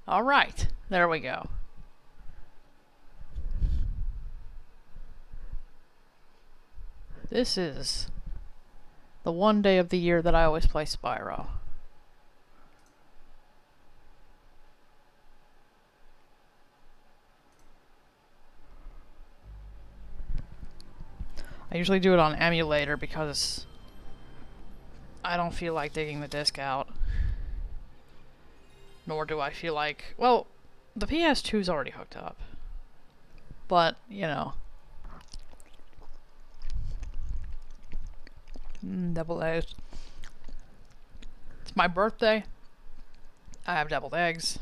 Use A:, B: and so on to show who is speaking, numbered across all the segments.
A: Alright, there we go. This is the one day of the year that I always play Spyro. I usually do it on emulator because I don't feel like digging the disc out. Nor do I feel like... Well, the PS2's already hooked up. But, you know. Deviled eggs. It's my birthday. I have deviled eggs.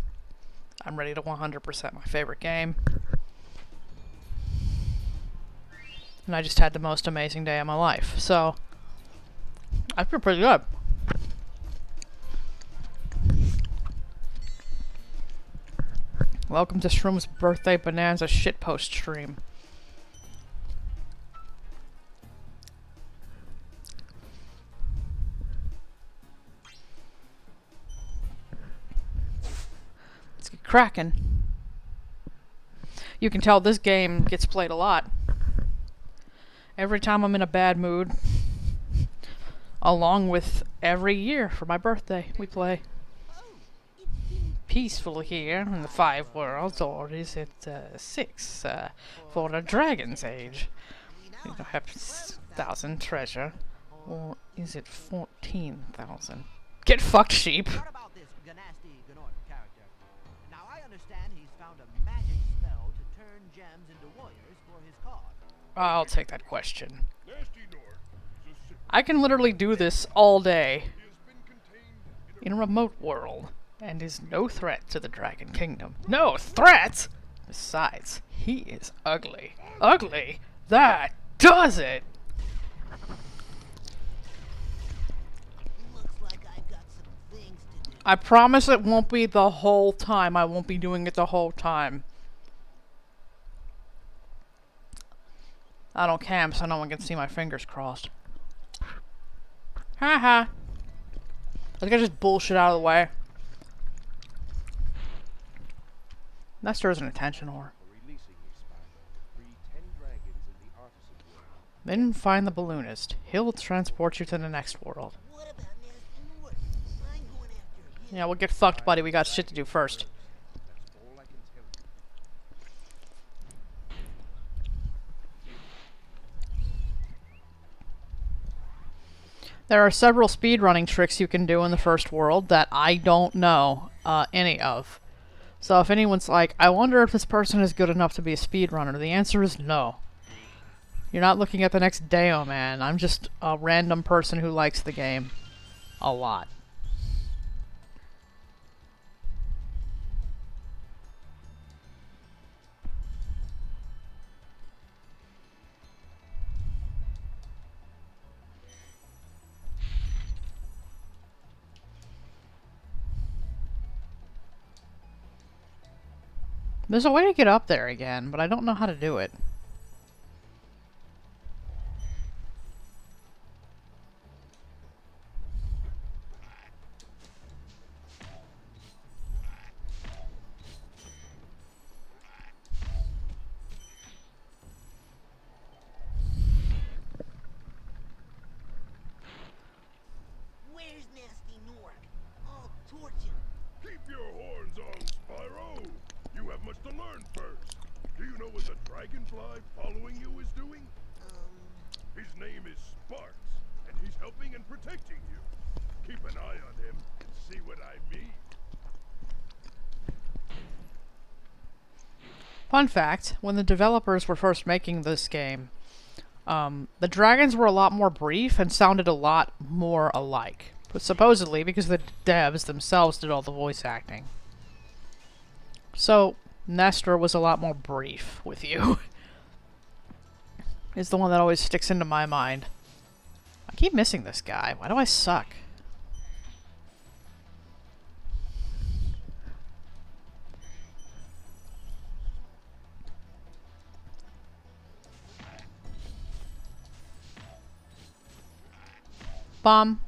A: I'm ready to 100% my favorite game. And I just had the most amazing day of my life. So, I feel pretty good. Welcome to Shroom's birthday Bonanza shitpost stream. Let's get cracking. You can tell this game gets played a lot. Every time I'm in a bad mood, along with every year for my birthday, we play. Peaceful here in the 5 worlds, or is it 6 for the Dragon's Age? You don't have 1,000 treasure, or is it 14,000? Get fucked, sheep!
B: What about this Ganasty Gnort character? Now I understand he's found a magic spell to turn gems into warriors for his cause.
A: I'll take that question. I can literally do this all day in a remote world, and is no threat to the Dragon Kingdom. No threat! Besides, he is ugly. Ugly? That does it!
B: Looks like I've got some things to do.
A: I promise it won't be the whole time. I won't be doing it the whole time. I don't camp so no one can see my fingers crossed. Haha. Let's get this bullshit out of the way. That stirs an attention whore. Then find the balloonist. He'll transport you to the next world.
B: What about Nasty Nort? I'm going after him.
A: Yeah, we'll get fucked, buddy. We got shit to do first. There are several speedrunning tricks you can do in the first world that I don't know any of. So if anyone's like, I wonder if this person is good enough to be a speedrunner, the answer is no. You're not looking at the next Deo, man. I'm just a random person who likes the game a lot. There's a way to get up there again, but I don't know how to do it.
B: Where's Nasty Nort? I'll torch him.
C: Keep your horns on, Spyro! You have much to learn first. Do you know what the dragonfly following you is doing? His name is Sparks, and he's helping and protecting you. Keep an eye on him and see what I mean.
A: Fun fact, when the developers were first making this game, the dragons were a lot more brief and sounded a lot more alike. But supposedly because the devs themselves did all the voice acting. So, Nestor was a lot more brief with you. Is the one that always sticks into my mind. I keep missing this guy. Why do I suck? Bomb.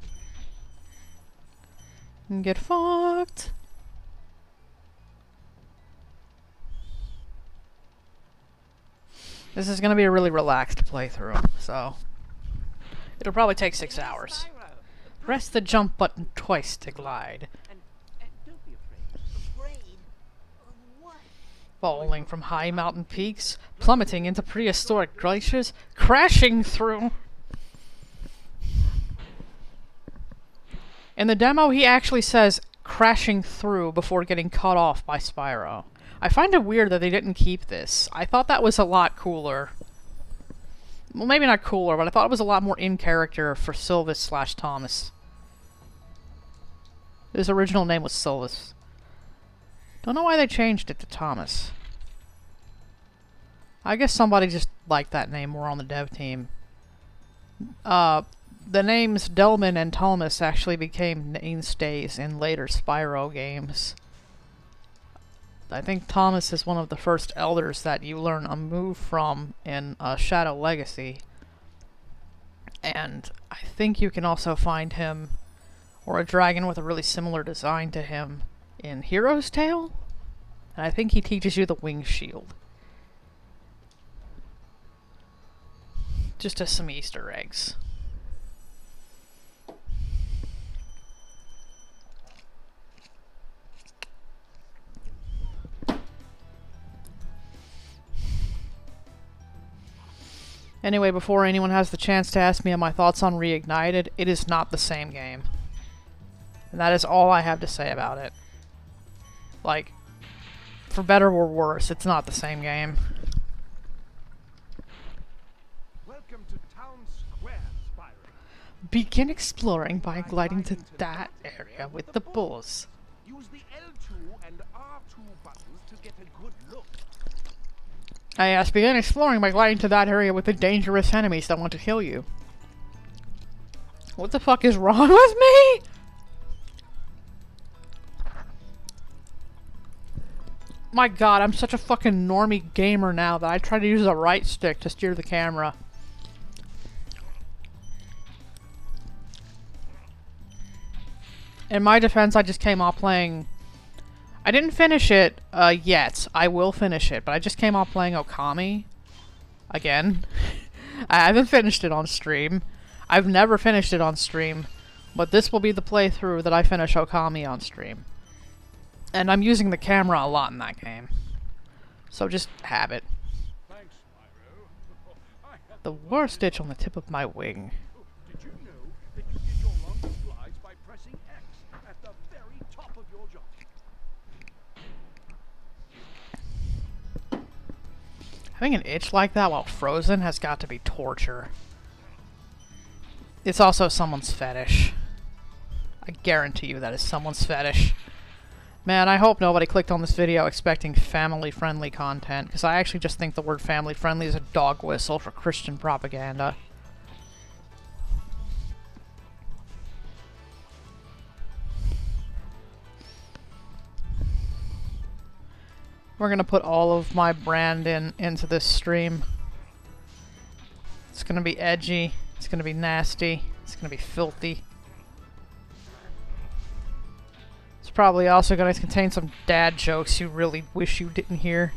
A: Get fucked. This is gonna be a really relaxed playthrough, so it'll probably take 6 hours.
B: Spyro,
A: Press the jump button twice to glide.
B: and don't be afraid. Afraid of what?
A: Falling from high mountain peaks, plummeting into prehistoric glaciers, crashing through. In the demo, he actually says crashing through before getting cut off by Spyro. I find it weird that they didn't keep this. I thought that was a lot cooler. Well, maybe not cooler, but I thought it was a lot more in character for Sylvis / Thomas. His original name was Sylvis. Don't know why they changed it to Thomas. I guess somebody just liked that name more on the dev team. The names Delman and Thomas actually became mainstays in later Spyro games. I think Thomas is one of the first elders that you learn a move from in Shadow Legacy. And I think you can also find him, or a dragon with a really similar design to him, in Hero's Tale? And I think he teaches you the wing shield. Just as some Easter eggs. Anyway, before anyone has the chance to ask me on my thoughts on Reignited, it is not the same game. And that is all I have to say about it. Like, for better or worse, it's not the same game.
C: Welcome to Town Square, Spyro.
A: Begin exploring by gliding to that area with the bulls.
C: Use the L2 and R2 buttons to get a good look.
A: Yes, begin exploring by gliding to that area with the dangerous enemies that want to kill you. What the fuck is wrong with me? My god, I'm such a fucking normie gamer now that I try to use the right stick to steer the camera. In my defense, I just came off playing... I didn't finish it yet. I will finish it, but I just came off playing Okami. Again. I haven't finished it on stream. I've never finished it on stream, but this will be the playthrough that I finish Okami on stream. And I'm using the camera a lot in that game. So just have it.
C: Thanks, Spyro.
A: The worst itch on the tip of my wing.
C: Did you know that you get your longest glides by pressing X at the very top of your jump?
A: Having an itch like that while frozen has got to be torture. It's also someone's fetish. I guarantee you that is someone's fetish. Man, I hope nobody clicked on this video expecting family-friendly content, because I actually just think the word family-friendly is a dog whistle for Christian propaganda. We're gonna put all of my brand into this stream. It's gonna be edgy, it's gonna be nasty, it's gonna be filthy. It's probably also gonna contain some dad jokes you really wish you didn't hear.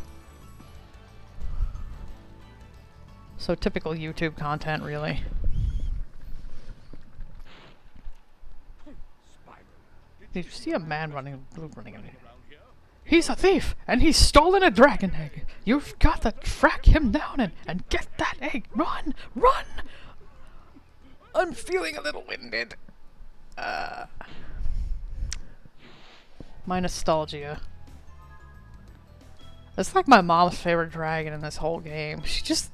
A: So typical YouTube content, really. Did you see a man running in here? He's a thief, and he's stolen a dragon egg. You've got to track him down and get that egg. Run! Run! I'm feeling a little winded. My nostalgia. That's like my mom's favorite dragon in this whole game. She just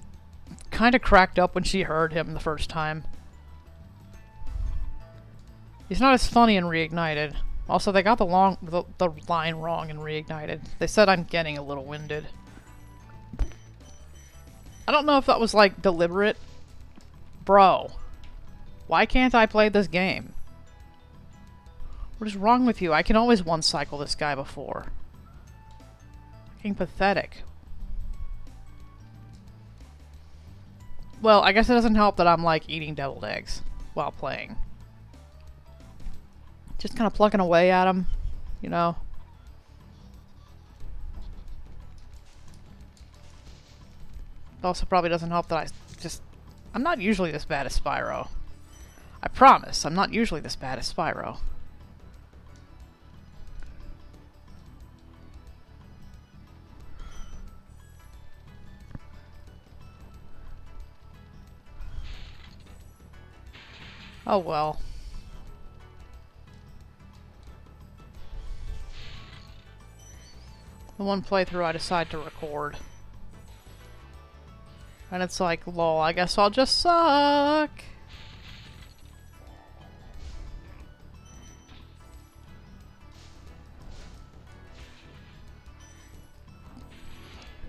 A: kind of cracked up when she heard him the first time. He's not as funny in Reignited. Also, they got the line wrong in Reignited. They said I'm getting a little winded. I don't know if that was, like, deliberate. Bro. Why can't I play this game? What is wrong with you? I can always one-cycle this guy before. Fucking pathetic. Well, I guess it doesn't help that I'm, like, eating deviled eggs while playing. Just kind of plucking away at him, you know? It also probably doesn't help that I'm not usually this bad as Spyro. I promise, I'm not usually this bad as Spyro. Oh well. The one playthrough I decide to record. And it's like, lol, I guess I'll just suck.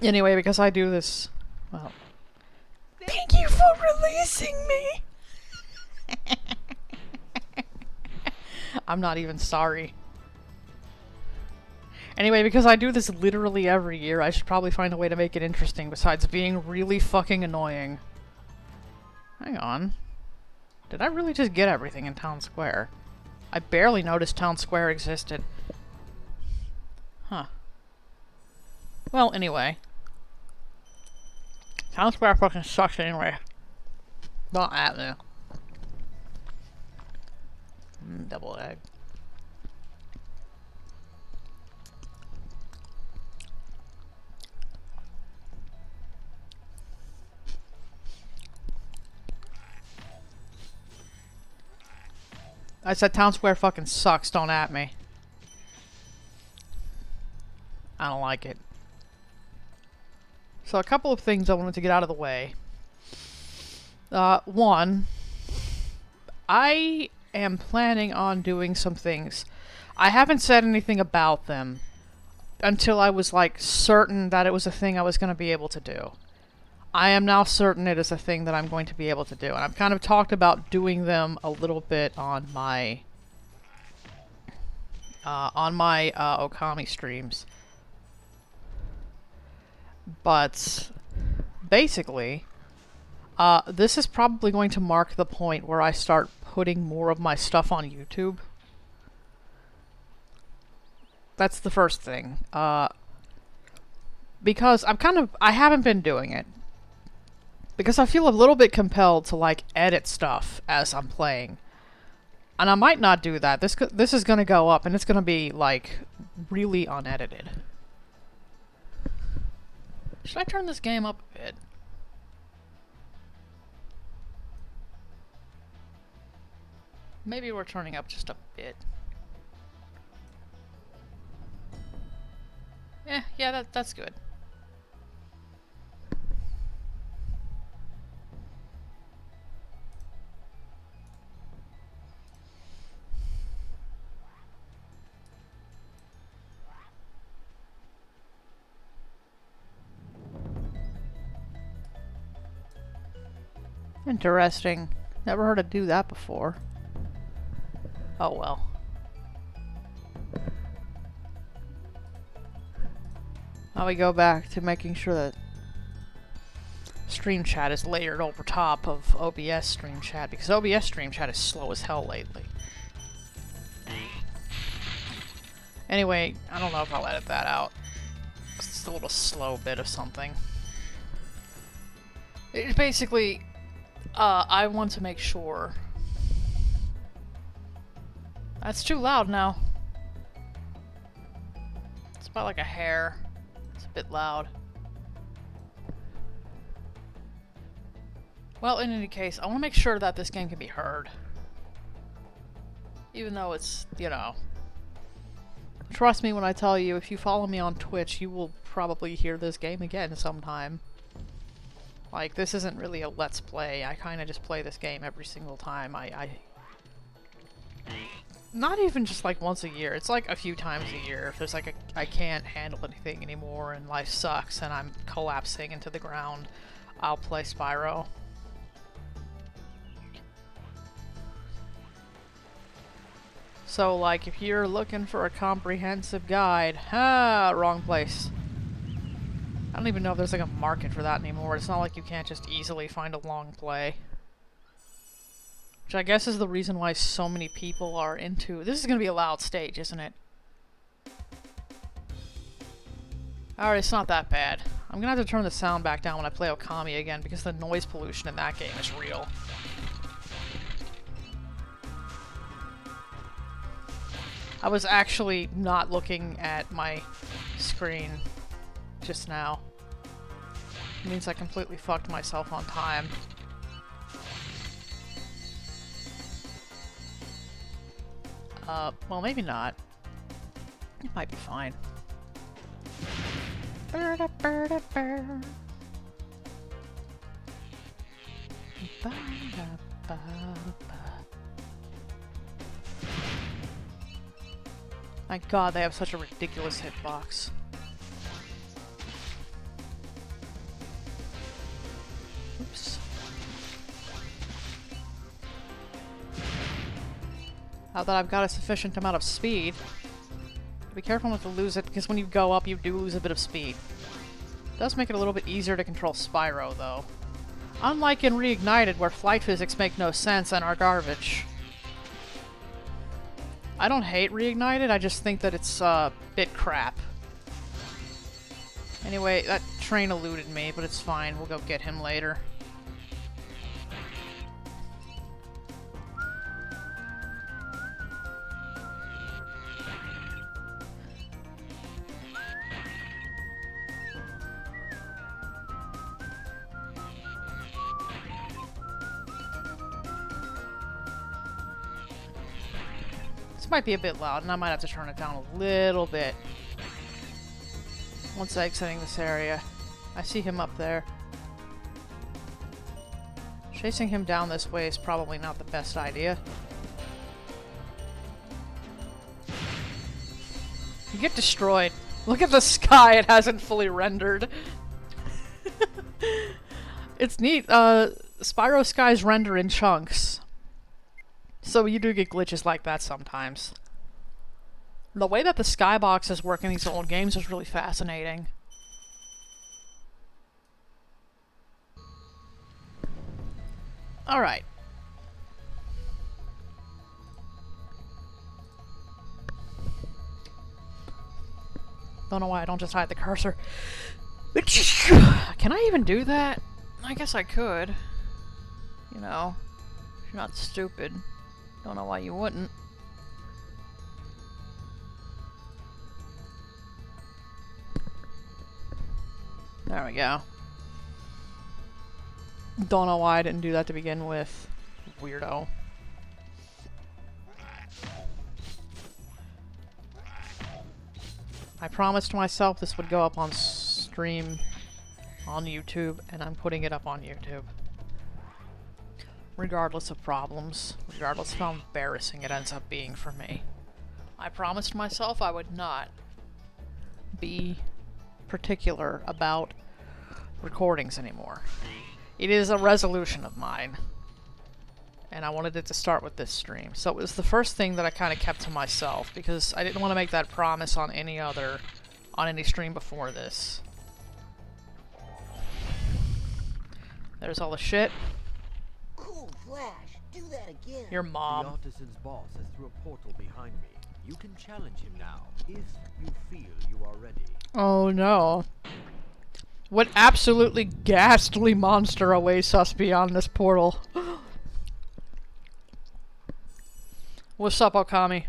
A: Anyway, because I do this, well, thank you for releasing me! I'm not even sorry. Anyway, because I do this literally every year, I should probably find a way to make it interesting besides being really fucking annoying. Hang on. Did I really just get everything in Town Square? I barely noticed Town Square existed. Huh. Well, anyway. Town Square fucking sucks anyway. Not at me. Double egg. I said Town Square fucking sucks, don't at me. I don't like it. So a couple of things I wanted to get out of the way. One, I am planning on doing some things. I haven't said anything about them until I was like certain that it was a thing I was going to be able to do. I am now certain it is a thing that I'm going to be able to do, and I've kind of talked about doing them a little bit on my Okami streams. But basically, this is probably going to mark the point where I start putting more of my stuff on YouTube. That's the first thing. Because I haven't been doing it. Because I feel a little bit compelled to, like, edit stuff as I'm playing. And I might not do that. This is gonna go up, and it's gonna be, like, really unedited. Should I turn this game up a bit? Maybe we're turning up just a bit. Yeah, that's good. Interesting. Never heard of do that before. Oh well. Now we go back to making sure that stream chat is layered over top of OBS stream chat, because OBS stream chat is slow as hell lately. Anyway, I don't know if I'll edit that out. It's just a little slow bit of something. It's basically, I want to make sure... That's too loud now. It's about like a hair. It's a bit loud. Well, in any case, I want to make sure that this game can be heard. Even though it's, you know... Trust me when I tell you, if you follow me on Twitch, you will probably hear this game again sometime. Like, this isn't really a Let's Play. I kind of just play this game every single time. Not even just like once a year. It's like a few times a year. If there's like I can't handle anything anymore and life sucks and I'm collapsing into the ground, I'll play Spyro. So like if you're looking for a comprehensive guide, wrong place. I don't even know if there's like a market for that anymore. It's not like you can't just easily find a long play. Which I guess is the reason why so many people are into... This is going to be a loud stage, isn't it? Alright, it's not that bad. I'm gonna have to turn the sound back down when I play Okami again because the noise pollution in that game is real. I was actually not looking at my screen just now. It means I completely fucked myself on time. Well, maybe not. It might be fine. My god, they have such a ridiculous hitbox. Oops. Now that I've got a sufficient amount of speed, be careful not to lose it, because when you go up, you do lose a bit of speed. It does make it a little bit easier to control Spyro, though. Unlike in Reignited, where flight physics make no sense and are garbage. I don't hate Reignited, I just think that it's a bit crap. Anyway, that train eluded me, but it's fine. We'll go get him later. Might be a bit loud, and I might have to turn it down a little bit once exiting this area. I see him up there. Chasing him down this way is probably not the best idea. You get destroyed. Look at the sky, it hasn't fully rendered. It's neat. Spyro skies render in chunks. So you do get glitches like that sometimes. The way that the skyboxes work in these old games is really fascinating. Alright. Don't know why I don't just hide the cursor. Can I even do that? I guess I could. You know, if you're not stupid. Don't know why you wouldn't. There we go. Don't know why I didn't do that to begin with. Weirdo. I promised myself this would go up on stream on YouTube, and I'm putting it up on YouTube. Regardless of problems, regardless of how embarrassing it ends up being for me. I promised myself I would not be particular about recordings anymore. It is a resolution of mine, and I wanted it to start with this stream. So it was the first thing that I kind of kept to myself, because I didn't want to make that promise on any stream before this. There's all the shit.
B: Flash, do that again.
A: Your mom.
D: The artisan's boss has threw a portal behind me. You can challenge him now, if you feel you are ready.
A: Oh no. What absolutely ghastly monster awaits us beyond this portal? What's up, Okami?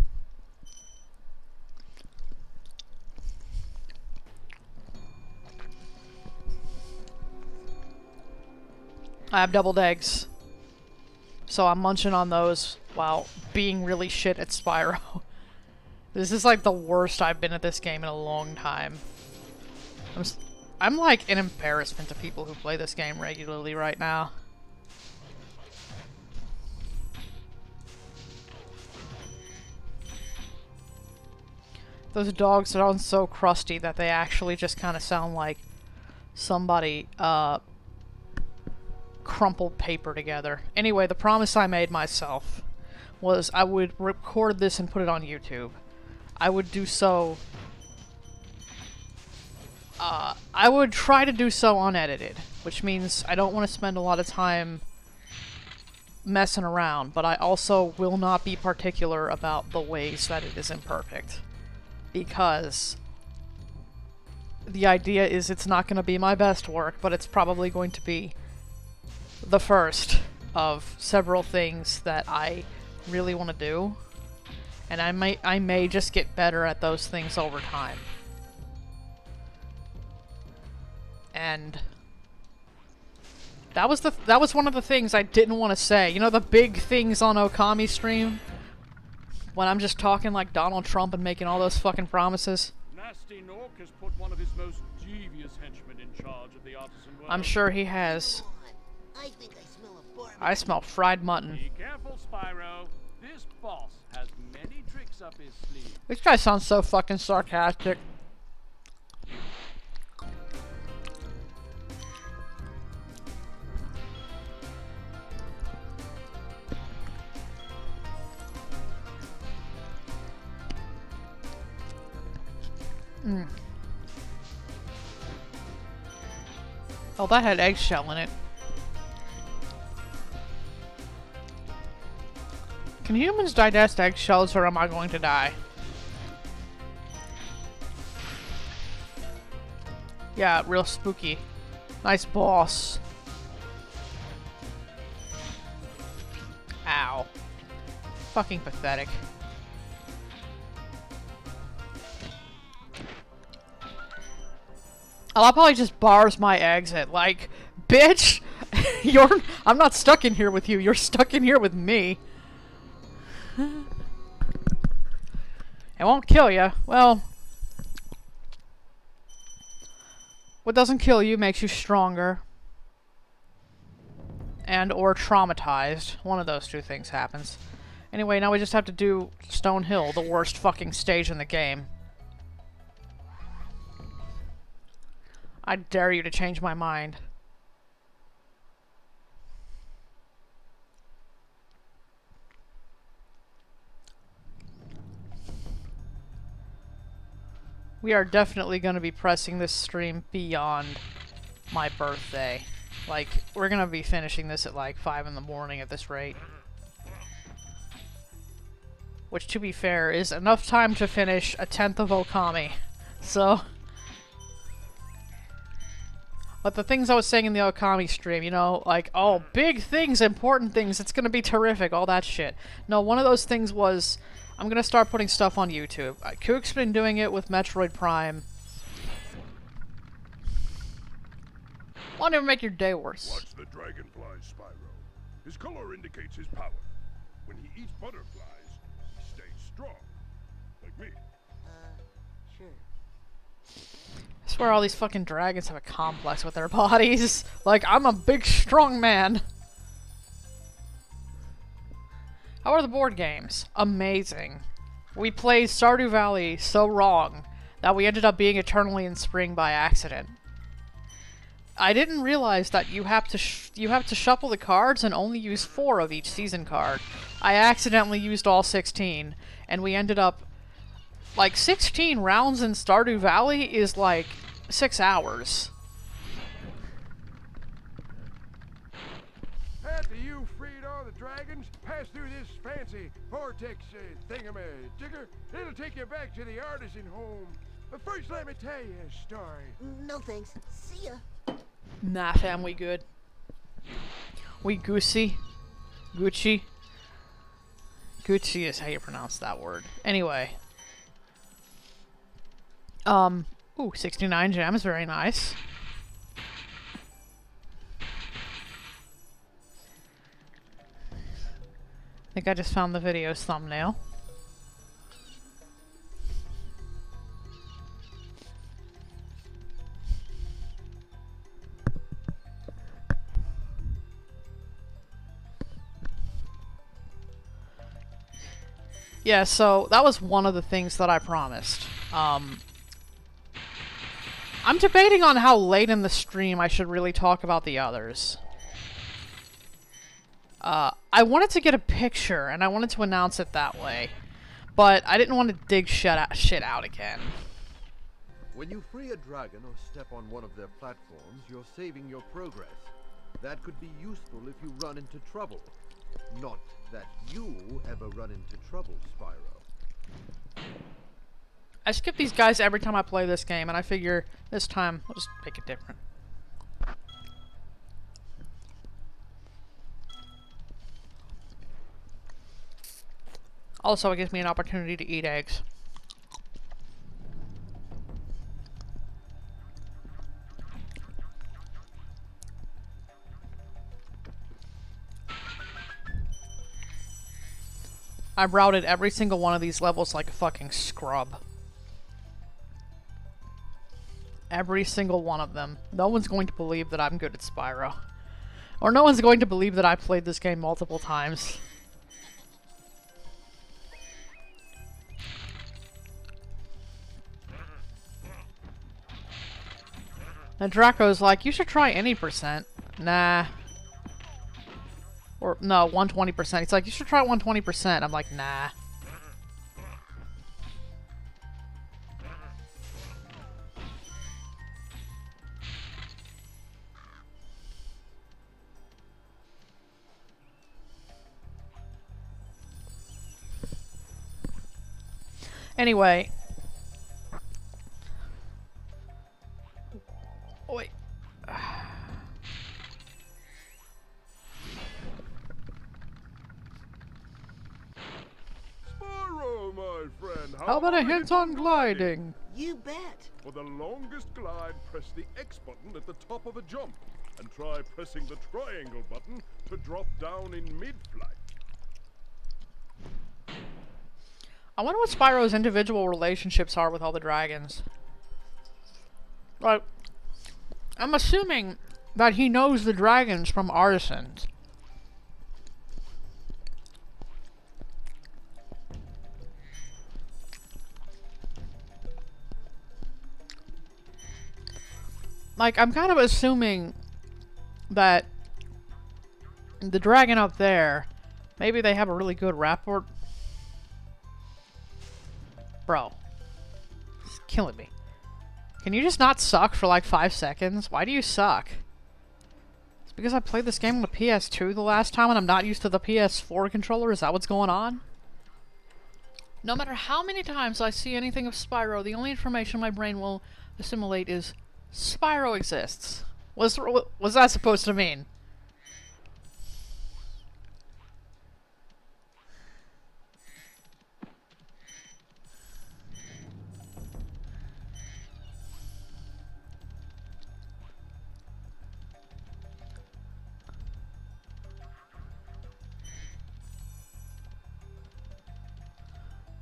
A: I have doubled eggs. So I'm munching on those while being really shit at Spyro. This is like the worst I've been at this game in a long time. I'm like an embarrassment to people who play this game regularly right now. Those dogs sound so crusty that they actually just kind of sound like somebody, crumpled paper together. Anyway, the promise I made myself was I would record this and put it on YouTube. I would do so... I would try to do so unedited, which means I don't want to spend a lot of time messing around, but I also will not be particular about the ways that it is imperfect. Because the idea is it's not going to be my best work, but it's probably going to be the first of several things that I really want to do. And I may just get better at those things over time. And that was one of the things I didn't want to say. You know the big things on Okami stream? When I'm just talking like Donald Trump and making all those fucking promises?
E: Nasty Nork has put one of his most devious henchmen in charge of the artisan world.
A: I'm sure he has.
B: I think I smell a barbecue.
A: I smell fried mutton.
E: Be careful, Spyro. This boss has many tricks up his sleeve.
A: This guy sounds so fucking sarcastic. Oh, that had eggshell in it. Can humans digest eggshells or am I going to die? Yeah, real spooky. Nice boss. Ow. Fucking pathetic. Oh, that probably just bars my exit. Like, bitch, I'm not stuck in here with you. You're stuck in here with me. It won't kill you. Well, what doesn't kill you makes you stronger. And or traumatized. One of those two things happens. Anyway, now we just have to do Stone Hill, the worst fucking stage in the game. I dare you to change my mind. We are definitely going to be pressing this stream beyond my birthday. Like, we're going to be finishing this at like 5 in the morning at this rate. Which, to be fair, is enough time to finish a 10th of Okami. So... But the things I was saying in the Okami stream, you know, like, oh, big things, important things, it's gonna be terrific, all that shit. No, one of those things was, I'm gonna start putting stuff on YouTube. Kook's been doing it with Metroid Prime. Won't even make your day worse.
C: Watch the dragonfly, Spyro. His color indicates his power. When he eats butterflies, he stays strong. Like me.
B: Sure.
A: I swear all these fucking dragons have a complex with their bodies. Like, I'm a big, strong man. How are the board games? Amazing. We played Stardew Valley so wrong that we ended up being eternally in spring by accident. I didn't realize that you have to shuffle the cards and only use 4 of each season card. I accidentally used all 16, and we ended up... Like, 16 rounds in Stardew Valley is like 6 hours.
C: After you freed all the dragons, pass through this fancy vortex thingamajigger. It'll take you back to the artisan home. But first, let me tell you a story.
B: No thanks. See ya.
A: Nah, fam, we good. We goosey. Gucci. Gucci is how you pronounce that word. Anyway. Ooh, 69 gems, very nice. I think I just found the video's thumbnail. Yeah, so that was one of the things that I promised. I'm debating on how late in the stream I should really talk about the others. I wanted to get a picture, and I wanted to announce it that way. But I didn't want to dig shit out again.
D: When you free a dragon or step on one of their platforms, you're saving your progress. That could be useful if you run into trouble. Not that you ever run into trouble, Spyro.
A: I skip these guys every time I play this game, and I figure this time I'll just make it different. Also, it gives me an opportunity to eat eggs. I've routed every single one of these levels like a fucking scrub. Every single one of them. No one's going to believe that I'm good at Spyro. Or no one's going to believe that I played this game multiple times. And Draco's like, you should try any percent. Nah. Or, no, 120%. He's like, you should try 120%. I'm like, nah. Anyway. Oh, wait.
C: Spyro, my friend,
A: How about a hint on gliding?
B: You bet.
C: For the longest glide, press the X button at the top of a jump, and try pressing the triangle button to drop down in mid-flight.
A: I wonder what Spyro's individual relationships are with all the dragons. Like, I'm assuming that he knows the dragons from Artisans. Like, I'm kind of assuming that the dragon up there, maybe they have a really good rapport. Bro. It's killing me. Can you just not suck for like 5 seconds? Why do you suck? It's because I played this game on the PS2 the last time and I'm not used to the PS4 controller? Is that what's going on? No matter how many times I see anything of Spyro, the only information my brain will assimilate is Spyro exists. What's that supposed to mean?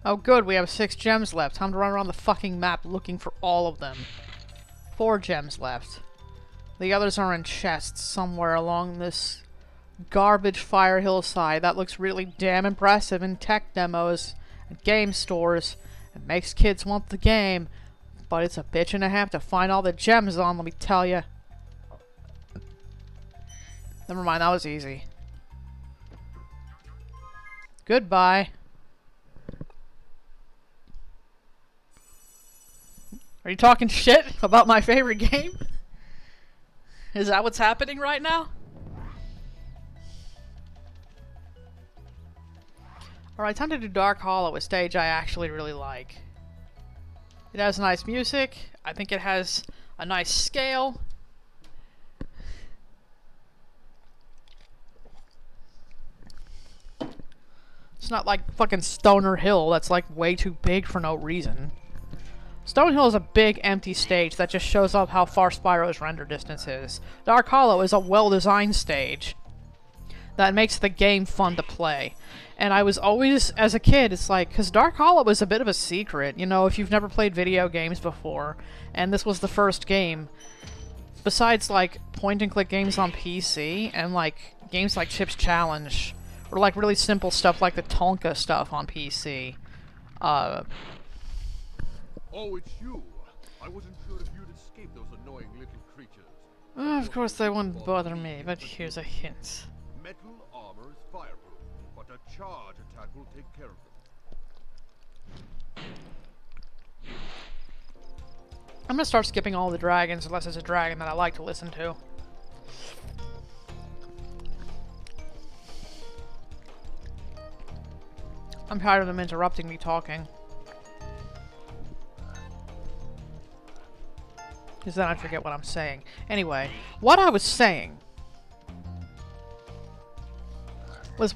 A: Oh good, we have 6 gems left. Time to run around the fucking map looking for all of them. 4 gems left. The others are in chests somewhere along this garbage fire hillside. That looks really damn impressive in tech demos and game stores. It makes kids want the game, but it's a bitch and a half to find all the gems on, let me tell ya. Never mind, that was easy. Goodbye. Are you talking shit about my favorite game? Is that what's happening right now? Alright, time to do Dark Hollow, a stage I actually really like. It has nice music. I think it has a nice scale. It's not like fucking Stoner Hill that's like way too big for no reason. Stone Hill is a big, empty stage that just shows up how far Spyro's render distance is. Dark Hollow is a well-designed stage that makes the game fun to play. And I was always, as a kid, it's like, because Dark Hollow is a bit of a secret, you know, if you've never played video games before, and this was the first game, besides, like, point-and-click games on PC, and, like, games like Chip's Challenge, or, like, really simple stuff like the Tonka stuff on PC,
D: Oh, it's you. I wasn't sure if you'd escape those annoying little creatures.
A: Of course they wouldn't bother me, but here's a hint.
D: Metal armor is fireproof, but a charge attack will take care of them.
A: I'm gonna start skipping all the dragons unless it's a dragon that I like to listen to. I'm tired of them interrupting me talking. Because then I forget what I'm saying. Anyway, what I was saying was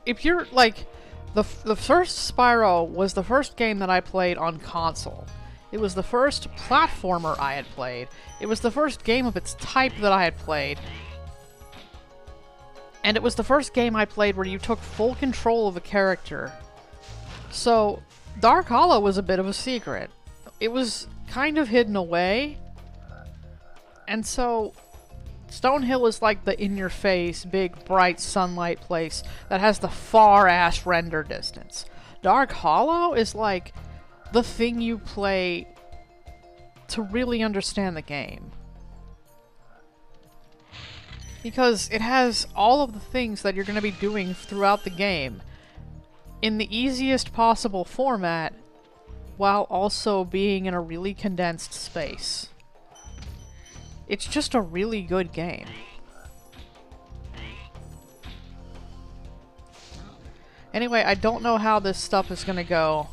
A: if you're like, the first Spyro was the first game that I played on console. It was the first platformer I had played. It was the first game of its type that I had played. And it was the first game I played where you took full control of a character. So, Dark Hollow was a bit of a secret. It was kind of hidden away. And so, Stonehill is like the in-your-face, big, bright sunlight place that has the far-ass render distance. Dark Hollow is like the thing you play to really understand the game. Because it has all of the things that you're going to be doing throughout the game in the easiest possible format while also being in a really condensed space. It's just a really good game. Anyway, I don't know how this stuff is going to go.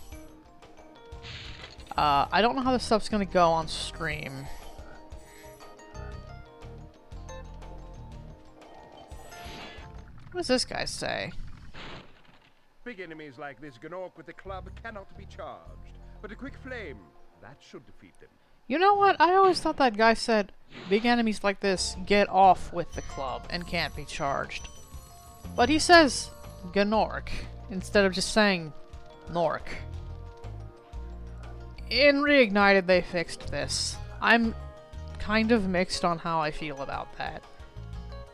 A: I don't know how this stuff's going to go on stream. What does this guy say?
F: Big enemies like this Gnorc with the club cannot be charged, but a quick flame, that should defeat them.
A: You know what? I always thought that guy said, big enemies like this get off with the club and can't be charged. But he says Gnorc instead of just saying Gnorc. In Reignited, they fixed this. I'm kind of mixed on how I feel about that.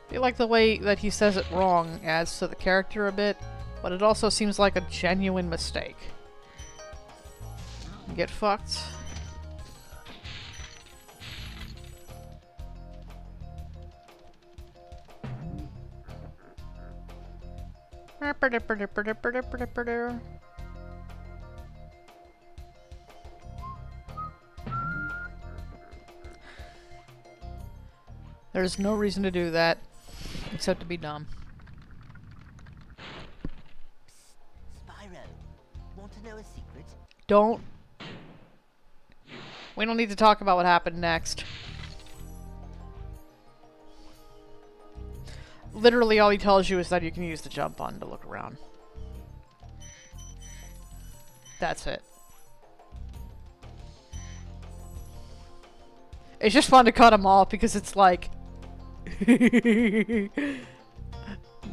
A: I feel like the way that he says it wrong adds to the character a bit, but it also seems like a genuine mistake. Get fucked. There's no reason to do that, except to be dumb.
B: Spyro, want to know a secret?
A: Don't. We don't need to talk about what happened next. Literally all he tells you is that you can use the jump button to look around. That's it. It's just fun to cut him off because it's like...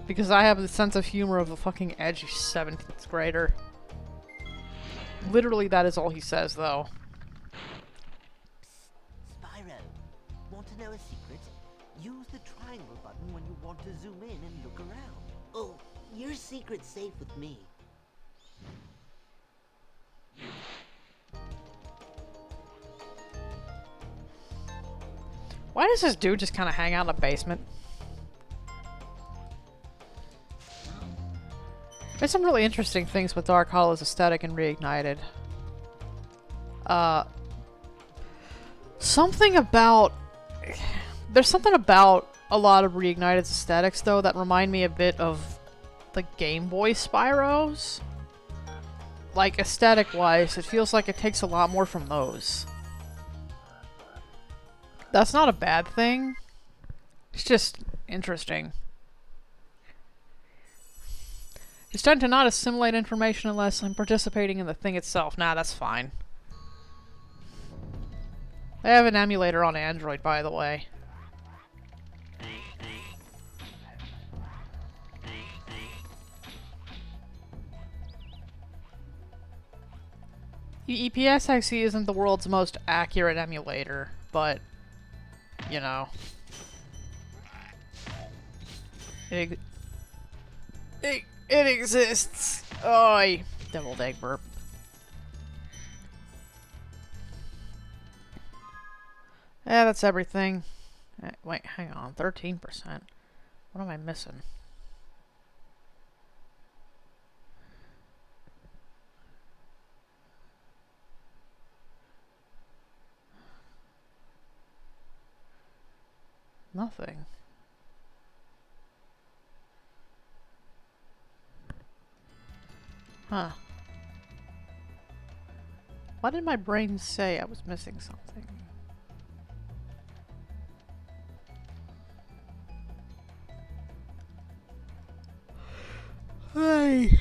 A: because I have the sense of humor of a fucking edgy 7th grader. Literally that is all he says, though.
B: Spyro, want to know a secret? Use the triangle button when you want to zoom in and look around. Oh, your secret's safe with me.
A: Why does this dude just kind of hang out in a basement? There's some really interesting things with Dark Hollow's aesthetic and Reignited. Something about... There's something about a lot of Reignited's aesthetics, though, that remind me a bit of the Game Boy Spyros. Like, aesthetic-wise, it feels like it takes a lot more from those. That's not a bad thing. It's just interesting. Just tend to not assimilate information unless I'm participating in the thing itself. Nah, that's fine. I have an emulator on Android, by the way. The EPSXE isn't the world's most accurate emulator, but... you know. It exists. Oi. Deviled egg burp. Yeah, that's everything. Wait, hang on. 13%. What am I missing? Nothing. Huh. Why did my brain say I was missing something? Hey.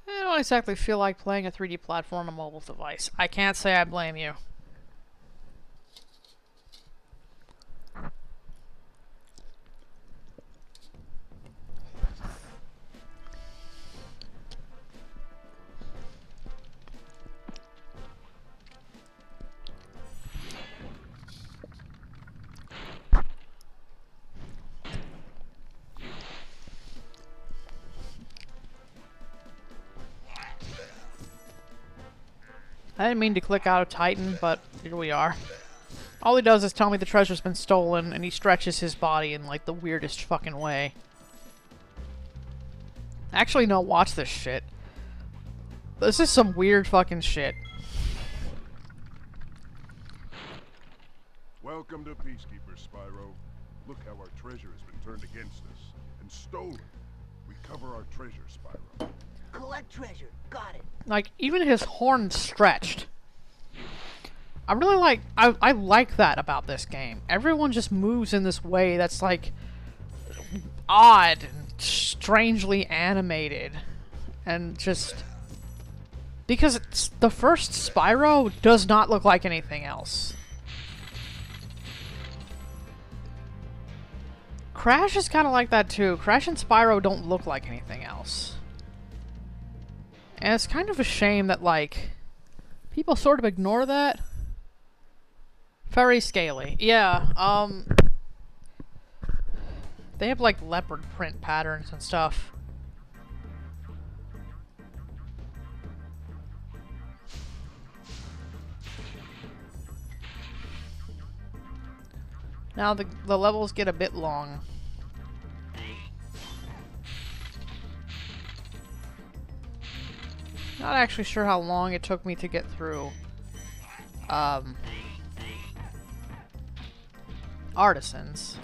A: I don't exactly feel like playing a 3D platform on a mobile device. I can't say I blame you. I didn't mean to click out of Titan, but here we are. All he does is tell me the treasure's been stolen, and he stretches his body in, like, the weirdest fucking way. Actually, no, watch this shit. This is some weird fucking shit.
C: Welcome to Peacekeeper, Spyro. Look how our treasure has been turned against us and stolen. Recover our treasure, Spyro.
B: Collect treasure. Got it.
A: Like, even his horn's stretched. I really like... I like that about this game. Everyone just moves in this way that's, like, odd and strangely animated. And just... Because it's, the first Spyro does not look like anything else. Crash is kind of like that, too. Crash and Spyro don't look like anything else. And it's kind of a shame that, like, people sort of ignore that. Very scaly. Yeah, they have, like, leopard print patterns and stuff. Now the levels get a bit long. Not actually sure how long it took me to get through Artisans.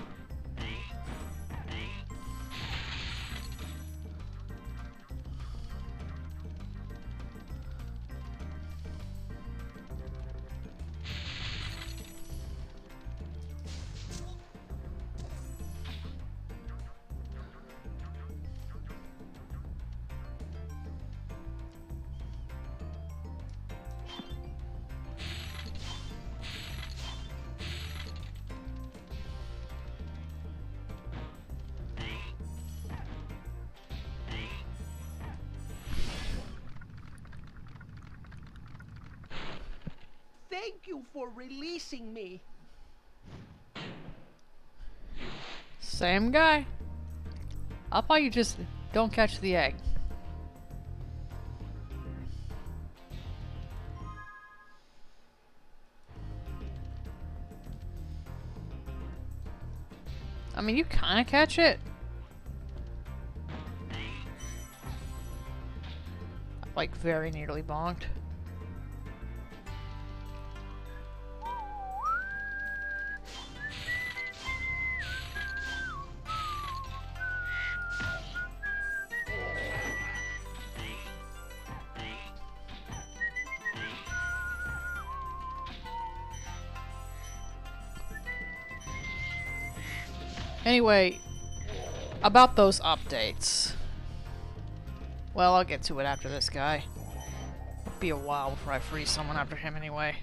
B: Thank you for releasing me.
A: Same guy. How about you just don't catch the egg? I mean, you kind of catch it. Like, very nearly bonked. Anyway, about those updates. Well, I'll get to it after this guy. It'll be a while before I free someone after him anyway.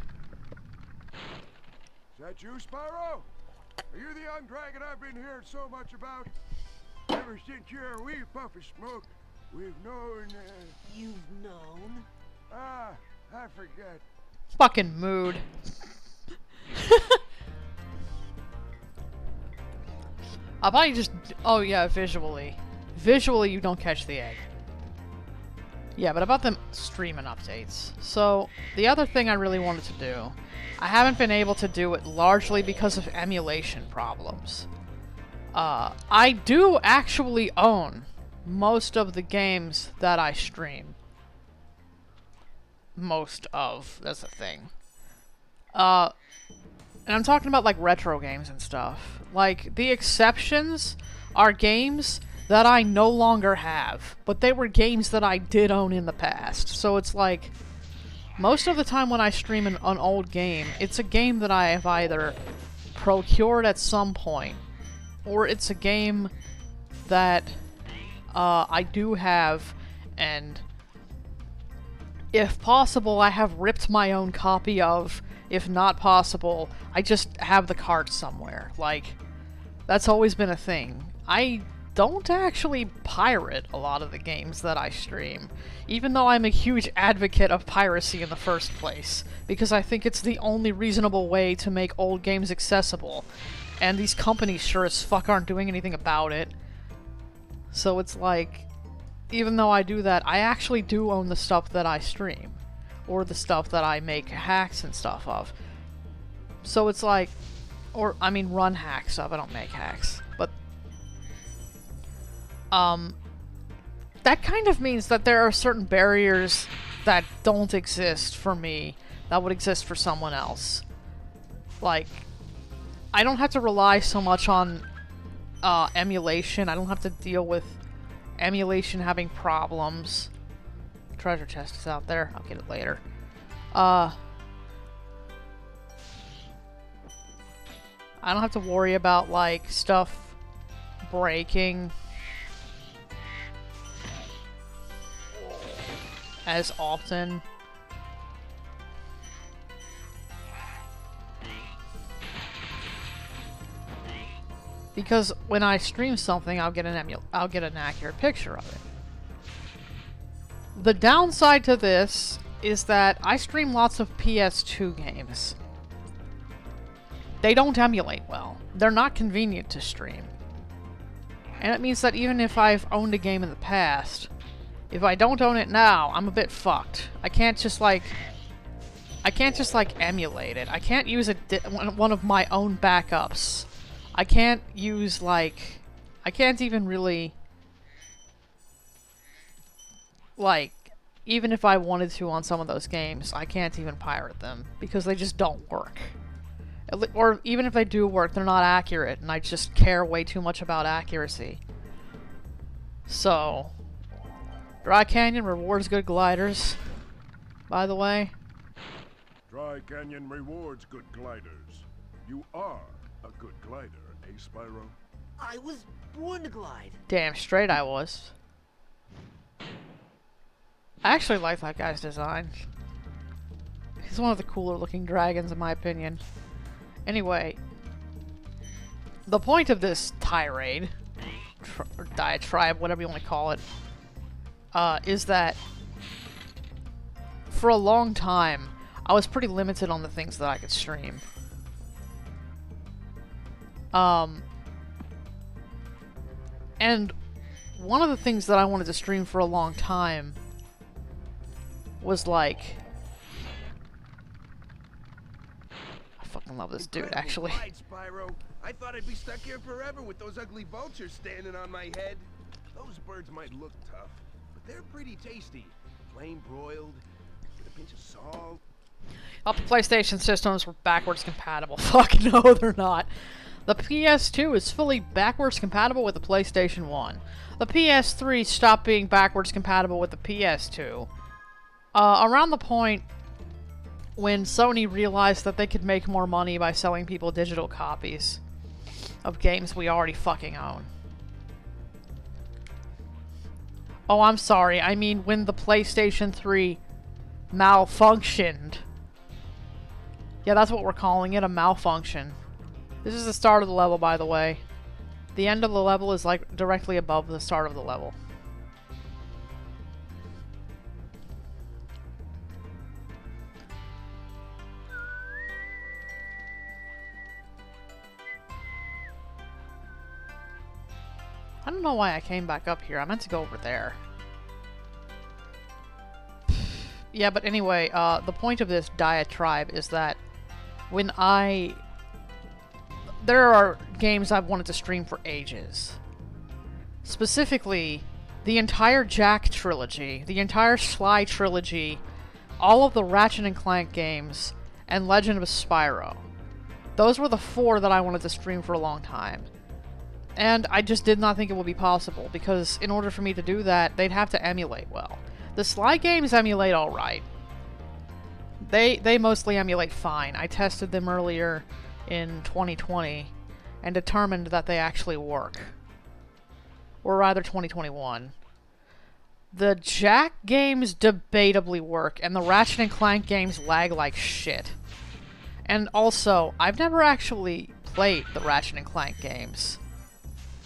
C: Is that you, Spyro? Are you the young dragon I've been hearing so much about? Ever since you're a wee puff of smoke, we've known,
B: You've known?
C: I forget.
A: Fucking mood. I'll probably just... Oh yeah, visually. Visually, you don't catch the egg. Yeah, but about them streaming updates. So, the other thing I really wanted to do, I haven't been able to do it largely because of emulation problems. I do actually own most of the games that I stream. Most of, that's the thing. And I'm talking about, like, retro games and stuff. Like, the exceptions are games that I no longer have, but they were games that I did own in the past. So it's like, most of the time when I stream an old game, it's a game that I have either procured at some point, or it's a game that I do have, and if possible, I have ripped my own copy of. If not possible, I just have the cart somewhere. Like, that's always been a thing. I don't actually pirate a lot of the games that I stream, even though I'm a huge advocate of piracy in the first place, because I think it's the only reasonable way to make old games accessible, and these companies sure as fuck aren't doing anything about it. So it's like, even though I do that, I actually do own the stuff that I stream, or the stuff that I make hacks and stuff of. So it's like, or, I mean, run hacks of, I don't make hacks, but that kind of means that there are certain barriers that don't exist for me that would exist for someone else. Like, I don't have to rely so much on emulation. I don't have to deal with emulation having problems. Treasure chest is out there. I'll get it later. I don't have to worry about, like, stuff breaking as often. Because when I stream something, I'll get an accurate picture of it. The downside to this is that I stream lots of PS2 games. They don't emulate well. They're not convenient to stream. And it means that even if I've owned a game in the past, if I don't own it now, I'm a bit fucked. I can't just like emulate it. I can't use one of my own backups. I can't use, like, I can't even really, like, even if I wanted to on some of those games, I can't even pirate them because they just don't work. Or even if they do work, they're not accurate, and I just care way too much about accuracy. So, Dry Canyon rewards good gliders, by the way.
C: Dry Canyon rewards good gliders. You are a good glider, eh, Spyro?
B: I was born to glide.
A: Damn straight I was. I actually like that guy's design. He's one of the cooler looking dragons in my opinion. Anyway, the point of this tirade, or diatribe, whatever you want to call it, is that for a long time, I was pretty limited on the things that I could stream. And one of the things that I wanted to stream for a long time was like, I fucking love this dude, actually.
F: Ride, Spyro. I thought I'd be stuck here forever with those ugly vultures standing on my head. Those birds might look tough, but they're pretty tasty. Flame broiled, with a pinch of salt.
A: Thought the PlayStation systems were backwards compatible. Fuck no, they're not. The PS2 is fully backwards compatible with the PlayStation 1. The PS3 stopped being backwards compatible with the PS2. Around the point when Sony realized that they could make more money by selling people digital copies of games we already fucking own. Oh, I'm sorry. I mean when the PlayStation 3 malfunctioned. Yeah, that's what we're calling it, a malfunction. This is the start of the level, by the way. The end of the level is, like, directly above the start of the level. I don't know why I came back up here. I meant to go over there. Yeah, but anyway, the point of this diatribe is that when there are games I've wanted to stream for ages. Specifically, the entire Jack trilogy, the entire Sly trilogy, all of the Ratchet & Clank games, and Legend of Spyro. Those were the 4 that I wanted to stream for a long time. And I just did not think it would be possible, because in order for me to do that, they'd have to emulate well. The Sly games emulate alright. They mostly emulate fine. I tested them earlier in 2020 and determined that they actually work. or rather 2021. The Jack games debatably work, and the Ratchet and Clank games lag like shit. And also, I've never actually played the Ratchet and Clank games.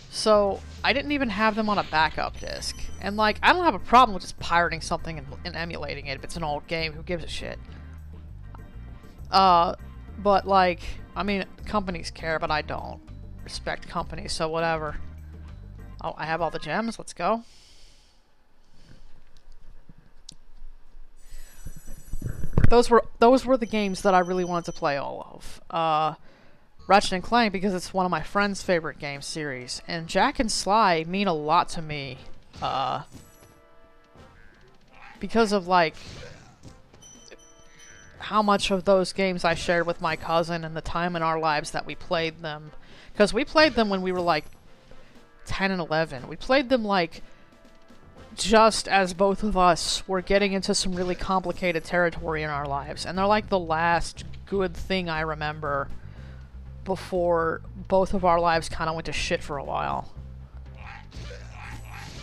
A: So, I didn't even have them on a backup disc. And like, I don't have a problem with just pirating something and emulating it if it's an old game, who gives a shit? But like, I mean, companies care, but I don't. Respect companies, so whatever. Oh, I have all the gems, let's go. Those were the games that I really wanted to play all of. Ratchet and Clank, because it's one of my friend's favorite game series, and Jack and Sly mean a lot to me, because of like how much of those games I shared with my cousin and the time in our lives that we played them. Because we played them when we were like 10 and 11. We played them like just as both of us were getting into some really complicated territory in our lives. And they're like the last good thing I remember before both of our lives kind of went to shit for a while.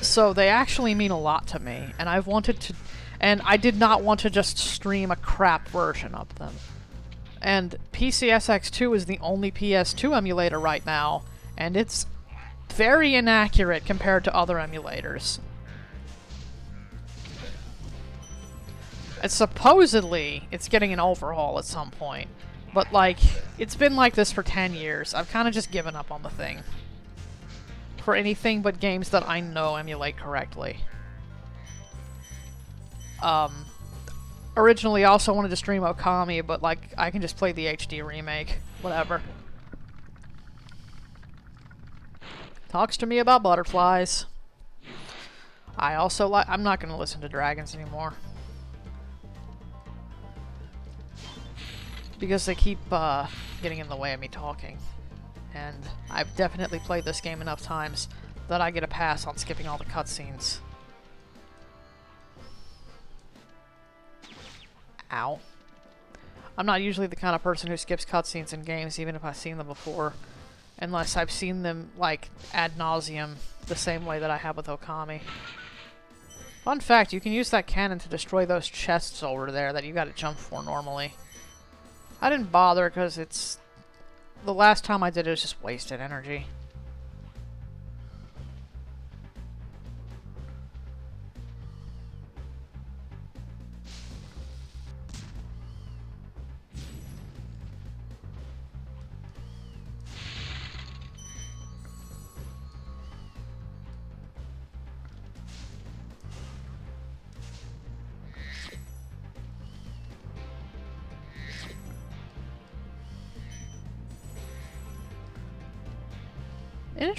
A: So they actually mean a lot to me, and I've wanted to, and I did not want to just stream a crap version of them. And PCSX2 is the only PS2 emulator right now, and it's very inaccurate compared to other emulators. And supposedly, it's getting an overhaul at some point. But, like, it's been like this for 10 years. I've kind of just given up on the thing. For anything but games that I know emulate correctly. Originally, I also wanted to stream Okami, but, like, I can just play the HD remake. Whatever. Talks to me about butterflies. I also like... I'm not going to listen to dragons anymore. Because they keep getting in the way of me talking. And I've definitely played this game enough times that I get a pass on skipping all the cutscenes. Ow. I'm not usually the kind of person who skips cutscenes in games, even if I've seen them before. Unless I've seen them, like, ad nauseum, the same way that I have with Okami. Fun fact, you can use that cannon to destroy those chests over there that you gotta jump for normally. I didn't bother because it's... The last time I did it was just wasted energy.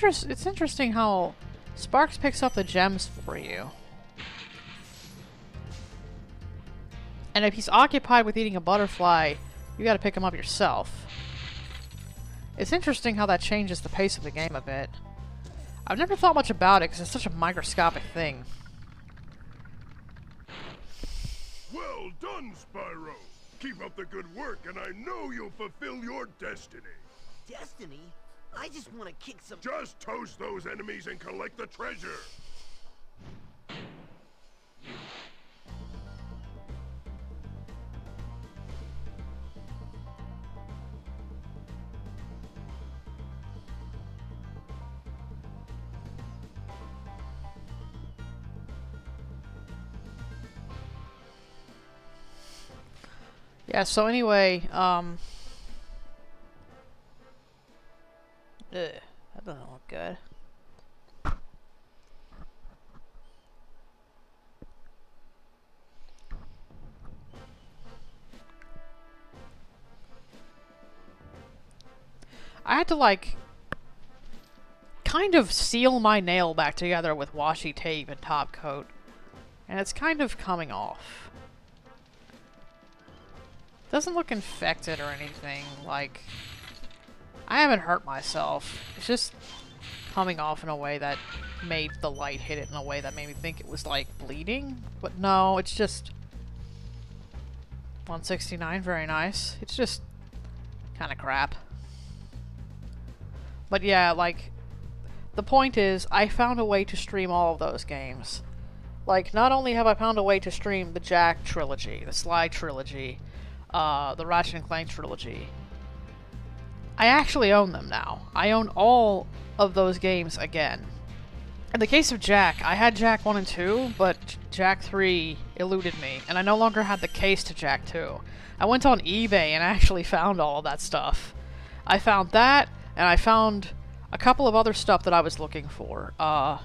A: It's interesting how Sparks picks up the gems for you. And if he's occupied with eating a butterfly, you gotta pick him up yourself. It's interesting how that changes the pace of the game a bit. I've never thought much about it because it's such a microscopic thing.
C: Well done, Spyro. Keep up the good work, and I know you'll fulfill your destiny.
B: Destiny? I just want to kick some...
C: Just toast those enemies and collect the treasure.
A: Yeah, so anyway, that doesn't look good. I had to, like, kind of seal my nail back together with washi tape and top coat. And it's kind of coming off. Doesn't look infected or anything, like... I haven't hurt myself. It's just coming off in a way that made the light hit it in a way that made me think it was, like, bleeding. But no, it's just... 169, very nice. It's just kind of crap. But yeah, like, the point is, I found a way to stream all of those games. Like, not only have I found a way to stream the Jack trilogy, the Sly trilogy, the Ratchet and Clank trilogy, I actually own them now. I own all of those games again. In the case of Jack, I had Jack 1 and 2, but Jack 3 eluded me, and I no longer had the case to Jack 2. I went on eBay and actually found all of that stuff. I found that, and I found a couple of other stuff that I was looking for. I'm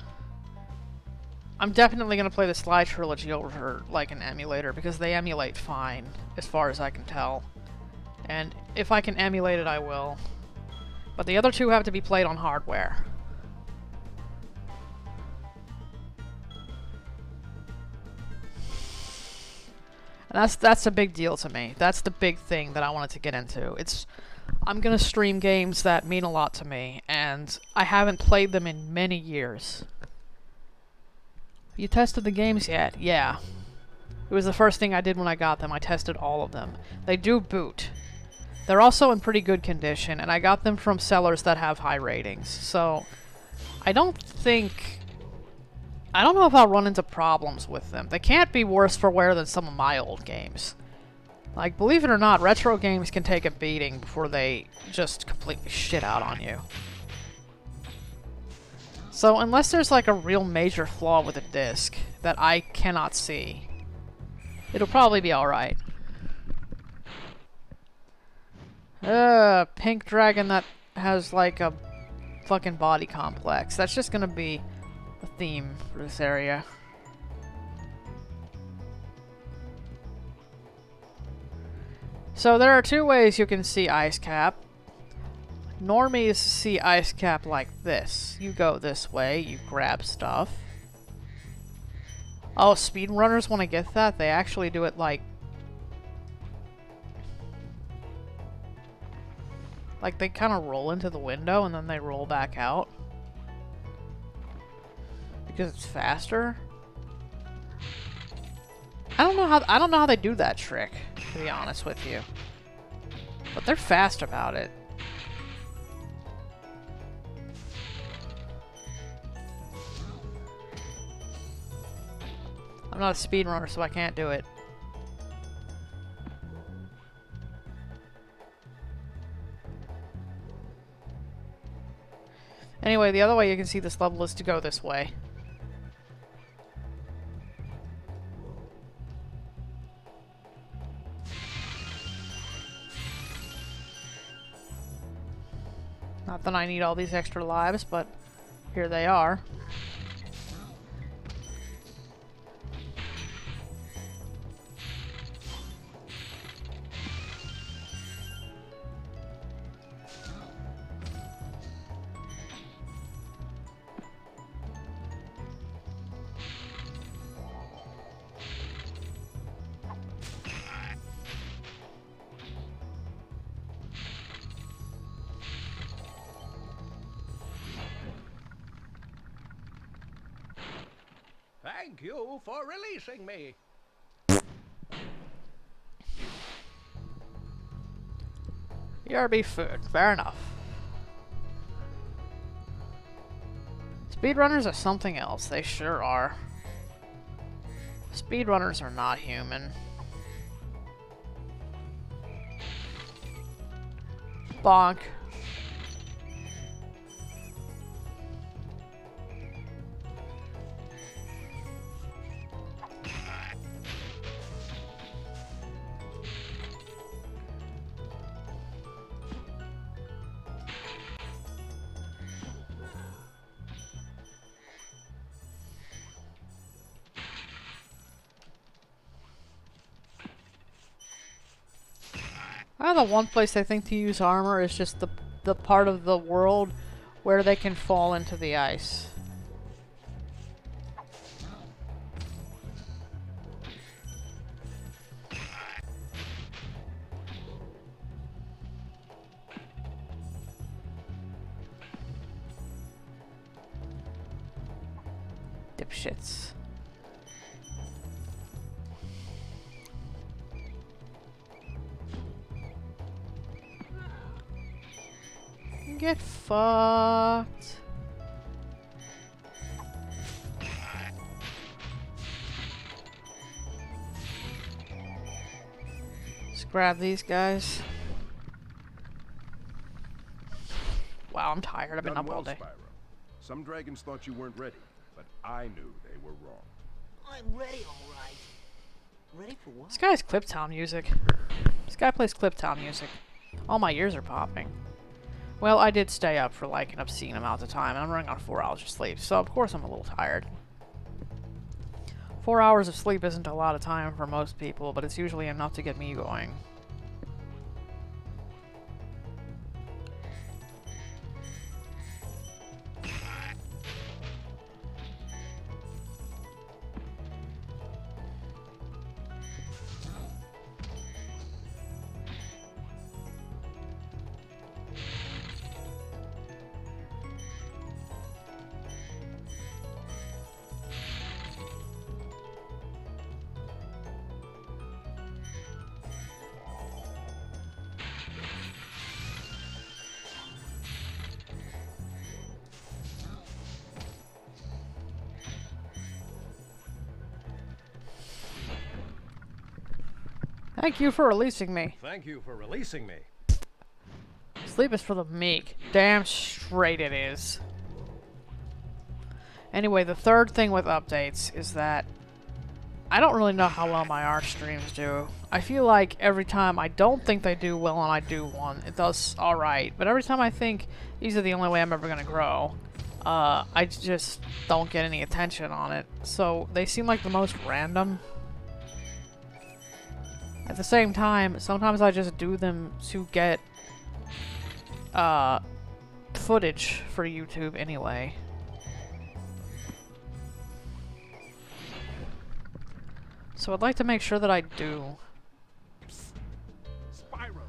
A: definitely going to play the Sly trilogy over, like, an emulator, because they emulate fine, as far as I can tell. And if I can emulate it, I will. But the other two have to be played on hardware. And that's a big deal to me. That's the big thing that I wanted to get into. I'm gonna stream games that mean a lot to me, and I haven't played them in many years. You tested the games yet? Yeah. It was the first thing I did when I got them. I tested all of them. They do boot. They're also in pretty good condition, and I got them from sellers that have high ratings. So, I don't know if I'll run into problems with them. They can't be worse for wear than some of my old games. Like, believe it or not, retro games can take a beating before they just completely shit out on you. So, unless there's like a real major flaw with a disc that I cannot see, it'll probably be alright. Pink dragon that has like a fucking body complex. That's just gonna be a theme for this area. So there are two ways you can see Ice Cap. Normies see Ice Cap like this. You go this way, you grab stuff. Oh, speedrunners want to get that? They actually do it like they kind of roll into the window and then they roll back out. Because it's faster. I don't know how they do that trick, to be honest with you. But they're fast about it. I'm not a speedrunner, so I can't do it. Anyway, the other way you can see this level is to go this way. Not that I need all these extra lives, but here they are.
F: Thank you for releasing me.
A: ERB food. Fair enough. Speedrunners are something else. They sure are. Speedrunners are not human. Bonk. The one place they think to use armor is just the part of the world where they can fall into the ice. Dipshits. Get fucked. Let's grab these guys. Wow, I'm tired. I've been
C: Done
A: up all
C: well,
A: day.
C: Spyro. Some dragons thought you weren't ready, but I knew they were wrong.
B: I'm ready, all right. Ready for what?
A: This guy's Cliptown music. This guy plays Cliptown music. All my ears are popping. Well, I did stay up for like an obscene amount of time, and I'm running on 4 hours of sleep, so of course I'm a little tired. 4 hours of sleep isn't a lot of time for most people, but it's usually enough to get me going. Thank you for releasing me.
G: Thank you for releasing me.
A: Sleep is for the meek. Damn straight it is. Anyway, the third thing with updates is that I don't really know how well my art streams do. I feel like every time I don't think they do well and I do one, it does alright. But every time I think these are the only way I'm ever gonna grow, I just don't get any attention on it. So they seem like the most random. At the same time, sometimes I just do them to get footage for YouTube anyway. So I'd like to make sure that I do.
E: Spyro,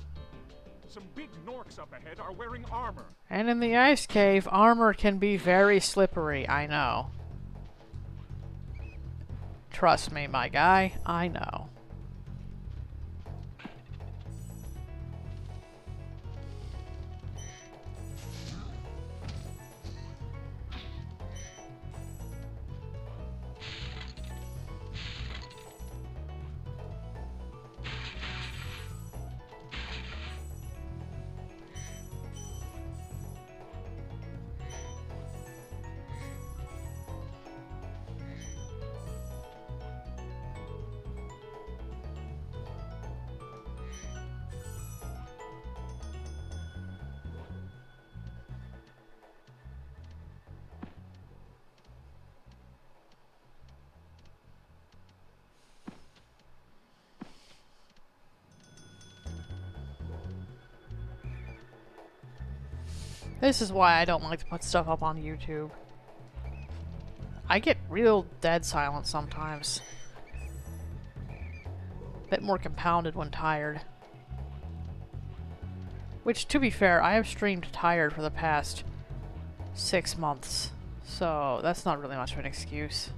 E: some big Norks up ahead are wearing armor.
A: And in the ice cave, armor can be very slippery, I know. Trust me, my guy, I know. This is why I don't like to put stuff up on YouTube. I get real dead silent sometimes. A bit more compounded when tired. Which, to be fair, I have streamed tired for the past 6 months. So, that's not really much of an excuse.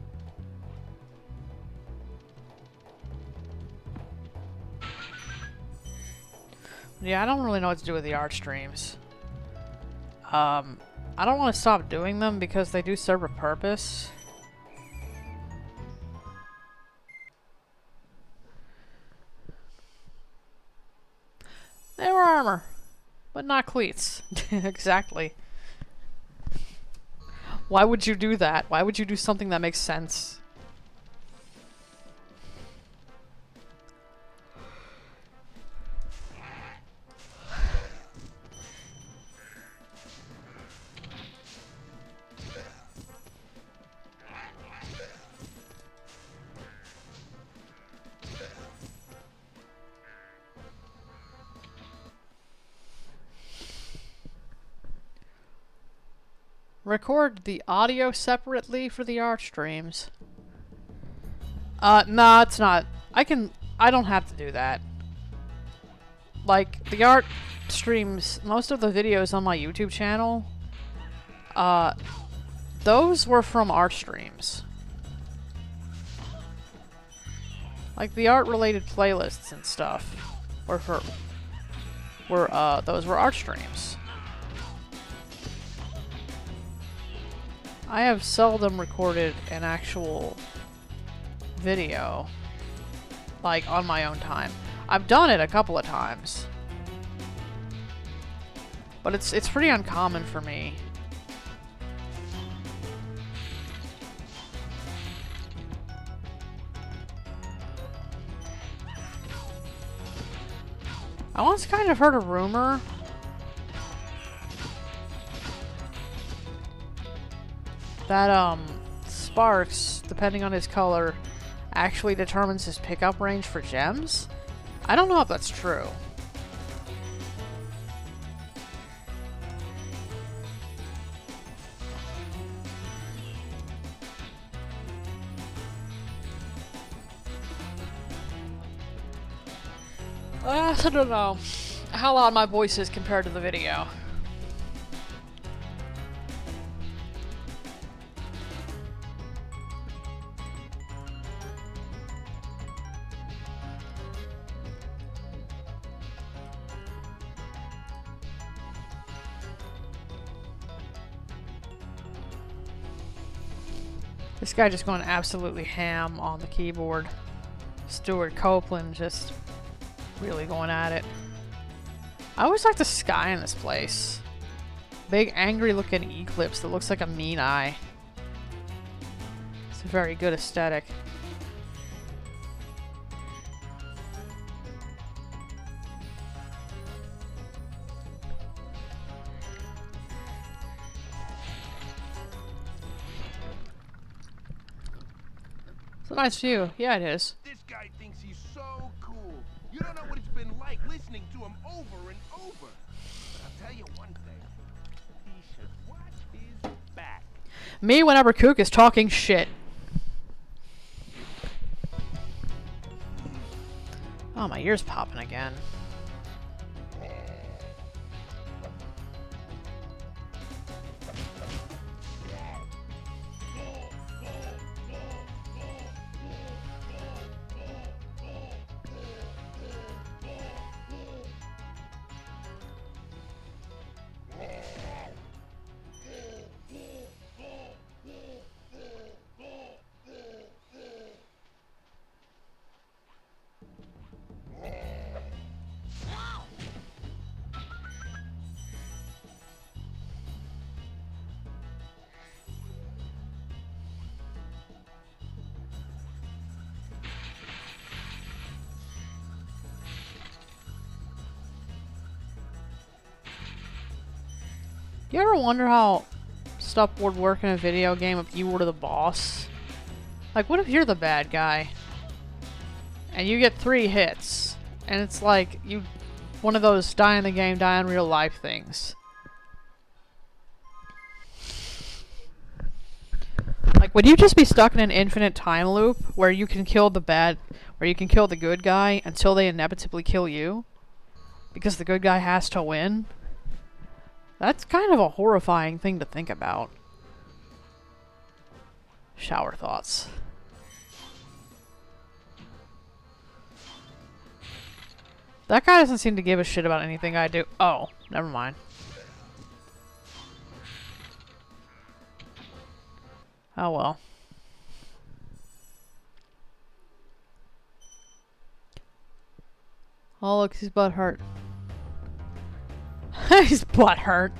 A: Yeah, I don't really know what to do with the art streams. I don't want to stop doing them because they do serve a purpose. They were armor, but not cleats. Exactly. Why would you do that? Why would you do something that makes sense? Record the audio separately for the art streams. No, it's not. I don't have to do that. Like, the art streams, most of the videos on my YouTube channel, those were from art streams. Like, the art-related playlists and stuff those were art streams. I have seldom recorded an actual video, like, on my own time. I've done it a couple of times. But it's pretty uncommon for me. I once kind of heard a rumor that Sparks, depending on his color, actually determines his pickup range for gems. I don't know if that's true. I don't know how loud my voice is compared to the video. This guy just going absolutely ham on the keyboard. Stuart Copeland just really going at it. I always like the sky in this place. Big angry looking eclipse that looks like a mean eye. It's a very good aesthetic. It's a nice view. Yeah, it is.
F: This guy thinks he's so cool. You don't know what it's been like listening to him over and over. But I'll tell you one thing. He should watch his back.
A: Me whenever Kook is talking shit. Oh, my ear's popping again. You ever wonder how stuff would work in a video game if you were the boss? Like, what if you're the bad guy? And you get 3 hits. And it's like, you... one of those die in the game, die in real life things. Like, would you just be stuck in an infinite time loop where you can kill the good guy until they inevitably kill you? Because the good guy has to win? That's kind of a horrifying thing to think about. Shower thoughts. That guy doesn't seem to give a shit about anything I do. Oh, never mind. Oh well. Oh look, his butt hurt. His butt hurt.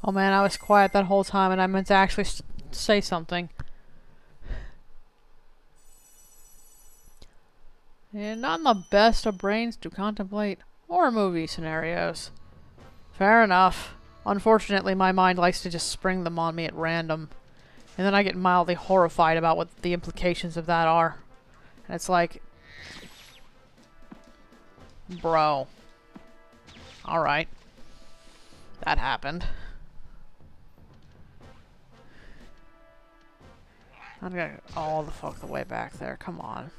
A: Oh man, I was quiet that whole time and I meant to actually say something. And not in the best of brains to contemplate horror movie scenarios. Fair enough. Unfortunately, my mind likes to just spring them on me at random. And then I get mildly horrified about what the implications of that are. And it's like... Bro. Alright. That happened. I'm gonna go all the fuck the way back there. Come on.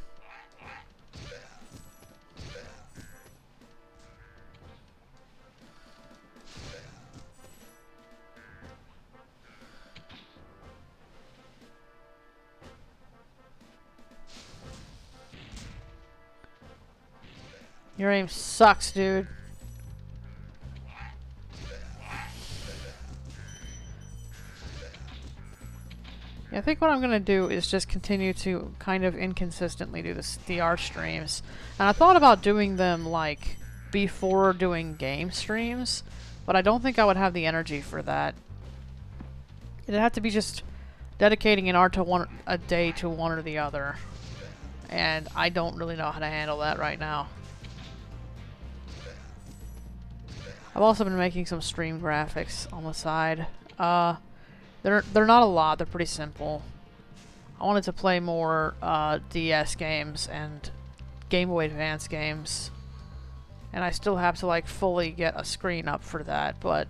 A: Your aim sucks, dude. Yeah, I think what I'm gonna do is just continue to kind of inconsistently do this DR streams. And I thought about doing them like before doing game streams, but I don't think I would have the energy for that. It'd have to be just dedicating an hour to a day to one or the other. And I don't really know how to handle that right now. I've also been making some stream graphics on the side. They're not a lot, they're pretty simple. I wanted to play more DS games and Game Boy Advance games. And I still have to like fully get a screen up for that, but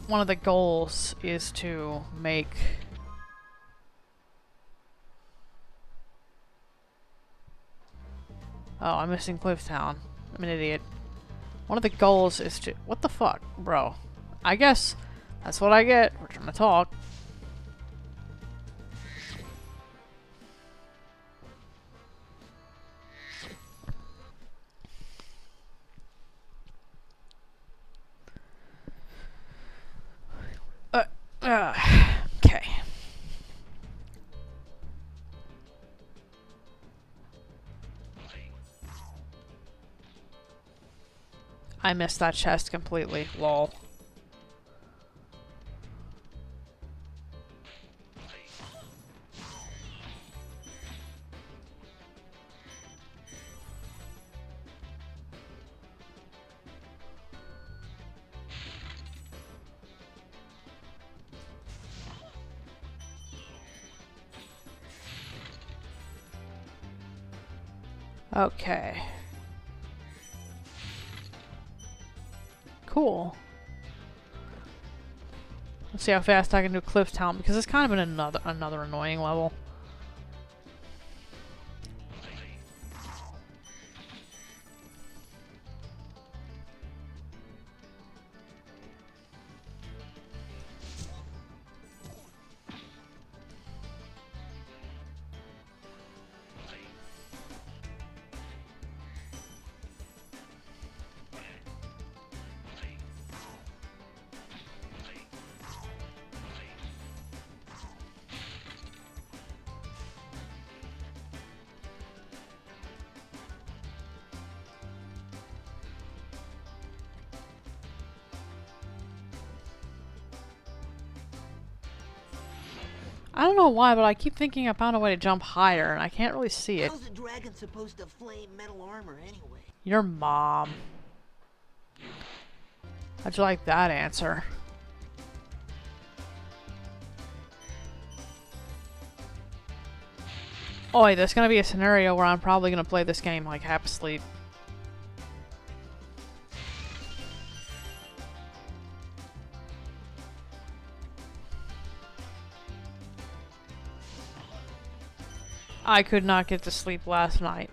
A: one of the goals is to make... Oh, I'm missing Clifftown. I'm an idiot. One of the goals is to... What the fuck, bro? I guess that's what I get for trying to talk. Okay. I missed that chest completely. Lol. Okay. Cool. Let's see how fast I can do Clifftown, because it's kind of another annoying level. I don't know why, but I keep thinking I found a way to jump higher, and I can't really see it.
B: How's a dragon supposed to flame metal armor anyway?
A: Your mom. How'd you like that answer? Oi, there's gonna be a scenario where I'm probably gonna play this game like half asleep. I could not get to sleep last night.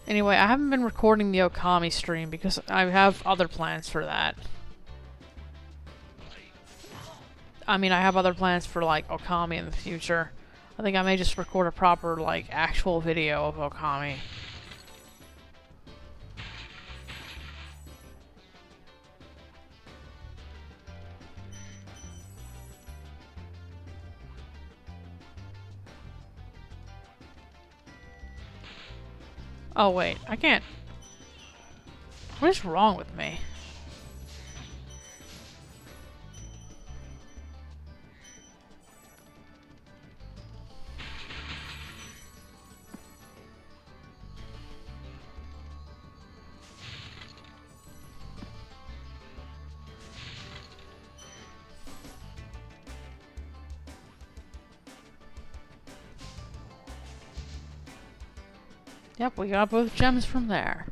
A: Anyway, I haven't been recording the Okami stream because I have other plans for that. I mean, I have other plans for, like, Okami in the future. I think I may just record a proper, like, actual video of Okami. Oh, wait. I can't... What is wrong with me? Yep, we got both gems from there.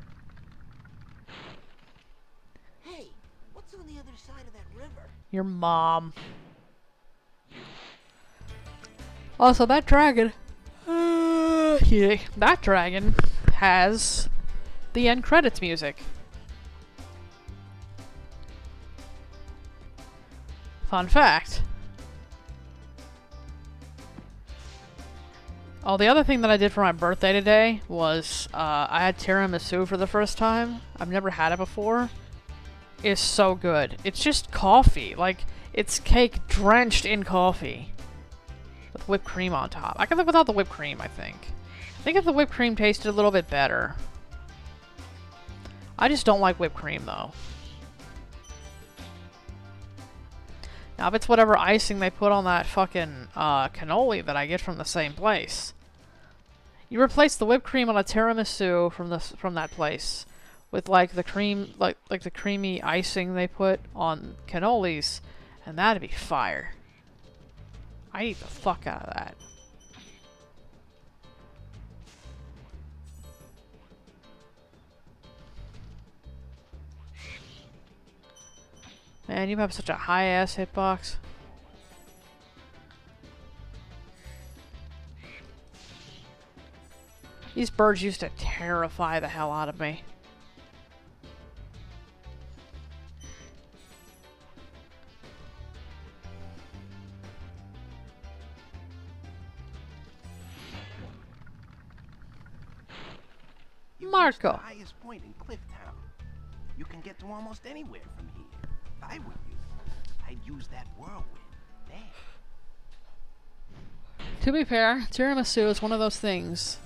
B: Hey, what's on the other side of that river?
A: Your mom. Also, that dragon... yeah, that dragon has the end credits music. Fun fact. Oh, the other thing that I did for my birthday today was I had tiramisu for the first time. I've never had it before. It's so good. It's just coffee. Like, it's cake drenched in coffee. With whipped cream on top. I could live without the whipped cream, I think. I think if the whipped cream tasted a little bit better. I just don't like whipped cream, though. Now, if it's whatever icing they put on that fucking cannoli that I get from the same place. You replace the whipped cream on a tiramisu from that place with like the cream, like the creamy icing they put on cannolis, and that'd be fire. I eat the fuck out of that. Man, you have such a high-ass hitbox. These birds used to terrify the hell out of me.
F: You
A: Marco.
F: reached the highest point in Clifftown. You can get to almost anywhere from here. If I were you, I'd use that whirlwind there.
A: To be fair, tiramisu is one of those things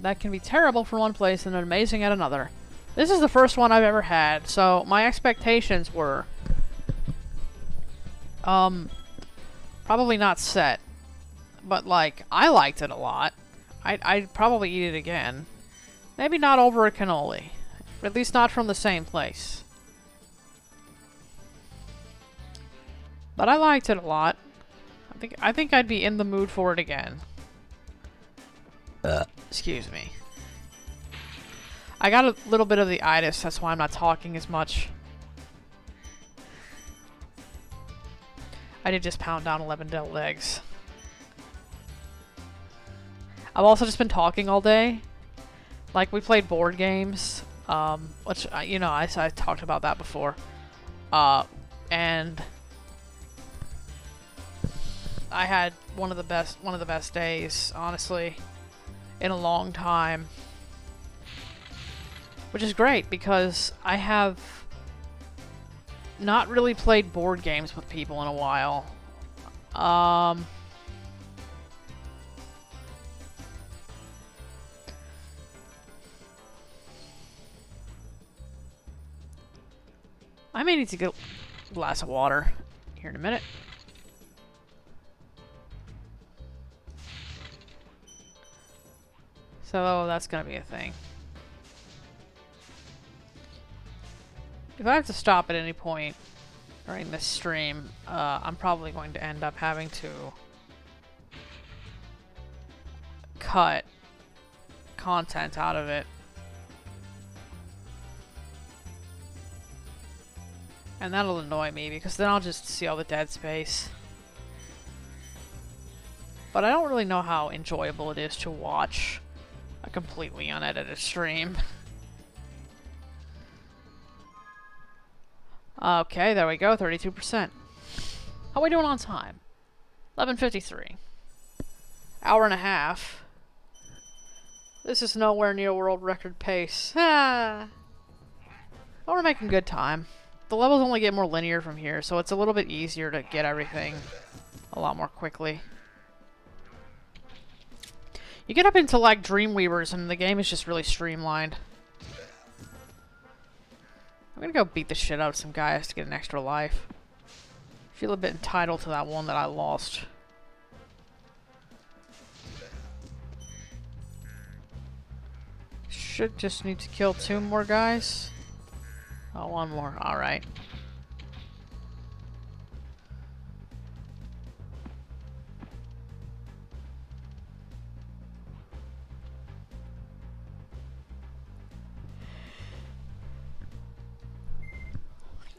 A: that can be terrible for one place and amazing at another. This is the first one I've ever had, so my expectations were probably not set. But like, I liked it a lot. I'd probably eat it again. Maybe not over a cannoli. At least not from the same place. But I liked it a lot. I think I'd be in the mood for it again. Excuse me. I got a little bit of the itis, that's why I'm not talking as much. I did just pound down 11 deviled eggs. I've also just been talking all day. Like, we played board games, which, you know, I talked about that before. And I had one of the best days, honestly, in a long time. Which is great, because I have not really played board games with people in a while. I may need to get a glass of water here in a minute. So that's gonna be a thing. If I have to stop at any point during this stream, I'm probably going to end up having to cut content out of it. And that'll annoy me, because then I'll just see all the dead space. But I don't really know how enjoyable it is to watch a completely unedited stream. Okay, there we go, 32%. How are we doing on time? 11:53. Hour and a half. This is nowhere near world record pace. Ah. But we're making good time. The levels only get more linear from here, so it's a little bit easier to get everything a lot more quickly. You get up into like Dreamweavers and the game is just really streamlined. I'm gonna go beat the shit out of some guys to get an extra life. Feel a bit entitled to that one that I lost. Should just need to kill 2 more guys. Oh, 1 more. Alright.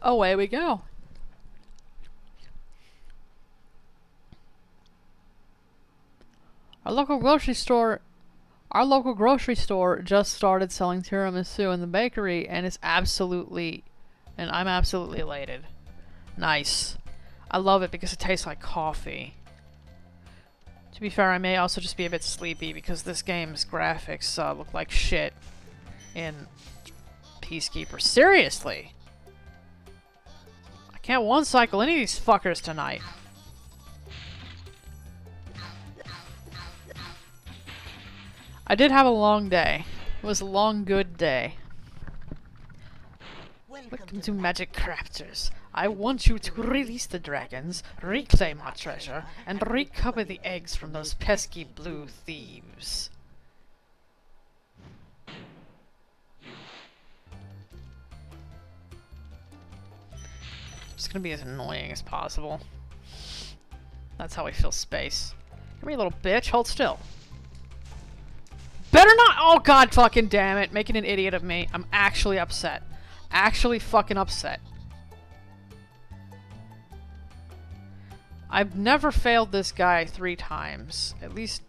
A: Away we go. Our local grocery store just started selling tiramisu in the bakery and I'm absolutely elated. Nice. I love it because it tastes like coffee. To be fair, I may also just be a bit sleepy because this game's graphics look like shit in Peacekeeper. Seriously! I can't one-cycle any of these fuckers tonight. I did have a long day. It was a long, good day. Welcome to Magic Crafters. I want you to release the dragons, reclaim our treasure, and recover the eggs from those pesky blue thieves. Just gonna be as annoying as possible. That's how I fill space. Come here, little bitch. Hold still. Better not! Oh, god fucking damn it. Making an idiot of me. I'm actually upset. Actually fucking upset. I've never failed this guy 3 times. At least...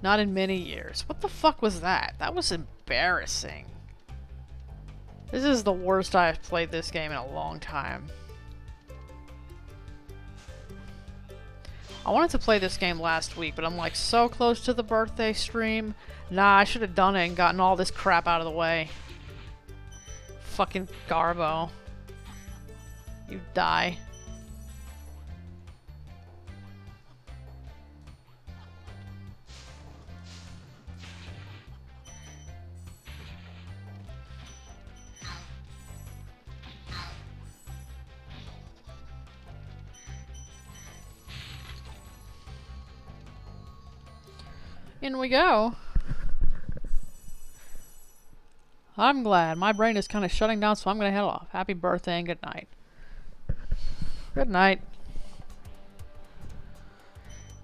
A: not in many years. What the fuck was that? That was embarrassing. This is the worst I've played this game in a long time. I wanted to play this game last week, but I'm like so close to the birthday stream. Nah, I should have done it and gotten all this crap out of the way. Fucking Garbo. You die. In we go. I'm glad. My brain is kind of shutting down, so I'm going to head off. Happy birthday and good night. Good night.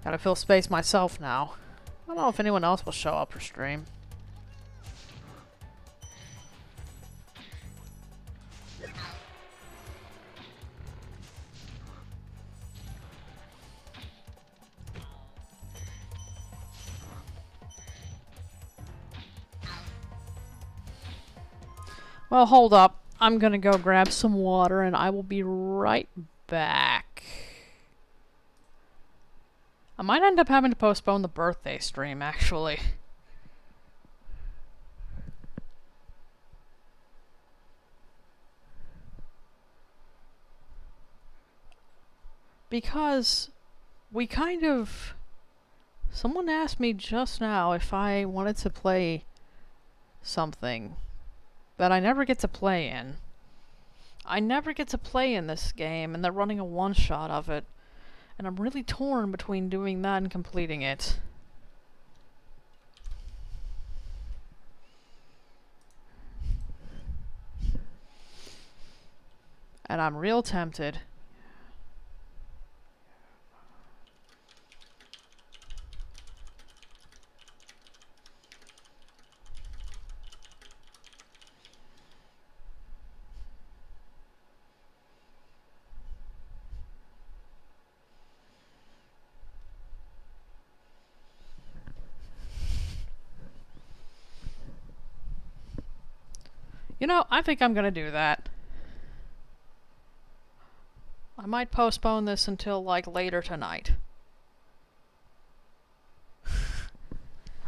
A: Gotta fill space myself now. I don't know if anyone else will show up for stream. Well, hold up. I'm gonna go grab some water and I will be right back. I might end up having to postpone the birthday stream, actually. Because we kind of... Someone asked me just now if I wanted to play something that I never get to play in. I never get to play in this game, and they're running a one-shot of it. And I'm really torn between doing that and completing it. And I'm real tempted. You know, I think I'm gonna do that. I might postpone this until, like, later tonight.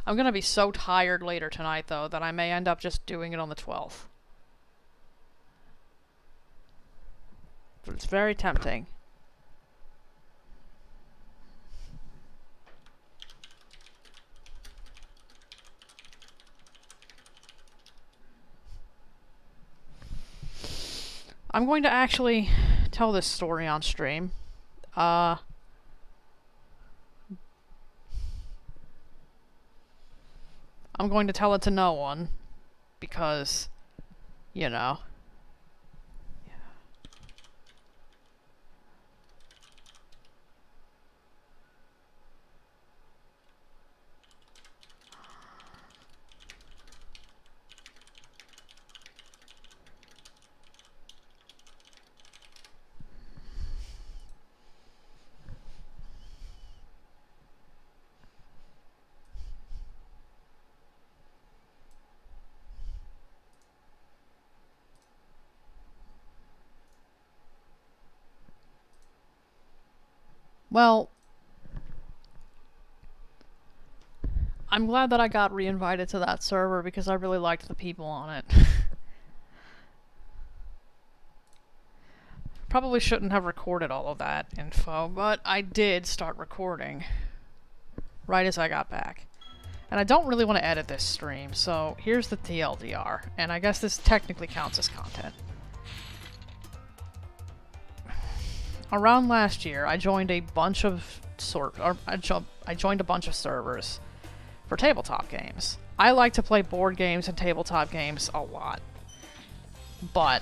A: I'm gonna be so tired later tonight, though, that I may end up just doing it on the 12th. But it's very tempting. I'm going to actually tell this story on stream. I'm going to tell it to no one, because, you know. Well, I'm glad that I got re-invited to that server because I really liked the people on it. Probably shouldn't have recorded all of that info, but I did start recording right as I got back. And I don't really want to edit this stream, so here's the TLDR, and I guess this technically counts as content. Around last year, I joined a bunch of I joined a bunch of servers for tabletop games. I like to play board games and tabletop games a lot, but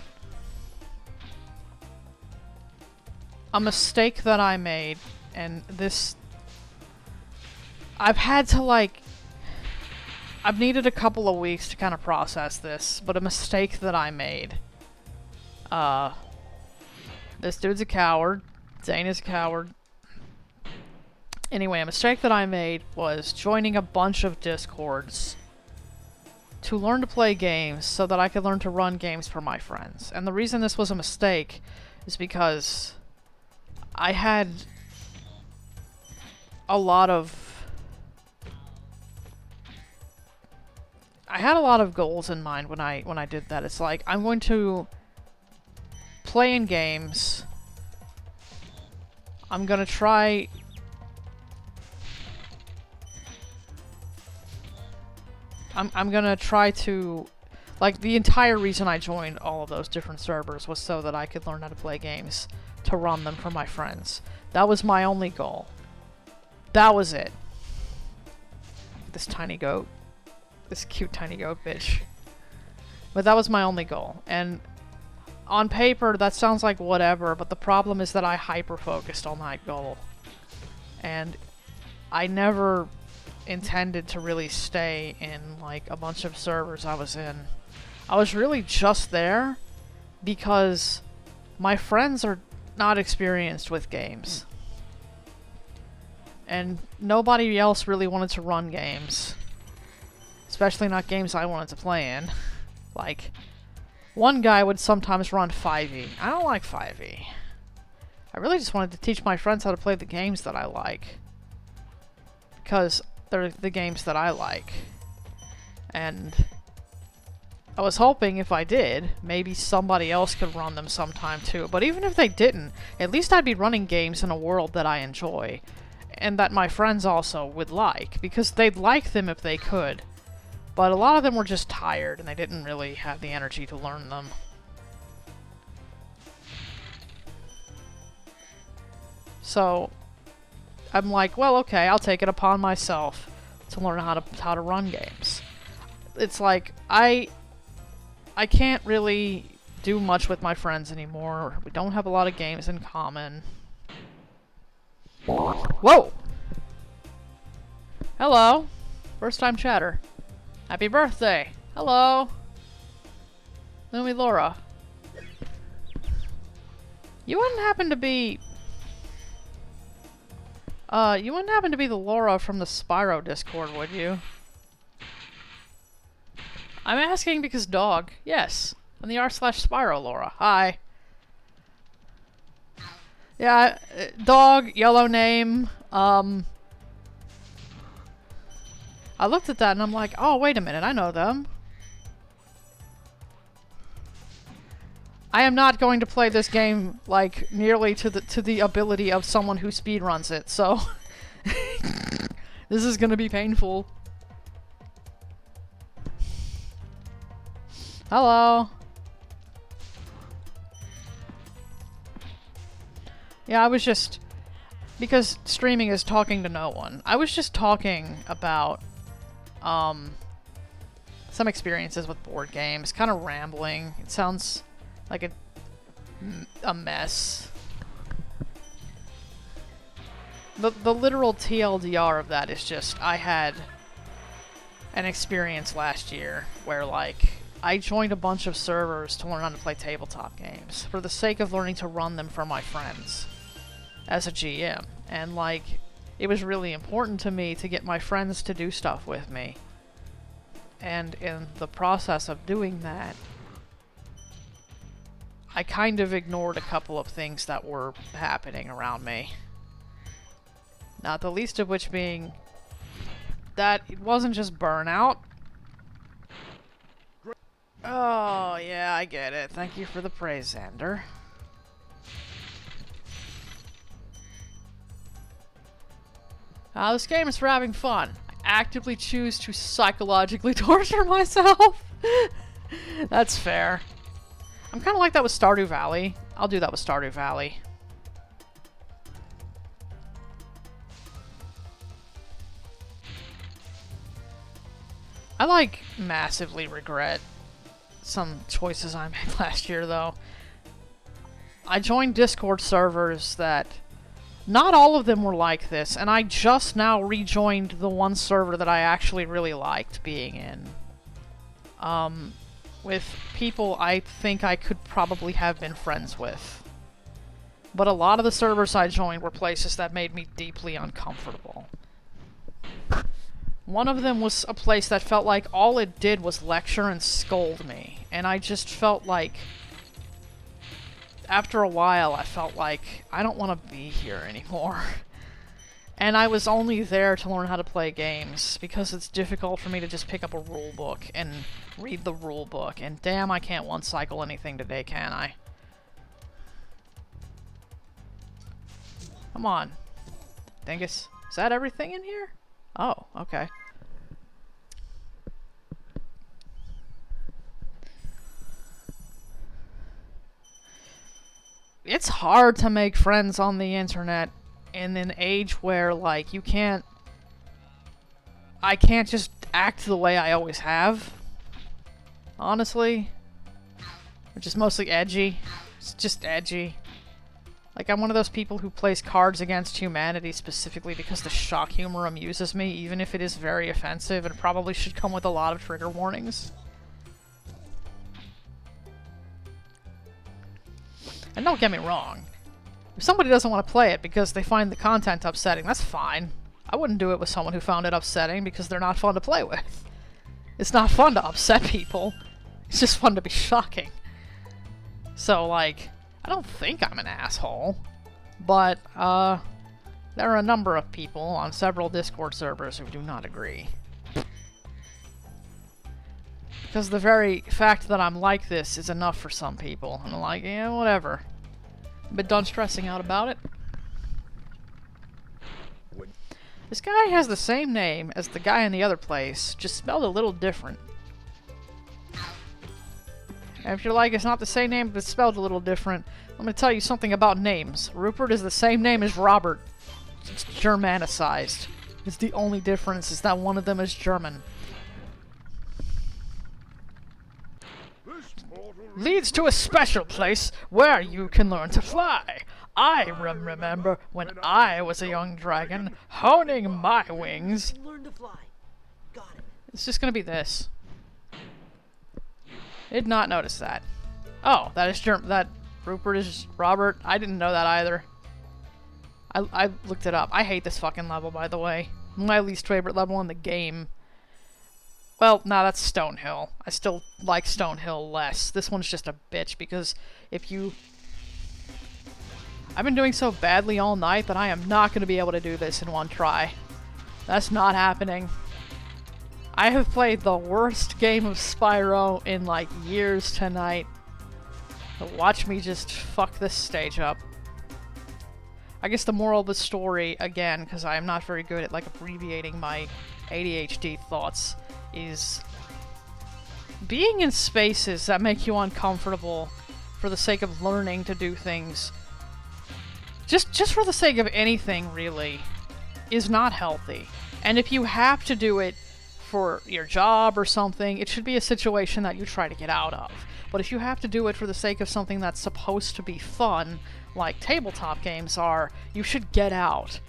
A: a mistake that I made, and this, I've had to like, I've needed a couple of weeks to kind of process this, but a mistake that I made. This dude's a coward. Zane is a coward. Anyway, a mistake that I made was joining a bunch of Discords to learn to play games so that I could learn to run games for my friends. And the reason this was a mistake is because I had a lot of goals in mind when I did that. It's like, I'm going to play in games. I'm gonna try I'm gonna try to, like, the entire reason I joined all of those different servers was so that I could learn how to play games, to run them for my friends. That was my only goal. That was it. This tiny goat. This cute tiny goat bitch. But that was my only goal. And on paper, that sounds like whatever, but the problem is that I hyper-focused on that goal. And I never intended to really stay in, like, a bunch of servers I was in. I was really just there because my friends are not experienced with games. And nobody else really wanted to run games. Especially not games I wanted to play in. Like, one guy would sometimes run 5e. I don't like 5e. I really just wanted to teach my friends how to play the games that I like. Because they're the games that I like. And I was hoping if I did, maybe somebody else could run them sometime too. But even if they didn't, at least I'd be running games in a world that I enjoy. And that my friends also would like. Because they'd like them if they could. But a lot of them were just tired, and they didn't really have the energy to learn them. So, I'm like, well, okay, I'll take it upon myself to learn how to run games. It's like, I can't really do much with my friends anymore. We don't have a lot of games in common. Whoa! Hello! First time chatter. Happy birthday! Hello! Lumi Laura. You wouldn't happen to be... you wouldn't happen to be the Laura from the Spyro Discord, would you? I'm asking because dog. Yes. I'm the r/Spyro Laura. Hi. Yeah, dog, yellow name, I looked at that and I'm like, oh, wait a minute, I know them. I am not going to play this game, like, nearly to the ability of someone who speedruns it, so... this is gonna be painful. Hello. Yeah, I was just... Because streaming is talking to no one. I was just talking about, some experiences with board games. Kind of rambling. It sounds like a mess. The literal TLDR of that is just, I had an experience last year where, like, I joined a bunch of servers to learn how to play tabletop games for the sake of learning to run them for my friends as a GM. And, like, it was really important to me to get my friends to do stuff with me. And in the process of doing that, I kind of ignored a couple of things that were happening around me. Not the least of which being that it wasn't just burnout. Oh, yeah, I get it. Thank you for the praise, Xander. This game is for having fun. I actively choose to psychologically torture myself. That's fair. I'm kind of like that with Stardew Valley. I'll do that with Stardew Valley. I, like, massively regret some choices I made last year, though. I joined Discord servers that... Not all of them were like this, and I just now rejoined the one server that I actually really liked being in. With people I think I could probably have been friends with. But a lot of the servers I joined were places that made me deeply uncomfortable. One of them was a place that felt like all it did was lecture and scold me, and I just felt like... After a while, I felt like, I don't want to be here anymore. And I was only there to learn how to play games, because it's difficult for me to just pick up a rule book and read the rule book. And damn, I can't one-cycle anything today, can I? Come on. Dingus. Is that everything in here? Oh, okay. It's hard to make friends on the internet in an age where, like, you can't... I can't just act the way I always have. Honestly. Which is mostly edgy. It's just edgy. Like, I'm one of those people who plays Cards Against Humanity specifically because the shock humor amuses me, even if it is very offensive and probably should come with a lot of trigger warnings. And don't get me wrong, if somebody doesn't want to play it because they find the content upsetting, that's fine. I wouldn't do it with someone who found it upsetting because they're not fun to play with. It's not fun to upset people. It's just fun to be shocking. So, like, I don't think I'm an asshole. But, there are a number of people on several Discord servers who do not agree. Because the very fact that I'm like this is enough for some people. And I'm like, yeah, whatever. But done stressing out about it. This guy has the same name as the guy in the other place, just spelled a little different. And if you're like, it's not the same name, but it's spelled a little different, I'm going to tell you something about names. Rupert is the same name as Robert. It's Germanicized. It's the only difference is that one of them is German. Leads to a special place where you can learn to fly. I remember when I was a young dragon, honing my wings.
B: Learn to fly. Got it.
A: It's just gonna be this. Did not notice that. Oh, that is that Rupert is Robert. I didn't know that either. I looked it up. I hate this fucking level, by the way. My least favorite level in the game. Well, nah, that's Stonehill. I still like Stonehill less. This one's just a bitch, because if you... I've been doing so badly all night that I am not going to be able to do this in one try. That's not happening. I have played the worst game of Spyro in, like, years tonight. So watch me just fuck this stage up. I guess the moral of the story, again, because I am not very good at, like, abbreviating my ADHD thoughts, is being in spaces that make you uncomfortable for the sake of learning to do things just for the sake of anything, really, is not healthy. And if you have to do it for your job or something, it should be a situation that you try to get out of. But if you have to do it for the sake of something that's supposed to be fun, like tabletop games are, you should get out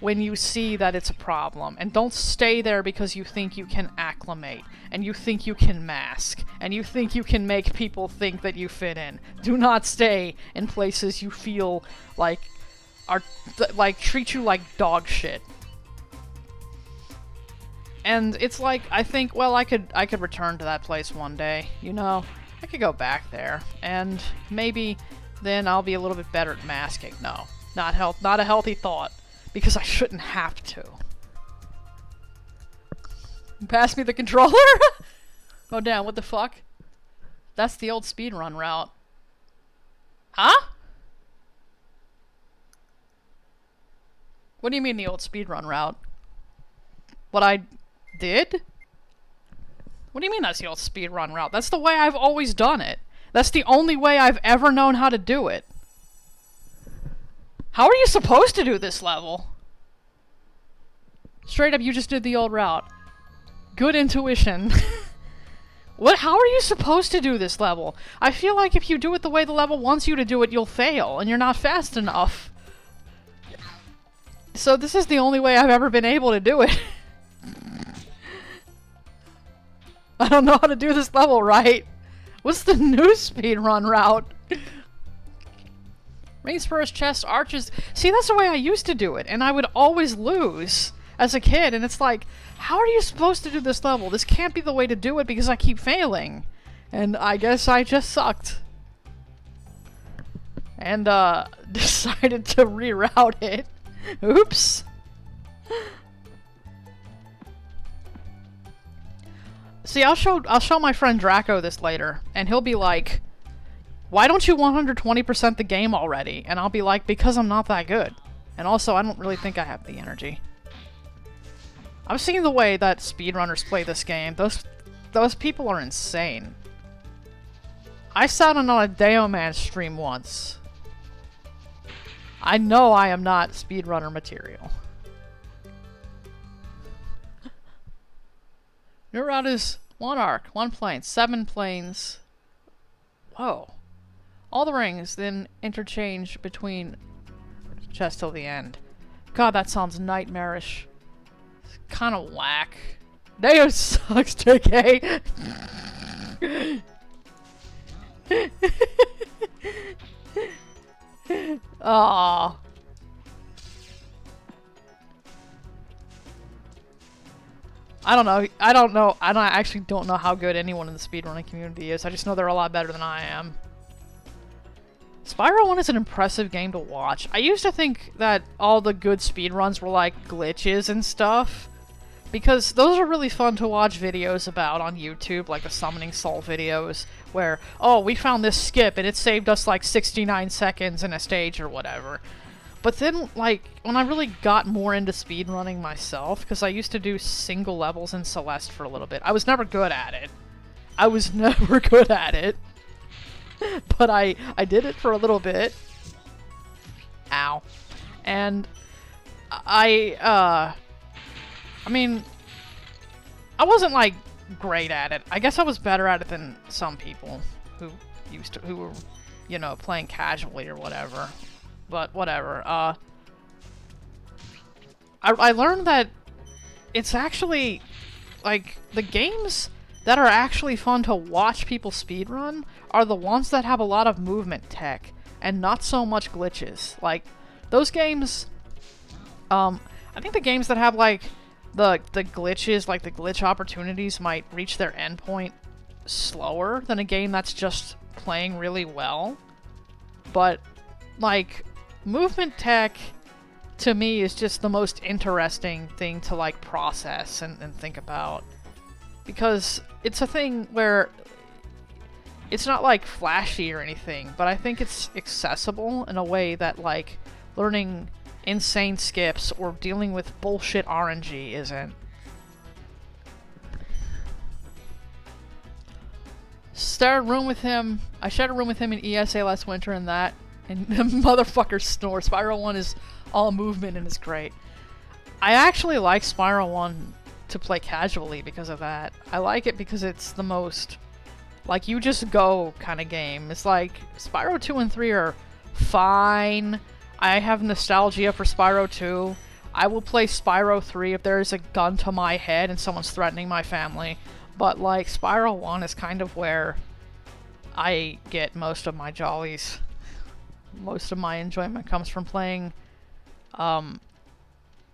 A: when you see that it's a problem. And don't stay there because you think you can acclimate, and you think you can mask, and you think you can make people think that you fit in. Do not stay in places you feel like treat you like dog shit. And it's like, I think, well, I could return to that place one day, you know? I could go back there, and maybe then I'll be a little bit better at masking. No, not a healthy thought, because I shouldn't have to. Pass me the controller? Oh damn, what the fuck? That's the old speedrun route. Huh? What do you mean the old speedrun route? What I did? What do you mean that's the old speedrun route? That's the way I've always done it. That's the only way I've ever known how to do it. How are you supposed to do this level? Straight up, you just did the old route. Good intuition. What? How are you supposed to do this level? I feel like if you do it the way the level wants you to do it, you'll fail, and you're not fast enough. So this is the only way I've ever been able to do it. I don't know how to do this level right. What's the new speedrun route? Rings first, chest, arches. See, that's the way I used to do it, and I would always lose as a kid, and it's like, how are you supposed to do this level? This can't be the way to do it because I keep failing. And I guess I just sucked. And, decided to reroute it. Oops. See, I'll show my friend Draco this later, and he'll be like, why don't you 120% the game already? And I'll be like, because I'm not that good. And also, I don't really think I have the energy. I've seen the way that speedrunners play this game. Those people are insane. I sat on a Deoman stream once. I know I am not speedrunner material. Your route is 1 arc, 1 plane, 7 planes. Whoa. All the rings, then interchange between chest till the end. God, that sounds nightmarish. It's kind of whack. Deo sucks, JK. Aww. I actually don't know how good anyone in the speedrunning community is. I just know they're a lot better than I am. Spyro 1 is an impressive game to watch. I used to think that all the good speedruns were like glitches and stuff, because those are really fun to watch videos about on YouTube, like the Summoning Soul videos, where, oh, we found this skip and it saved us like 69 seconds in a stage or whatever. But then, like, when I really got more into speedrunning myself, because I used to do single levels in Celeste for a little bit, I was never good at it. But I did it for a little bit. Ow. And I mean, I wasn't, like, great at it. I guess I was better at it than some people who were, you know, playing casually or whatever. But whatever. I learned that it's actually, like, the games that are actually fun to watch people speedrun are the ones that have a lot of movement tech and not so much glitches. Like, those games, I think the games that have, like, the glitches, like the glitch opportunities, might reach their endpoint slower than a game that's just playing really well. But, like, movement tech, to me, is just the most interesting thing to, like, process and think about. Because it's a thing where it's not, like, flashy or anything, but I think it's accessible in a way that, like, learning insane skips or dealing with bullshit RNG isn't. I shared a room with him in ESA last winter, and that And the motherfucker snores. Spyro 1 is all movement and is great. I actually like Spyro 1 to play casually because of that. I like it because it's the most, like, you just go kind of game. It's like, Spyro 2 and 3 are fine. I have nostalgia for Spyro 2. I will play Spyro 3 if there is a gun to my head and someone's threatening my family. But, like, Spyro 1 is kind of where I get most of my jollies. Most of my enjoyment comes from playing,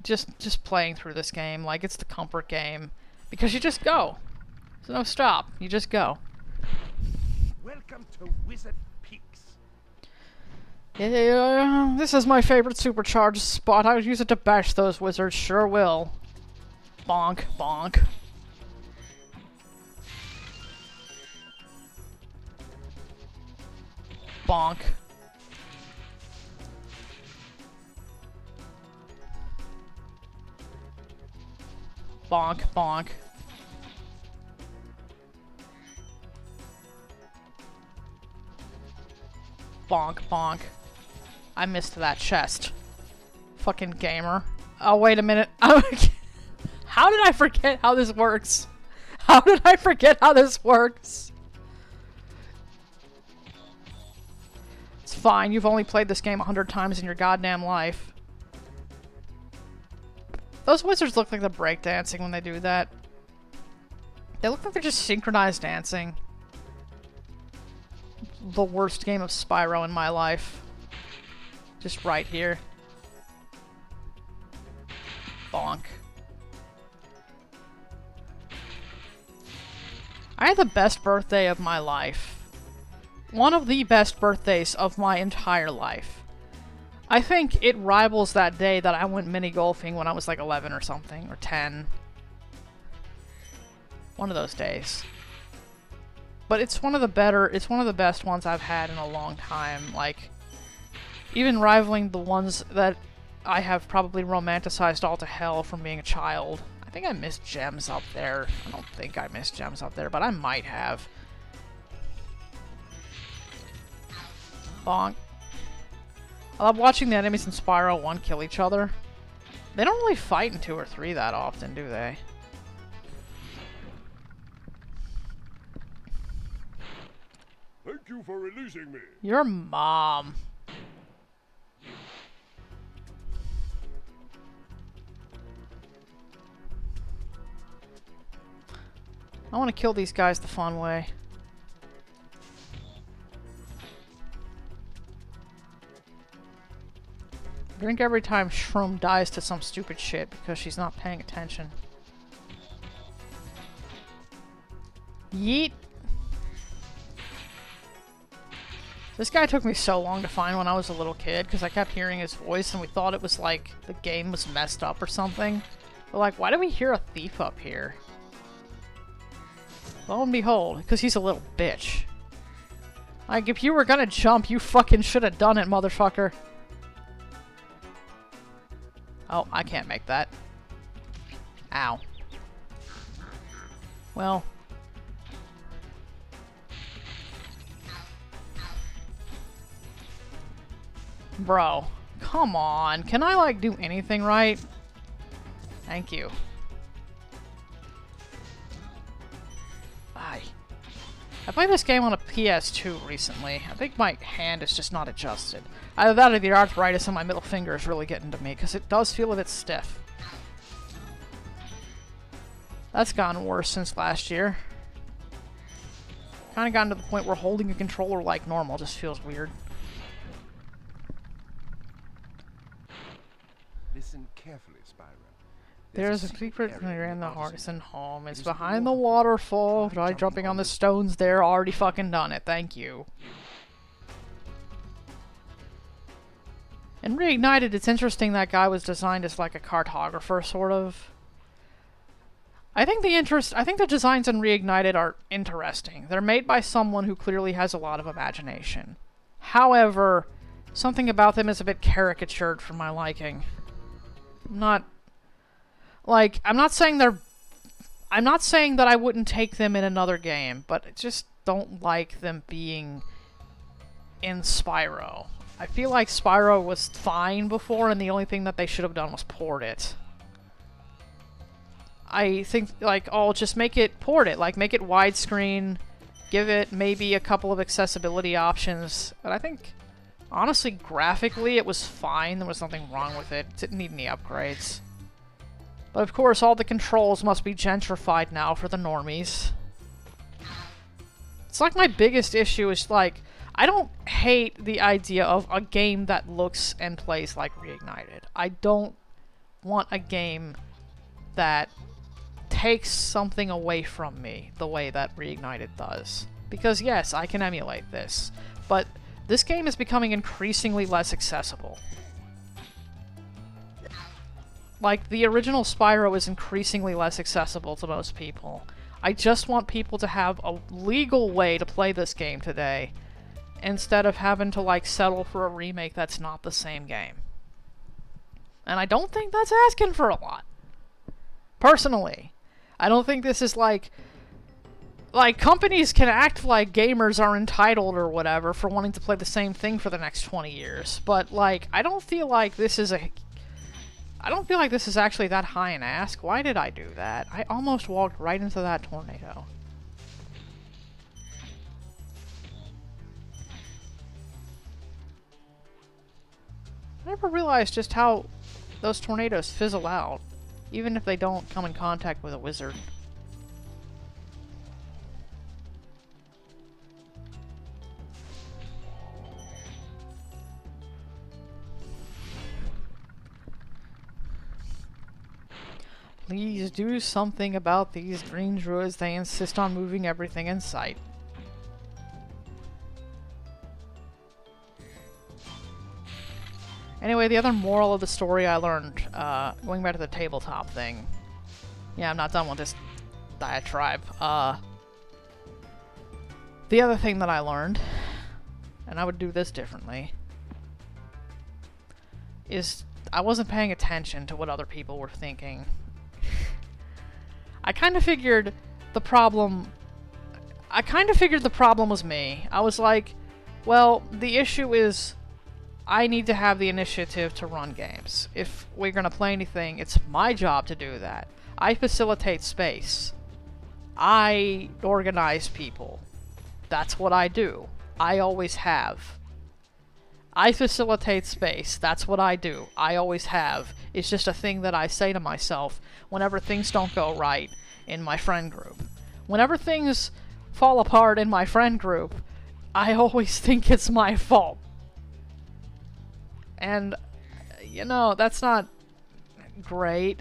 A: just playing through this game. Like, it's the comfort game. Because you just go. There's no stop. You just go.
F: Welcome to Wizard Peaks.
A: Yeah, this is my favorite supercharged spot. I would use it to bash those wizards. Sure will. Bonk, bonk. Bonk. Bonk, bonk. Bonk, bonk. I missed that chest. Fucking gamer. Oh, wait a minute. How did I forget how this works? How did I forget how this works? It's fine. You've only played this game 100 times in your goddamn life. Those wizards look like they're breakdancing when they do that. They look like they're just synchronized dancing. The worst game of Spyro in my life. Just right here. Bonk. I had the best birthday of my life. One of the best birthdays of my entire life. I think it rivals that day that I went mini golfing when I was like 11 or something, or 10. One of those days. But it's one of the best ones I've had in a long time. Like, even rivaling the ones that I have probably romanticized all to hell from being a child. I think I missed gems up there. I don't think I missed gems up there, but I might have. Bonk. I love watching the enemies in Spyro 1 kill each other. They don't really fight in 2 or 3 that often, do they?
C: Thank you for releasing me.
A: Your mom. I want to kill these guys the fun way. Drink every time Shroom dies to some stupid shit because she's not paying attention. Yeet. This guy took me so long to find when I was a little kid because I kept hearing his voice and we thought it was like the game was messed up or something. But like, why do we hear a thief up here? Lo and behold, because he's a little bitch. Like, if you were gonna jump, you fucking should have done it, motherfucker. Oh, I can't make that. Ow. Well. Bro, come on. Can I, like, do anything right? Thank you. Bye. I played this game on a PS2 recently. I think my hand is just not adjusted. Either that or the arthritis in my middle finger is really getting to me, because it does feel a bit stiff. That's gotten worse since last year. Kinda gotten to the point where holding a controller like normal just feels weird.
F: Listen carefully, Spyro.
A: There's a secret in the Hardison home. It's behind the waterfall. Try jumping on the stones there. Already fucking done it. Thank you. In Reignited, it's interesting that guy was designed as like a cartographer, sort of. I think the designs in Reignited are interesting. They're made by someone who clearly has a lot of imagination. However, something about them is a bit caricatured for my liking. I'm not saying that I wouldn't take them in another game, but I just don't like them being in Spyro. I feel like Spyro was fine before, and the only thing that they should have done was port it. I think, like, oh, just port it. Like, make it widescreen, give it maybe a couple of accessibility options. And I think, honestly, graphically, it was fine. There was nothing wrong with it. It didn't need any upgrades. But of course, all the controls must be gentrified now for the normies. It's like my biggest issue is, like, I don't hate the idea of a game that looks and plays like Reignited. I don't want a game that takes something away from me the way that Reignited does. Because yes, I can emulate this, but this game is becoming increasingly less accessible. Like, the original Spyro is increasingly less accessible to most people. I just want people to have a legal way to play this game today, instead of having to, like, settle for a remake that's not the same game. And I don't think that's asking for a lot. Personally. I don't think this is like, companies can act like gamers are entitled or whatever for wanting to play the same thing for the next 20 years. But, like, I don't feel like this is actually that high an ask. Why did I do that? I almost walked right into that tornado. I never realized just how those tornadoes fizzle out, even if they don't come in contact with a wizard. Please do something about these green druids. They insist on moving everything in sight. Anyway, the other moral of the story I learned, going back to the tabletop thing. Yeah, I'm not done with this diatribe. The other thing that I learned, and I would do this differently, is I wasn't paying attention to what other people were thinking. I kind of figured the problem was me. I was like, well, the issue is I need to have the initiative to run games. If we're going to play anything, it's my job to do that. I facilitate space. I organize people. That's what I do. I always have. I facilitate space. That's what I do. I always have. It's just a thing that I say to myself whenever things don't go right in my friend group. Whenever things fall apart in my friend group, I always think it's my fault. And, you know, that's not great.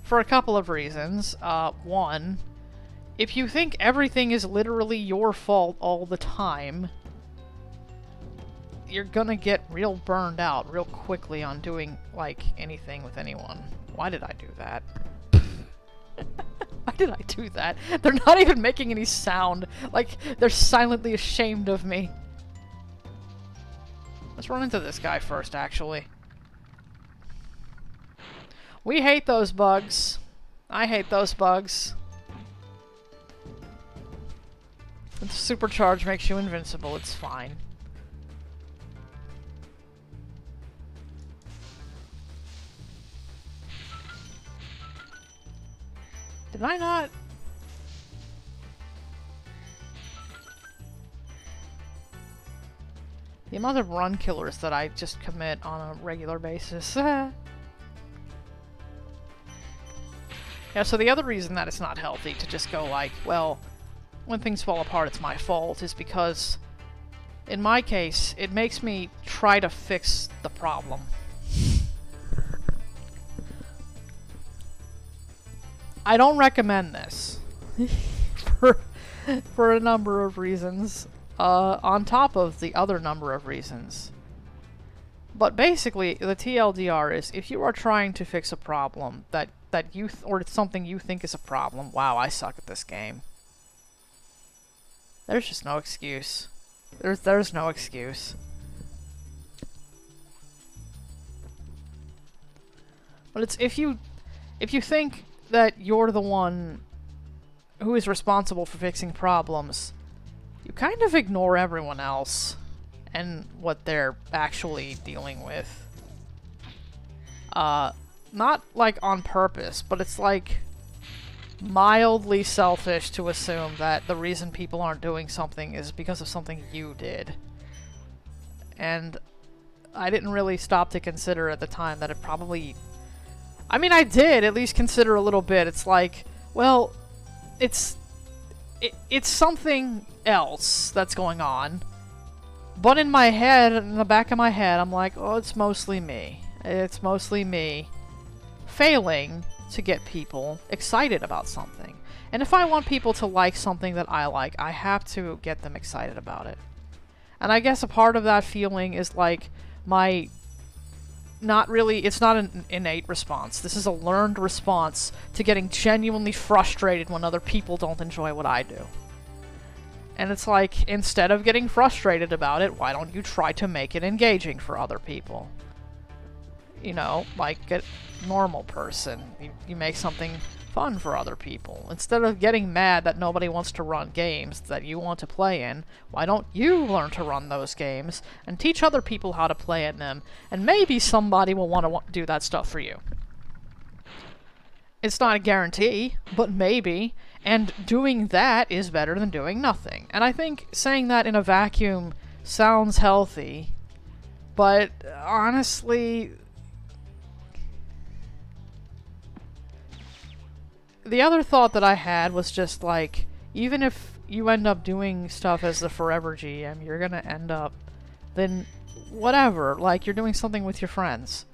A: For a couple of reasons. One, if you think everything is literally your fault all the time, you're gonna get real burned out real quickly on doing, like, anything with anyone. Why did I do that? Why did I do that? They're not even making any sound. Like, they're silently ashamed of me. Let's run into this guy first, actually. We hate those bugs. I hate those bugs. The supercharge makes you invincible. It's fine. Did I not? The amount of run killers that I just commit on a regular basis. Yeah, so the other reason that it's not healthy to just go like, well, when things fall apart it's my fault, is because, in my case, it makes me try to fix the problem. I don't recommend this. for a number of reasons. On top of the other number of reasons. But basically, the TLDR is, if you are trying to fix a problem that you or it's something you think is a problem, wow, I suck at this game. There's just no excuse. There's no excuse. But it's if you think that you're the one who is responsible for fixing problems, you kind of ignore everyone else and what they're actually dealing with. Not like on purpose, but it's like mildly selfish to assume that the reason people aren't doing something is because of something you did. And I didn't really stop to consider at the time that it probably... I mean, I did at least consider a little bit. It's like, well, it's something else that's going on. But in my head, in the back of my head, I'm like, oh, it's mostly me. It's mostly me failing to get people excited about something. And if I want people to like something that I like, I have to get them excited about it. And I guess a part of that feeling is like my... Not really, it's not an innate response. This is a learned response to getting genuinely frustrated when other people don't enjoy what I do. And it's like, instead of getting frustrated about it, why don't you try to make it engaging for other people? You know, like a normal person. You make something fun for other people. Instead of getting mad that nobody wants to run games that you want to play in, why don't you learn to run those games and teach other people how to play in them, and maybe somebody will want to do that stuff for you. It's not a guarantee, but maybe, and doing that is better than doing nothing. And I think saying that in a vacuum sounds healthy, but honestly... The other thought that I had was just like, even if you end up doing stuff as the forever GM, you're gonna end up, then whatever, like you're doing something with your friends.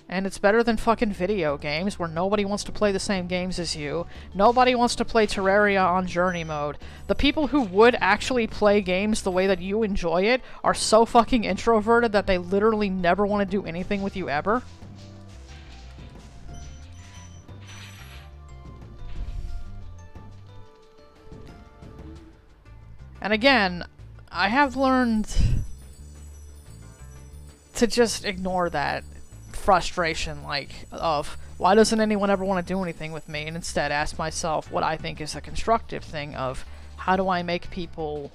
A: And it's better than fucking video games where nobody wants to play the same games as you. Nobody wants to play Terraria on Journey mode. The people who would actually play games the way that you enjoy it are so fucking introverted that they literally never want to do anything with you ever. And again, I have learned to just ignore that frustration, like, of why doesn't anyone ever want to do anything with me, and instead ask myself what I think is a constructive thing of how do I make people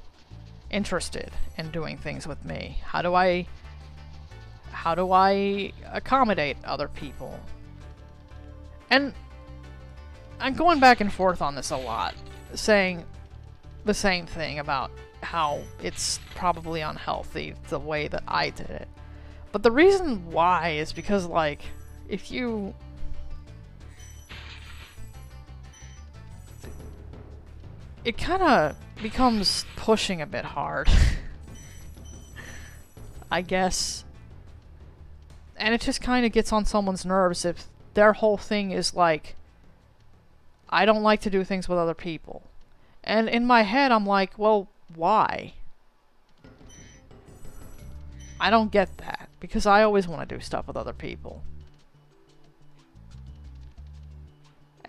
A: interested in doing things with me? How do I accommodate other people? And I'm going back and forth on this a lot, saying the same thing about how it's probably unhealthy the way that I did it. But the reason why is because, like, if you... It kind of becomes pushing a bit hard. I guess. And it just kind of gets on someone's nerves if their whole thing is like, I don't like to do things with other people. And in my head, I'm like, well, why? I don't get that, because I always want to do stuff with other people.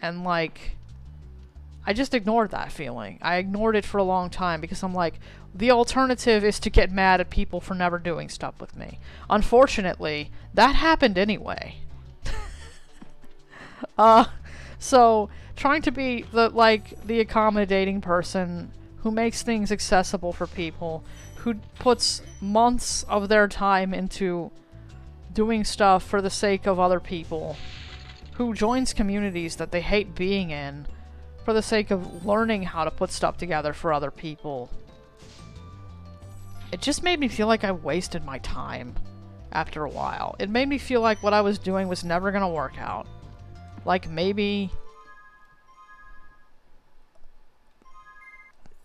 A: And, like, I just ignored that feeling. I ignored it for a long time, because I'm like, the alternative is to get mad at people for never doing stuff with me. Unfortunately, that happened anyway. So, trying to be the accommodating person who makes things accessible for people, who puts months of their time into doing stuff for the sake of other people, who joins communities that they hate being in for the sake of learning how to put stuff together for other people. It just made me feel like I wasted my time after a while. It made me feel like what I was doing was never gonna work out. Like, maybe...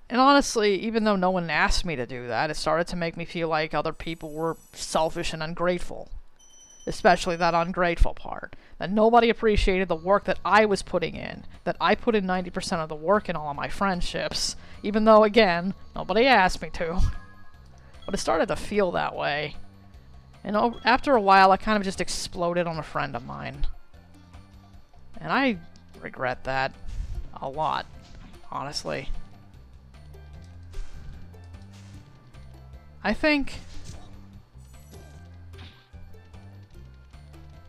A: And honestly, even though no one asked me to do that, it started to make me feel like other people were selfish and ungrateful. Especially that ungrateful part. That nobody appreciated the work that I was putting in. That I put in 90% of the work in all of my friendships. Even though, again, nobody asked me to. But it started to feel that way. And after a while, I kind of just exploded on a friend of mine. And I regret that a lot, honestly. I think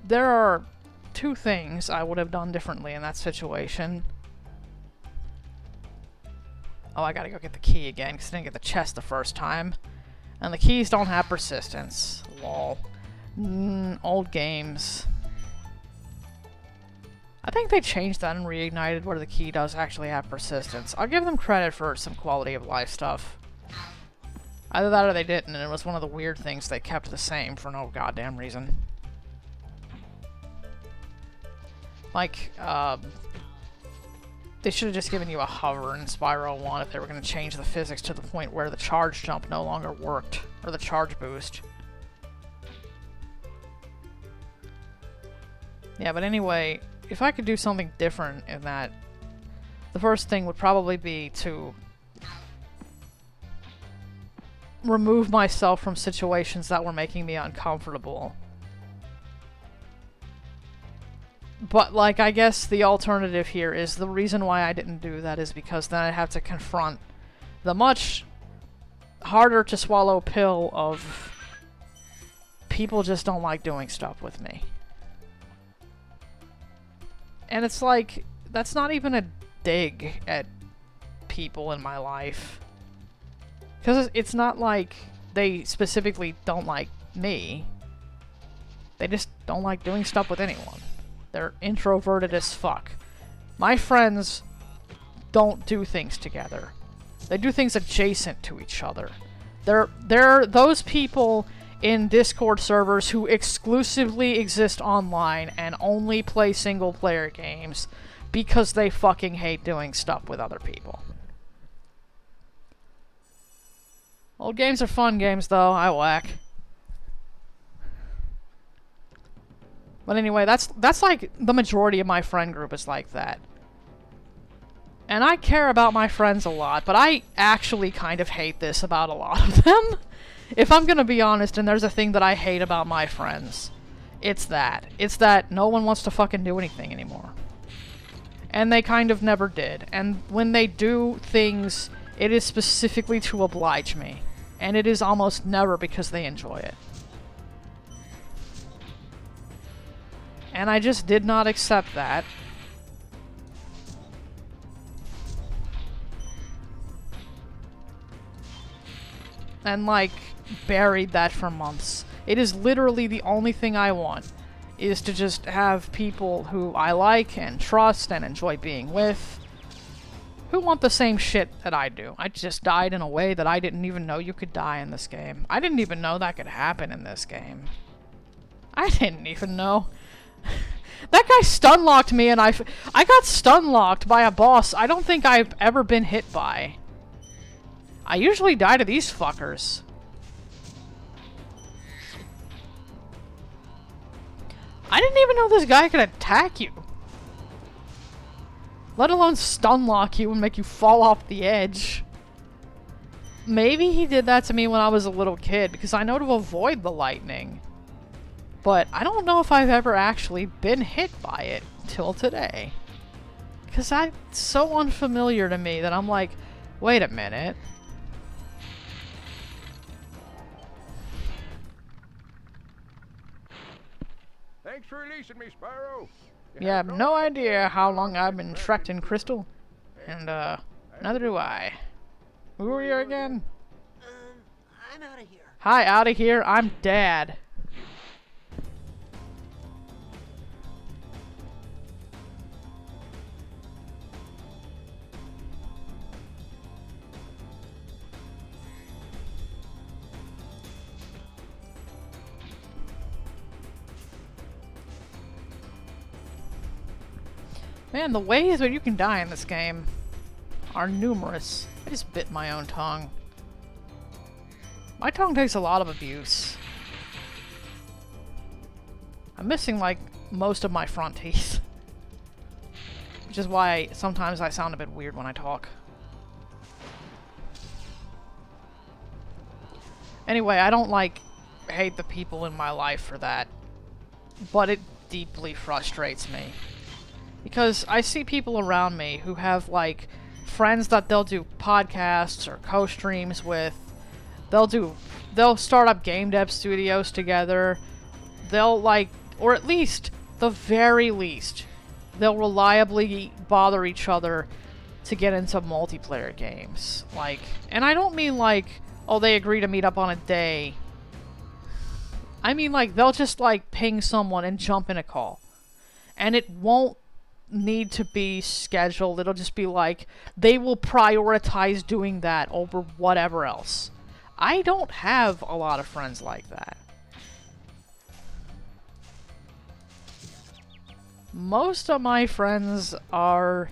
A: there are two things I would have done differently in that situation. Oh, I gotta go get the key again, because I didn't get the chest the first time. And the keys don't have persistence. Lol. Old games. I think they changed that in Reignited, where the key does actually have persistence. I'll give them credit for some quality of life stuff. Either that or they didn't, and it was one of the weird things they kept the same for no goddamn reason. Like, they should have just given you a hover in Spyro 1 if they were going to change the physics to the point where the charge jump no longer worked, or the charge boost. Yeah, but anyway, if I could do something different in that, the first thing would probably be to remove myself from situations that were making me uncomfortable. But, like, I guess the alternative here is the reason why I didn't do that is because then I'd have to confront the much harder to swallow pill of people just don't like doing stuff with me. And it's like, that's not even a dig at people in my life. Because it's not like they specifically don't like me. They just don't like doing stuff with anyone. They're introverted as fuck. My friends don't do things together. They do things adjacent to each other. They're those people in Discord servers who exclusively exist online and only play single-player games because they fucking hate doing stuff with other people. Old games are fun games, though. I whack. But anyway, that's like the majority of my friend group is like that. And I care about my friends a lot, but I actually kind of hate this about a lot of them. If I'm gonna be honest, and there's a thing that I hate about my friends, it's that. It's that no one wants to fucking do anything anymore. And they kind of never did. And when they do things, it is specifically to oblige me. And it is almost never because they enjoy it. And I just did not accept that. And, like, buried that for months. It is literally the only thing I want, is to just have people who I like and trust and enjoy being with, who want the same shit that I do. I just died in a way that I didn't even know you could die in this game. I didn't even know that could happen in this game. I didn't even know. That guy stun-locked me and I got stun-locked by a boss I don't think I've ever been hit by. I usually die to these fuckers. I didn't even know this guy could attack you. Let alone stun-lock you and make you fall off the edge. Maybe he did that to me when I was a little kid, because I know to avoid the lightning. But I don't know if I've ever actually been hit by it till today. Because that's so unfamiliar to me that I'm like, wait a minute.
F: Thanks for releasing me, Spyro.
A: You have no idea how long I've been trapped in Crystal. And, neither do I. Who are you again?
B: I'm out of here.
A: Hi, out of here. I'm Dad. Man, the ways that you can die in this game are numerous. I just bit my own tongue. My tongue takes a lot of abuse. I'm missing, like, most of my front teeth. Which is why sometimes I sound a bit weird when I talk. Anyway, I don't, like, hate the people in my life for that. But it deeply frustrates me. Because I see people around me who have, like, friends that they'll do podcasts or co-streams with. They'll start up game dev studios together. They'll, like, or at least, the very least, they'll reliably bother each other to get into multiplayer games. Like, and I don't mean like, oh, they agree to meet up on a day. I mean like, they'll just like ping someone and jump in a call. And it won't need to be scheduled. It'll just be like, they will prioritize doing that over whatever else. I don't have a lot of friends like that. Most of my friends are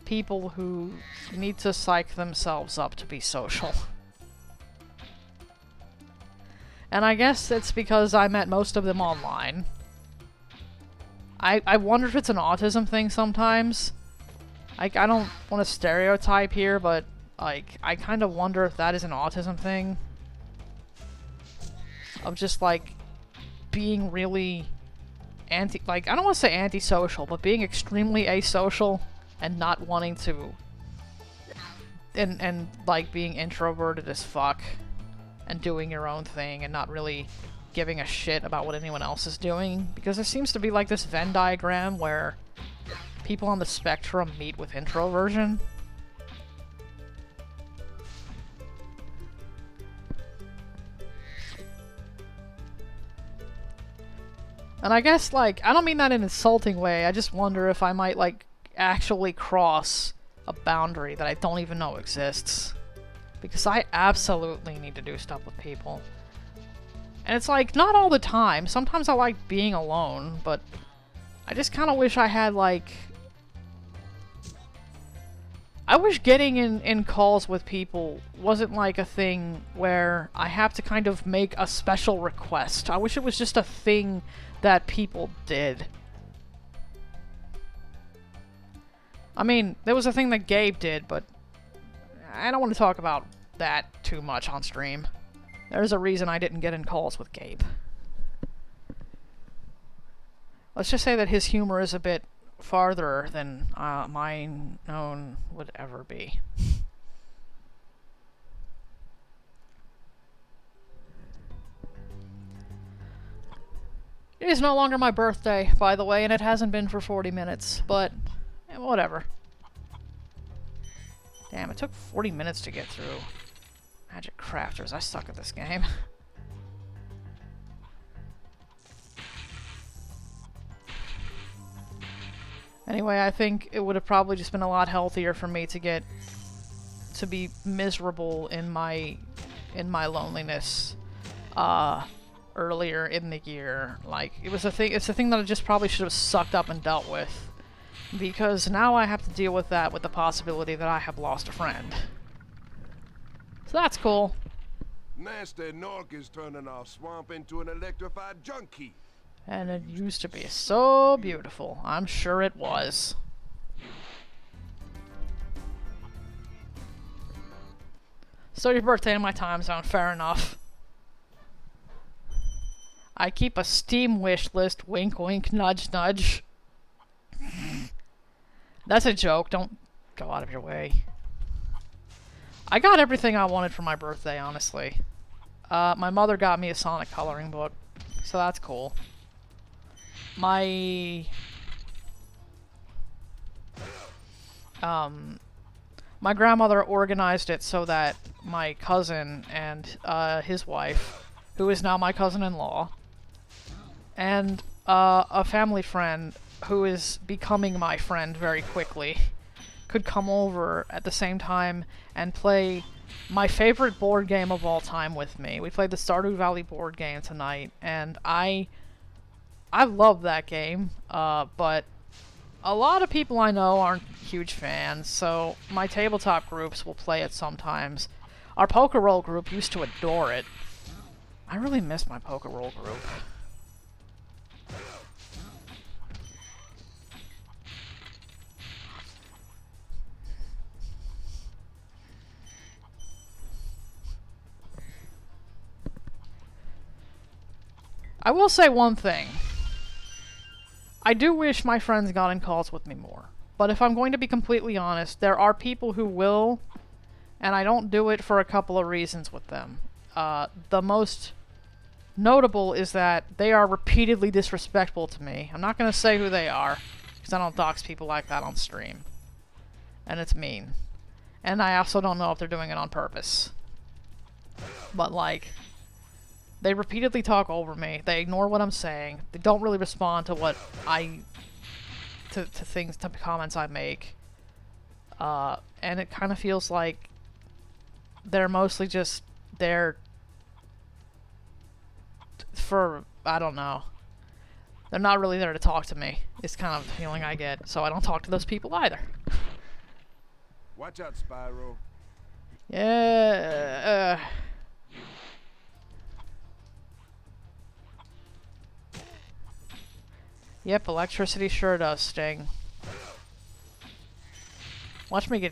A: people who need to psych themselves up to be social. And I guess it's because I met most of them online. I wonder if it's an autism thing sometimes. Like, I don't want to stereotype here, but like, I kind of wonder if that is an autism thing. Of just like being really I don't want to say antisocial, but being extremely asocial and not wanting to, and like being introverted as fuck and doing your own thing and not really giving a shit about what anyone else is doing, because there seems to be like this Venn diagram where people on the spectrum meet with introversion. And I guess, like, I don't mean that in an insulting way, I just wonder if I might, like, actually cross a boundary that I don't even know exists. Because I absolutely need to do stuff with people. And it's like, not all the time. Sometimes I like being alone, but I just kind of wish I had, like... I wish getting in calls with people wasn't like a thing where I have to kind of make a special request. I wish it was just a thing that people did. I mean, there was a thing that Gabe did, but I don't want to talk about that too much on stream. There's a reason I didn't get in calls with Gabe. Let's just say that his humor is a bit farther than mine own would ever be. It is no longer my birthday, by the way, and it hasn't been for 40 minutes, but whatever. Damn, it took 40 minutes to get through Magic Crafters. I suck at this game. Anyway, I think it would have probably just been a lot healthier for me to be miserable in my loneliness earlier in the year. Like, it's a thing that I just probably should have sucked up and dealt with. Because now I have to deal with that with the possibility that I have lost a friend. So that's cool.
F: Nasty Nork is turning our swamp into an electrified junkie.
A: And it used to be so beautiful. I'm sure it was. So your birthday in my time zone, fair enough. I keep a Steam wish list, wink wink, nudge nudge. That's a joke, don't go out of your way. I got everything I wanted for my birthday, honestly. My mother got me a Sonic coloring book, so that's cool. My grandmother organized it so that my cousin and his wife, who is now my cousin-in-law, and a family friend who is becoming my friend very quickly, could come over at the same time and play my favorite board game of all time with me. We played the Stardew Valley board game tonight, and I love that game, but a lot of people I know aren't huge fans, so my tabletop groups will play it sometimes. Our poker roll group used to adore it. I really miss my poker roll group. I will say one thing. I do wish my friends got in calls with me more. But if I'm going to be completely honest, there are people who will, and I don't do it for a couple of reasons with them. The most notable is that they are repeatedly disrespectful to me. I'm not going to say who they are, because I don't dox people like that on stream. And it's mean. And I also don't know if they're doing it on purpose. But, like, they repeatedly talk over me. They ignore what I'm saying. They don't really respond to what to comments I make. And it kind of feels like they're mostly just there for, I don't know. They're not really there to talk to me. It's kind of the feeling I get. So I don't talk to those people either.
F: Watch out, Spyro.
A: Yeah. Yep, electricity sure does sting. Watch me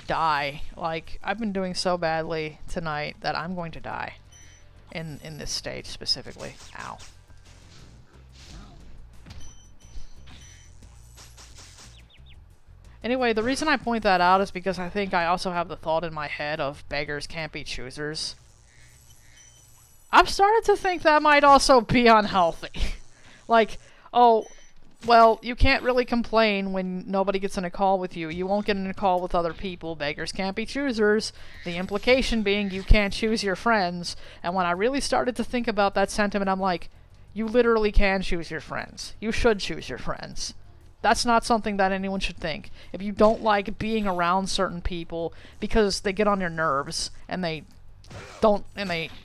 A: die. Like, I've been doing so badly tonight that I'm going to die. In this stage specifically. Ow. Anyway, the reason I point that out is because I think I also have the thought in my head of beggars can't be choosers. I've started to think that might also be unhealthy. Like, oh, well, you can't really complain when nobody gets in a call with you. You won't get in a call with other people. Beggars can't be choosers. The implication being you can't choose your friends. And when I really started to think about that sentiment, I'm like, you literally can choose your friends. You should choose your friends. That's not something that anyone should think. If you don't like being around certain people because they get on your nerves and they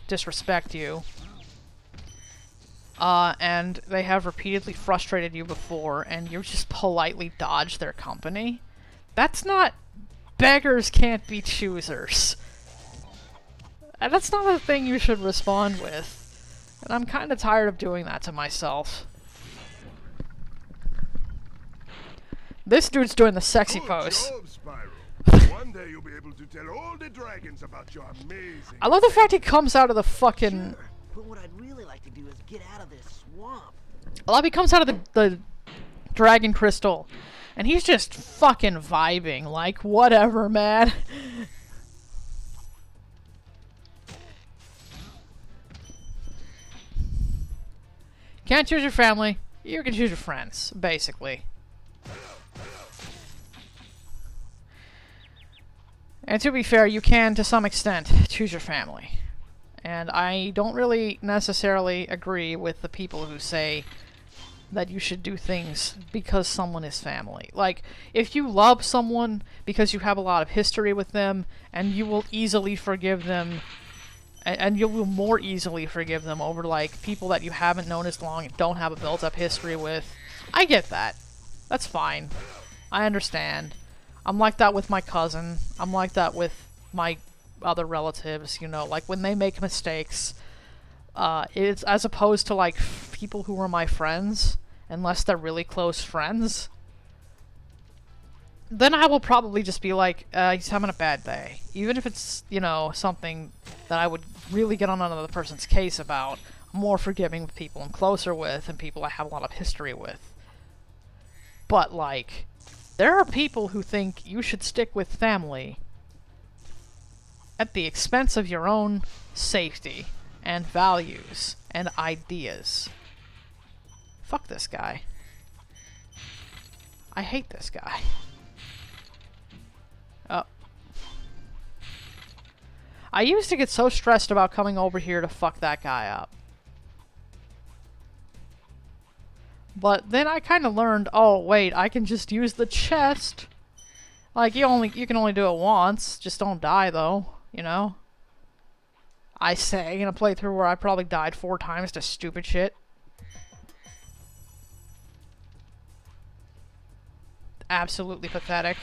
A: disrespect you, and they have repeatedly frustrated you before, and you just politely dodge their company, that's not... Beggars can't be choosers. And that's not a thing you should respond with. And I'm kind of tired of doing that to myself. This dude's doing the sexy pose.
C: Good job, Spyro. One day you'll be able to tell all the dragons about your amazing...
A: I love the fact he comes out of the fucking...
B: Sure, but what I'd really like to do is get out of this swamp.
A: I love he comes out of the dragon crystal, and he's just fucking vibing. Like, whatever, man. Can't choose your family. You can choose your friends, basically. And to be fair, you can, to some extent, choose your family. And I don't really necessarily agree with the people who say that you should do things because someone is family. Like, if you love someone because you have a lot of history with them, and you will easily forgive them, and you will more easily forgive them over, like, people that you haven't known as long and don't have a built-up history with, I get that. That's fine. I understand. I'm like that with my cousin. I'm like that with my other relatives, you know, like when they make mistakes, it's as opposed to like people who are my friends, unless they're really close friends, then I will probably just be like, he's having a bad day. Even if it's, you know, something that I would really get on another person's case about. I'm more forgiving with people I'm closer with and people I have a lot of history with. But, like, there are people who think you should stick with family at the expense of your own safety and values and ideas. Fuck this guy. I hate this guy. Oh. I used to get so stressed about coming over here to fuck that guy up. But then I kind of learned, oh wait, I can just use the chest. Like, you can only do it once. Just don't die, though, you know? I say in a playthrough where I probably died 4 times to stupid shit. Absolutely pathetic.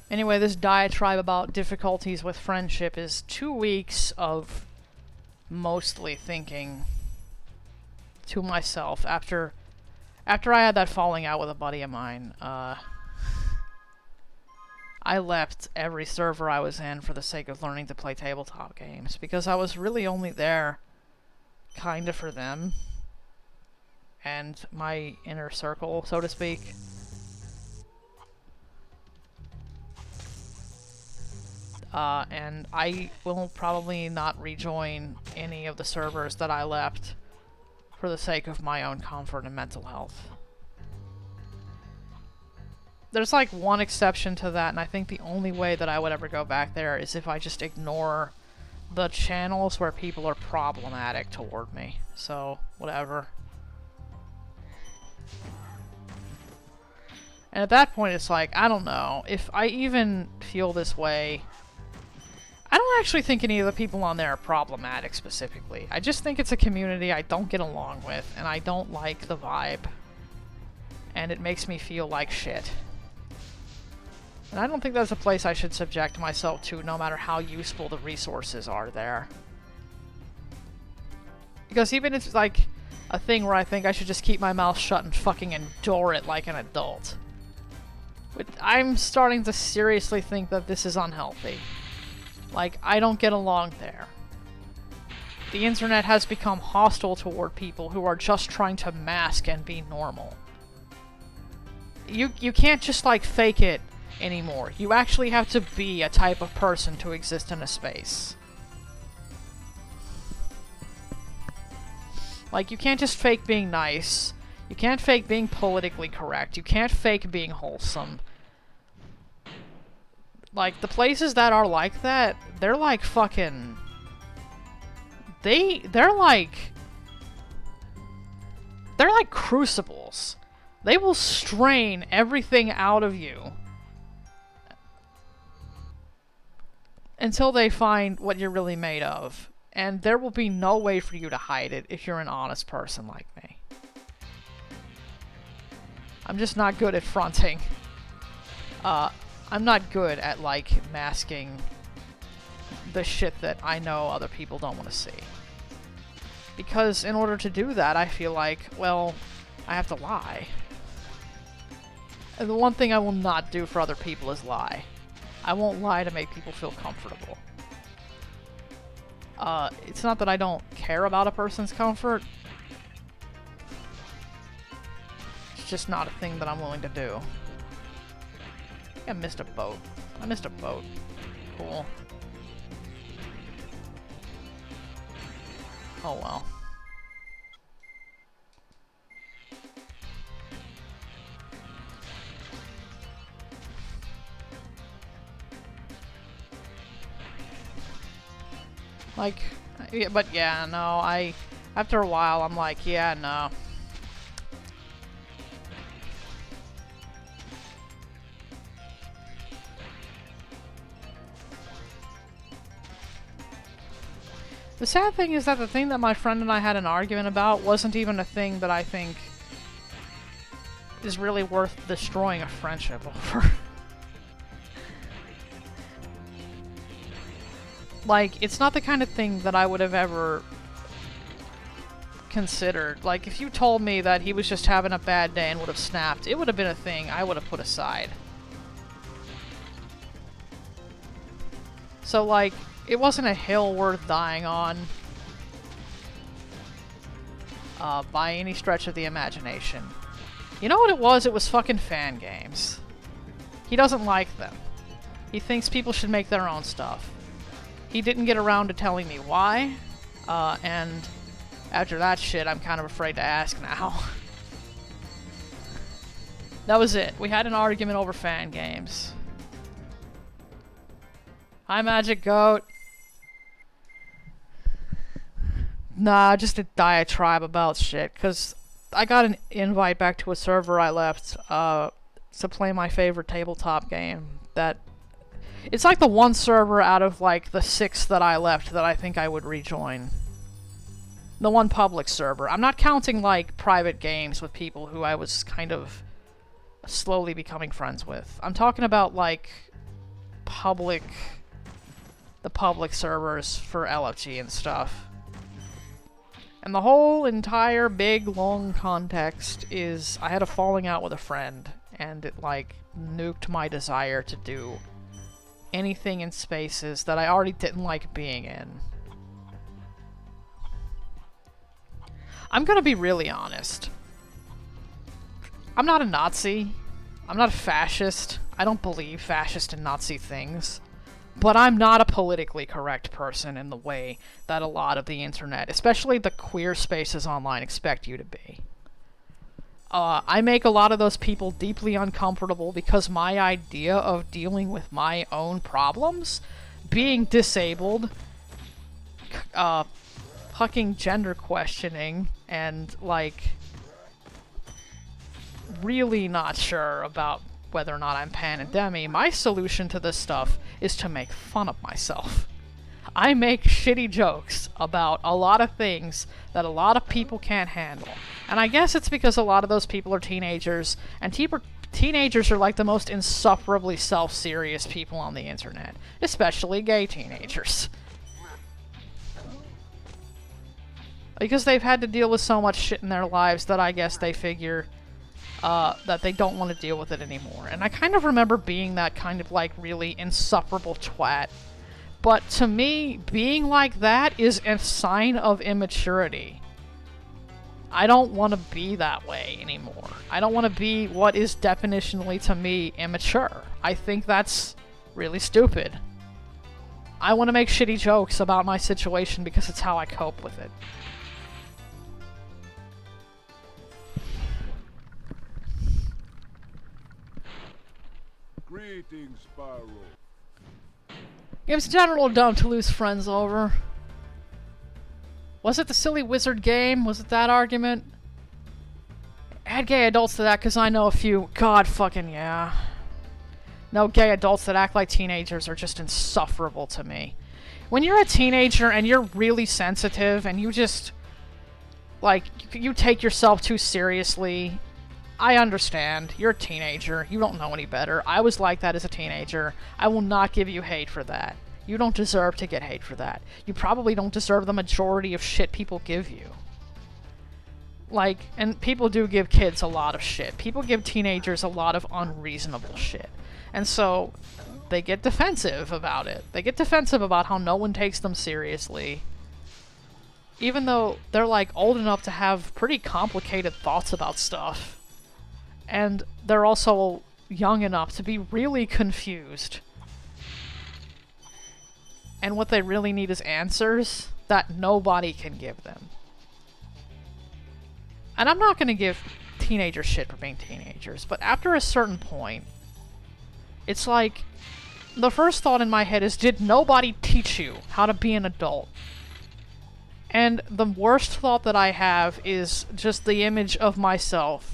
A: Anyway, this diatribe about difficulties with friendship is 2 weeks of mostly thinking to myself after I had that falling out with a buddy of mine. I left every server I was in for the sake of learning to play tabletop games, because I was really only there kinda for them and my inner circle, so to speak. And I will probably not rejoin any of the servers that I left for the sake of my own comfort and mental health. There's like one exception to that, and I think the only way that I would ever go back there is if I just ignore the channels where people are problematic toward me. So, whatever. And at that point it's like, I don't know, if I even feel this way, I don't actually think any of the people on there are problematic specifically. I just think it's a community I don't get along with, and I don't like the vibe. And it makes me feel like shit. And I don't think that's a place I should subject myself to, no matter how useful the resources are there. Because even if it's like a thing where I think I should just keep my mouth shut and fucking endure it like an adult. But I'm starting to seriously think that this is unhealthy. Like, I don't get along there. The internet has become hostile toward people who are just trying to mask and be normal. You can't just, like, fake it anymore. You actually have to be a type of person to exist in a space. Like, you can't just fake being nice. You can't fake being politically correct. You can't fake being wholesome. Like, the places that are like that, they're like fucking... They're like crucibles. They will strain everything out of you until they find what you're really made of. And there will be no way for you to hide it if you're an honest person like me. I'm just not good at fronting. I'm not good at, like, masking the shit that I know other people don't want to see. Because in order to do that, I feel like, well, I have to lie. And the one thing I will not do for other people is lie. I won't lie to make people feel comfortable. It's not that I don't care about a person's comfort. It's just not a thing that I'm willing to do. I missed a boat. I missed a boat. Cool. Oh well. Like, yeah, but yeah, no, after a while, I'm like, yeah, no. The sad thing is that the thing that my friend and I had an argument about wasn't even a thing that I think is really worth destroying a friendship over. Like, it's not the kind of thing that I would have ever considered. Like, if you told me that he was just having a bad day and would have snapped, it would have been a thing I would have put aside. So, like, it wasn't a hill worth dying on by any stretch of the imagination. You know what it was? It was fucking fan games. He doesn't like them. He thinks people should make their own stuff. He didn't get around to telling me why, and after that shit, I'm kind of afraid to ask now. That was it. We had an argument over fan games. Hi, Magic Goat. Nah, just a diatribe about shit, because I got an invite back to a server I left to play my favorite tabletop game. It's like the one server out of, like, the 6 that I left that I think I would rejoin. The one public server. I'm not counting, like, private games with people who I was kind of slowly becoming friends with. I'm talking about, like, the public servers for LFG and stuff. And the whole entire big, long context is I had a falling out with a friend, and it, like, nuked my desire to do anything in spaces that I already didn't like being in. I'm gonna be really honest. I'm not a Nazi. I'm not a fascist. I don't believe fascist and Nazi things. But I'm not a politically correct person in the way that a lot of the internet, especially the queer spaces online, expect you to be. I make a lot of those people deeply uncomfortable because my idea of dealing with my own problems, being disabled, fucking gender questioning, and, like, really not sure about whether or not I'm pan and demi, my solution to this stuff is to make fun of myself. I make shitty jokes about a lot of things that a lot of people can't handle. And I guess it's because a lot of those people are teenagers, and teenagers are like the most insufferably self-serious people on the internet, especially gay teenagers. Because they've had to deal with so much shit in their lives that I guess they figure that they don't want to deal with it anymore. And I kind of remember being that kind of, like, really insufferable twat. But to me, being like that is a sign of immaturity. I don't want to be that way anymore. I don't want to be what is definitionally to me immature. I think that's really stupid. I want to make shitty jokes about my situation because it's how I cope with it.
C: Greetings, Spyro.
A: It was general dumb to lose friends over. Was it the silly wizard game? Was it that argument? Add gay adults to that because I know a few. God fucking yeah. No, gay adults that act like teenagers are just insufferable to me. When you're a teenager and you're really sensitive and you just, like, you take yourself too seriously, I understand. You're a teenager. You don't know any better. I was like that as a teenager. I will not give you hate for that. You don't deserve to get hate for that. You probably don't deserve the majority of shit people give you. Like, and people do give kids a lot of shit. People give teenagers a lot of unreasonable shit. And so, they get defensive about it. They get defensive about how no one takes them seriously. Even though they're, like, old enough to have pretty complicated thoughts about stuff. And they're also young enough to be really confused. And what they really need is answers that nobody can give them. And I'm not going to give teenagers shit for being teenagers, but after a certain point, it's like, the first thought in my head is, did nobody teach you how to be an adult? And the worst thought that I have is just the image of myself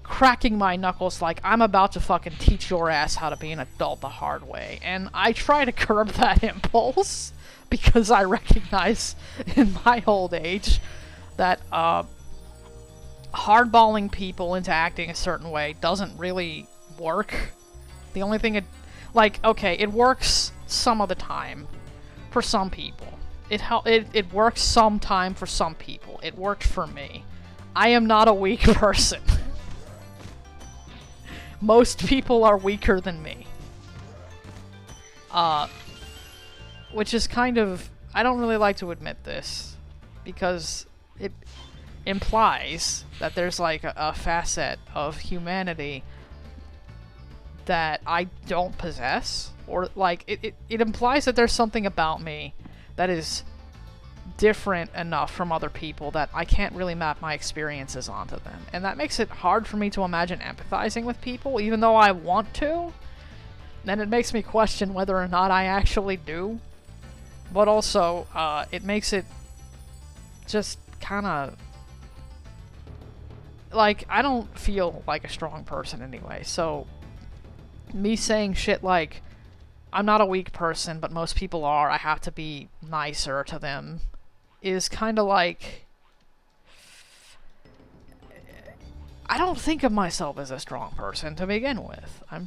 A: cracking my knuckles like I'm about to fucking teach your ass how to be an adult the hard way. And I try to curb that impulse because I recognize in my old age that hardballing people into acting a certain way doesn't really work. The only thing like, okay, it works some of the time for some people. It works sometime for some people. It worked for me. I am not a weak person. Most people are weaker than me. Which is kind of... I don't really like to admit this, because it implies that there's like a facet of humanity that I don't possess. Or like, it implies that there's something about me that is different enough from other people that I can't really map my experiences onto them. And that makes it hard for me to imagine empathizing with people, even though I want to. Then it makes me question whether or not I actually do. But also, it makes it just kind of... like, I don't feel like a strong person anyway, so... me saying shit like, I'm not a weak person, but most people are, I have to be nicer to them, is kind of like... I don't think of myself as a strong person to begin with. I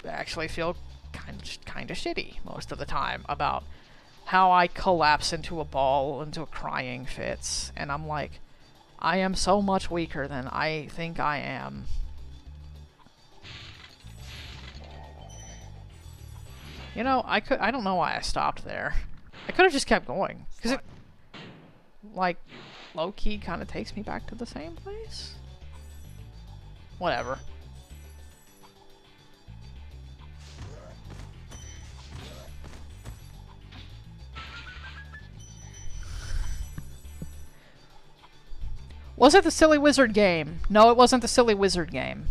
A: actually feel kind of shitty most of the time about how I collapse into a ball, into crying fits, and I'm like, I am so much weaker than I think I am. You know, I don't know why I stopped there. I could have just kept going, because it, like, low-key kind of takes me back to the same place. Whatever. Was it the Silly Wizard game? No, it wasn't the Silly Wizard game.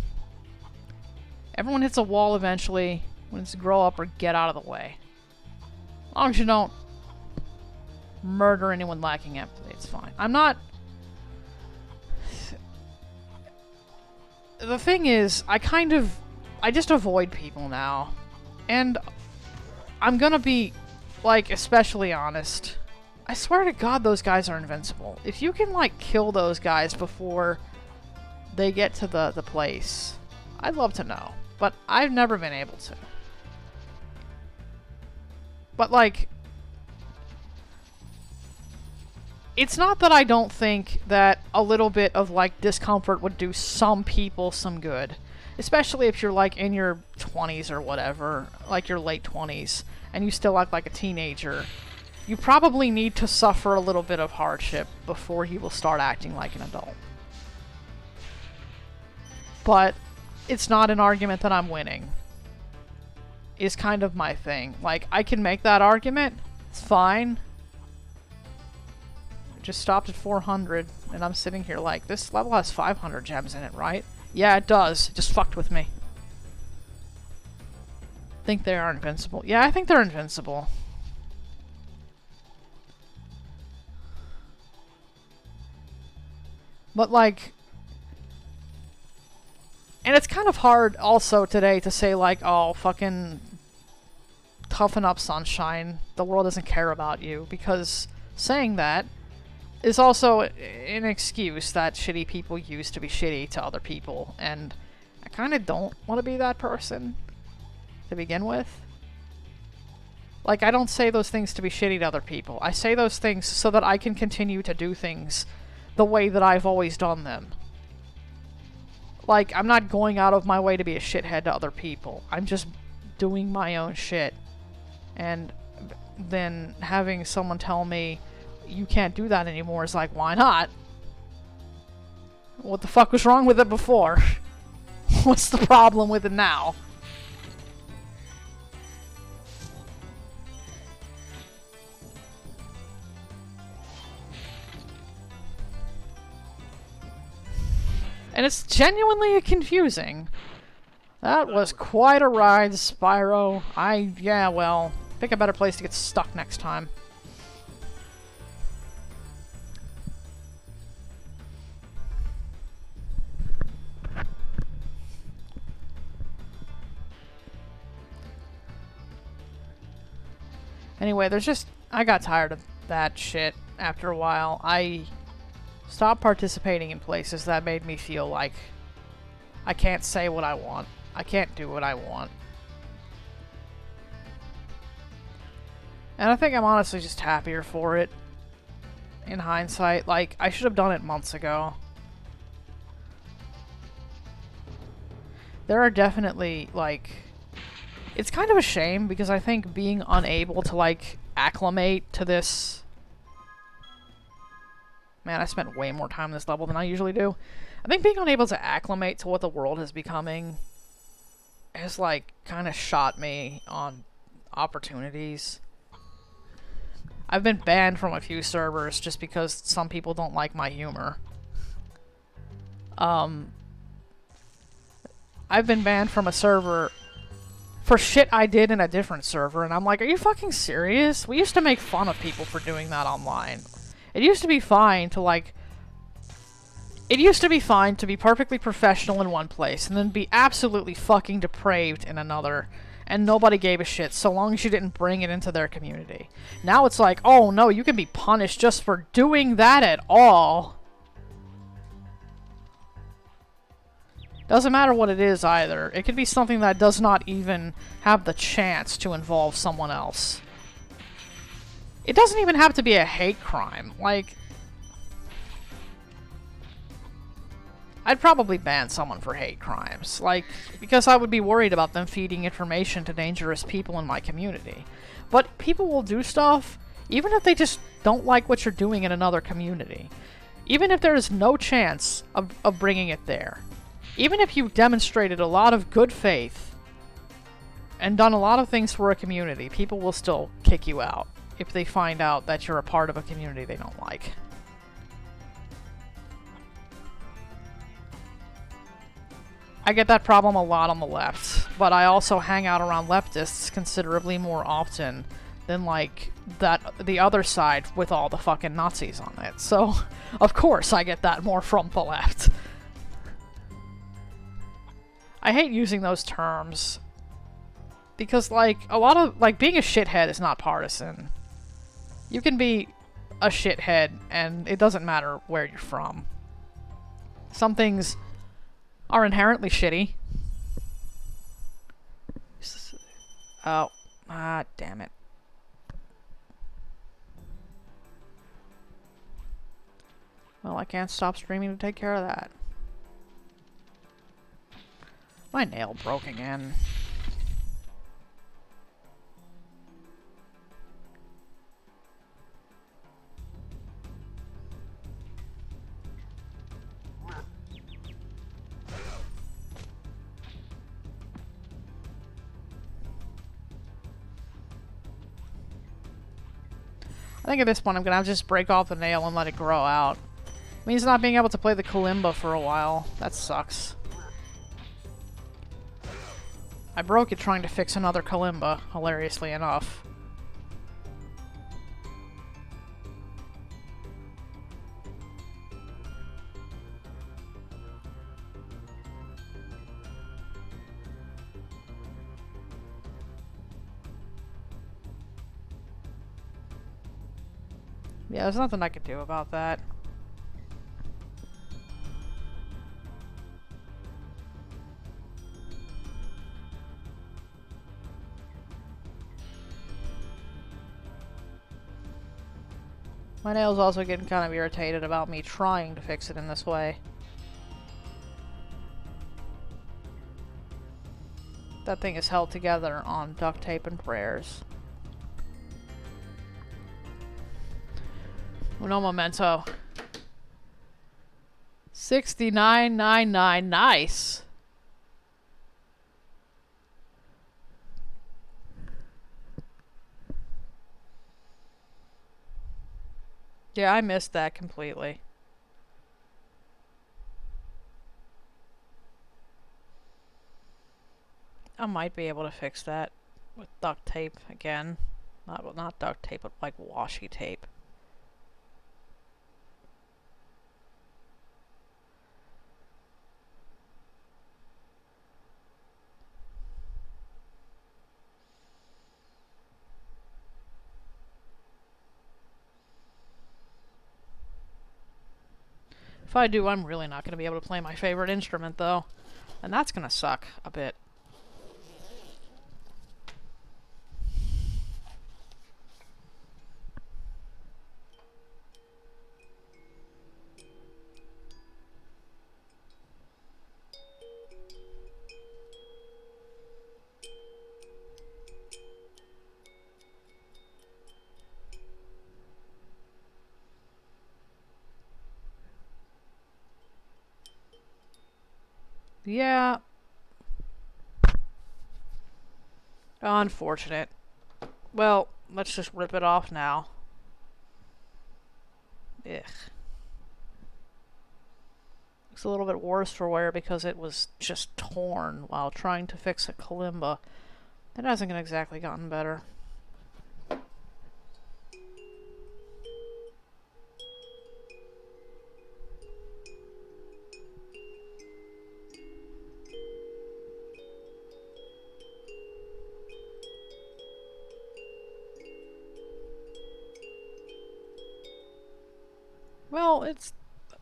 A: Everyone hits a wall eventually when it's grow up or get out of the way. As long as you don't murder anyone lacking empathy, it's fine. I'm not... The thing is, I just avoid people now. And I'm gonna be, like, especially honest. I swear to God those guys are invincible. If you can, like, kill those guys before they get to the place, I'd love to know. But I've never been able to. But, like... It's not that I don't think that a little bit of, like, discomfort would do some people some good. Especially if you're, like, in your 20s or whatever. Like, your late 20s. And you still act like a teenager. You probably need to suffer a little bit of hardship before you will start acting like an adult. But it's not an argument that I'm winning. Is kind of my thing. Like, I can make that argument. It's fine. It just stopped at 400, and I'm sitting here like, this level has 500 gems in it, right? Yeah, it does. It just fucked with me. Think they are invincible. Yeah, I think they're invincible. But, like... And it's kind of hard also today to say, like, oh, fucking toughen up, sunshine. The world doesn't care about you. Because saying that is also an excuse that shitty people use to be shitty to other people. And I kind of don't want to be that person to begin with. Like, I don't say those things to be shitty to other people. I say those things so that I can continue to do things the way that I've always done them. Like, I'm not going out of my way to be a shithead to other people. I'm just doing my own shit. And then having someone tell me, you can't do that anymore, is like, why not? What the fuck was wrong with it before? What's the problem with it now? And it's genuinely confusing. That was quite a ride, Spyro. Yeah, well, pick a better place to get stuck next time. Anyway, I got tired of that shit after a while. I stopped participating in places that made me feel like I can't say what I want. I can't do what I want. And I think I'm honestly just happier for it. In hindsight, like, I should have done it months ago. There are definitely, like... It's kind of a shame, because I think being unable to, like, acclimate to this... Man, I spent way more time in this level than I usually do. I think being unable to acclimate to what the world is becoming has, like, kind of shot me on opportunities. I've been banned from a few servers just because some people don't like my humor. I've been banned from a server for shit I did in a different server, and I'm like, are you fucking serious? We used to make fun of people for doing that online. It used to be fine to, like... It used to be fine to be perfectly professional in one place, and then be absolutely fucking depraved in another, and nobody gave a shit, so long as you didn't bring it into their community. Now it's like, oh no, you can be punished just for doing that at all. Doesn't matter what it is either. It could be something that does not even have the chance to involve someone else. It doesn't even have to be a hate crime. Like, I'd probably ban someone for hate crimes. Like, because I would be worried about them feeding information to dangerous people in my community. But people will do stuff, even if they just don't like what you're doing in another community. Even if there is no chance of bringing it there, even if you've demonstrated a lot of good faith and done a lot of things for a community, people will still kick you out if they find out that you're a part of a community they don't like. I get that problem a lot on the left, but I also hang out around leftists considerably more often than, like, the other side with all the fucking Nazis on it. So, of course, I get that more from the left. I hate using those terms because, like, a lot of, like, being a shithead is not partisan. You can be a shithead and it doesn't matter where you're from. Some things are inherently shitty. Oh. Ah, damn it. Well, I can't stop streaming to take care of that. My nail broke again. I think at this point I'm gonna have to just break off the nail and let it grow out. It means not being able to play the kalimba for a while. That sucks. I broke it trying to fix another kalimba, hilariously enough. Yeah, there's nothing I could do about that. My nail's also getting kind of irritated about me trying to fix it in this way. That thing is held together on duct tape and prayers. Uno momento. 69.99. Nice. Yeah, I missed that completely. I might be able to fix that with duct tape again. Not duct tape, but like washi tape. If I do, I'm really not going to be able to play my favorite instrument, though. And that's going to suck a bit. Yeah. Unfortunate. Well, let's just rip it off now. Ugh. Looks a little bit worse for wear because it was just torn while trying to fix a kalimba. It hasn't exactly gotten better. Well, it's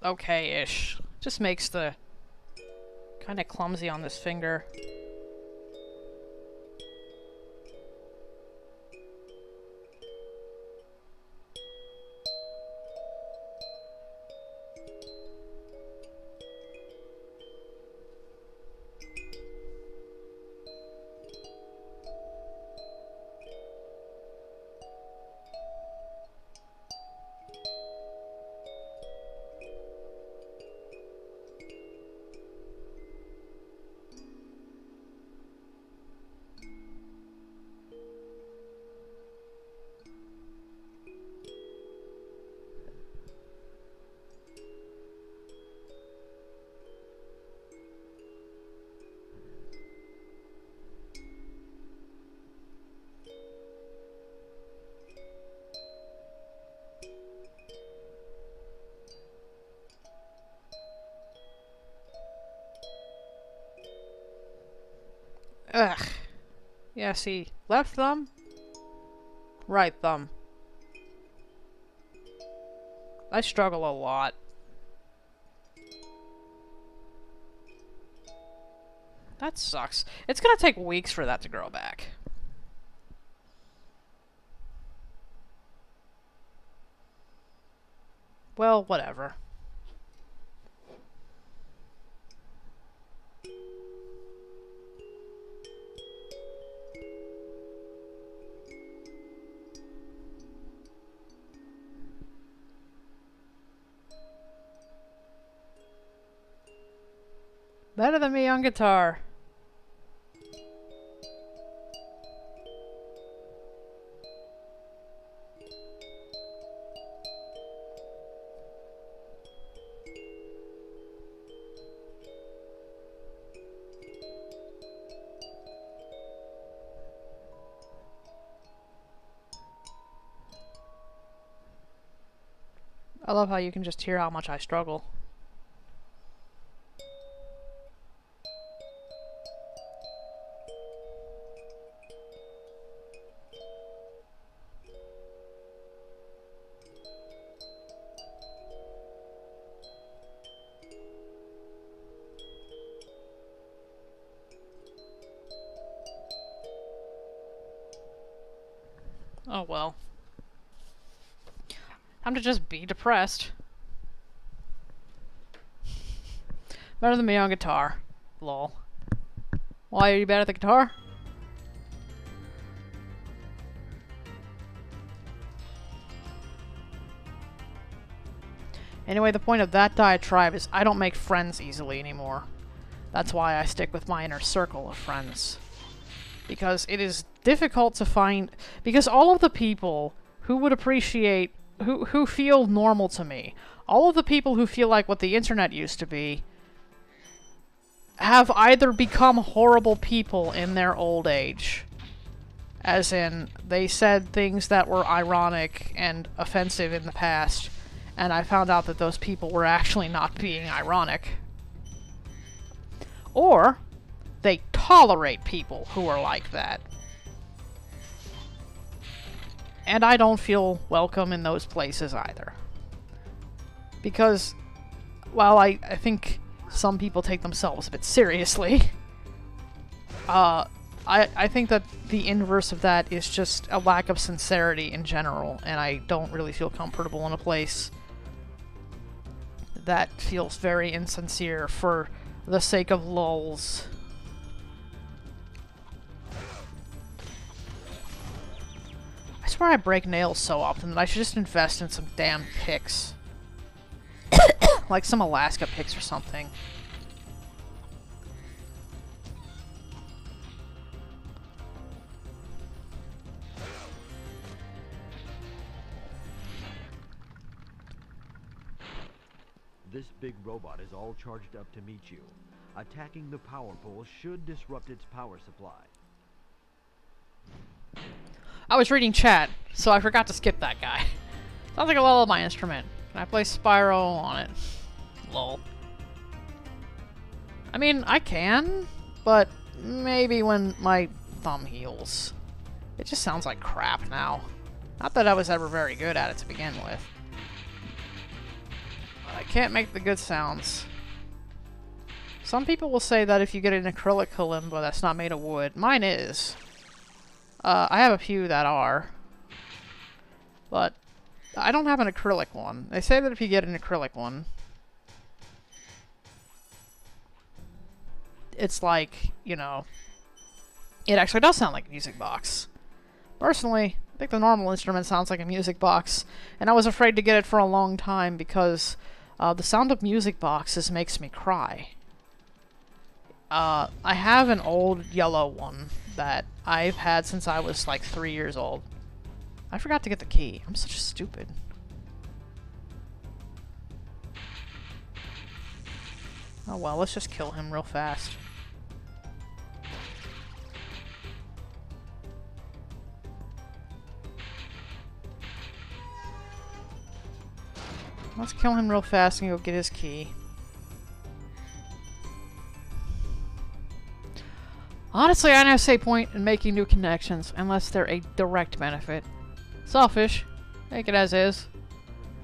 A: okay-ish. Just makes the kind of clumsy on this finger. Ugh. Yeah, see, left thumb, right thumb. I struggle a lot. That sucks. It's gonna take weeks for that to grow back. Well, whatever. Better than me on guitar. I love how you can just hear how much I struggle. Oh well. Time to just be depressed. Better than me on guitar. Lol. Why are you bad at the guitar? Anyway, the point of that diatribe is I don't make friends easily anymore. That's why I stick with my inner circle of friends. Because it is difficult to find... Because all of the people who would appreciate... Who feel normal to me, all of the people who feel like what the internet used to be, have either become horrible people in their old age. As in, they said things that were ironic and offensive in the past, and I found out that those people were actually not being ironic. Or, they tolerate people who are like that. And I don't feel welcome in those places either. Because, while I think some people take themselves a bit seriously, I think that the inverse of that is just a lack of sincerity in general, and I don't really feel comfortable in a place that feels very insincere for the sake of lulz. I swear I break nails so often that I should just invest in some damn picks. Like some Alaska picks or something.
D: This big robot is all charged up to meet you. Attacking the power pole should disrupt its power supply.
A: I was reading chat, so I forgot to skip that guy. Sounds like a lull of my instrument. Can I play Spyro on it? Lol. I mean, I can, but maybe when my thumb heals. It just sounds like crap now. Not that I was ever very good at it to begin with. But I can't make the good sounds. Some people will say that if you get an acrylic kalimba that's not made of wood, mine is. I have a few that are. But I don't have an acrylic one. They say that if you get an acrylic one, it's like, you know, it actually does sound like a music box. Personally, I think the normal instrument sounds like a music box, and I was afraid to get it for a long time because the sound of music boxes makes me cry. I have an old yellow one that I've had since I was like 3 years old. I forgot to get the key. I'm such a stupid. Oh well, let's just kill him real fast. Let's kill him real fast and go get his key. Honestly, I don't see point in making new connections unless they're a direct benefit. Selfish. Take it as is.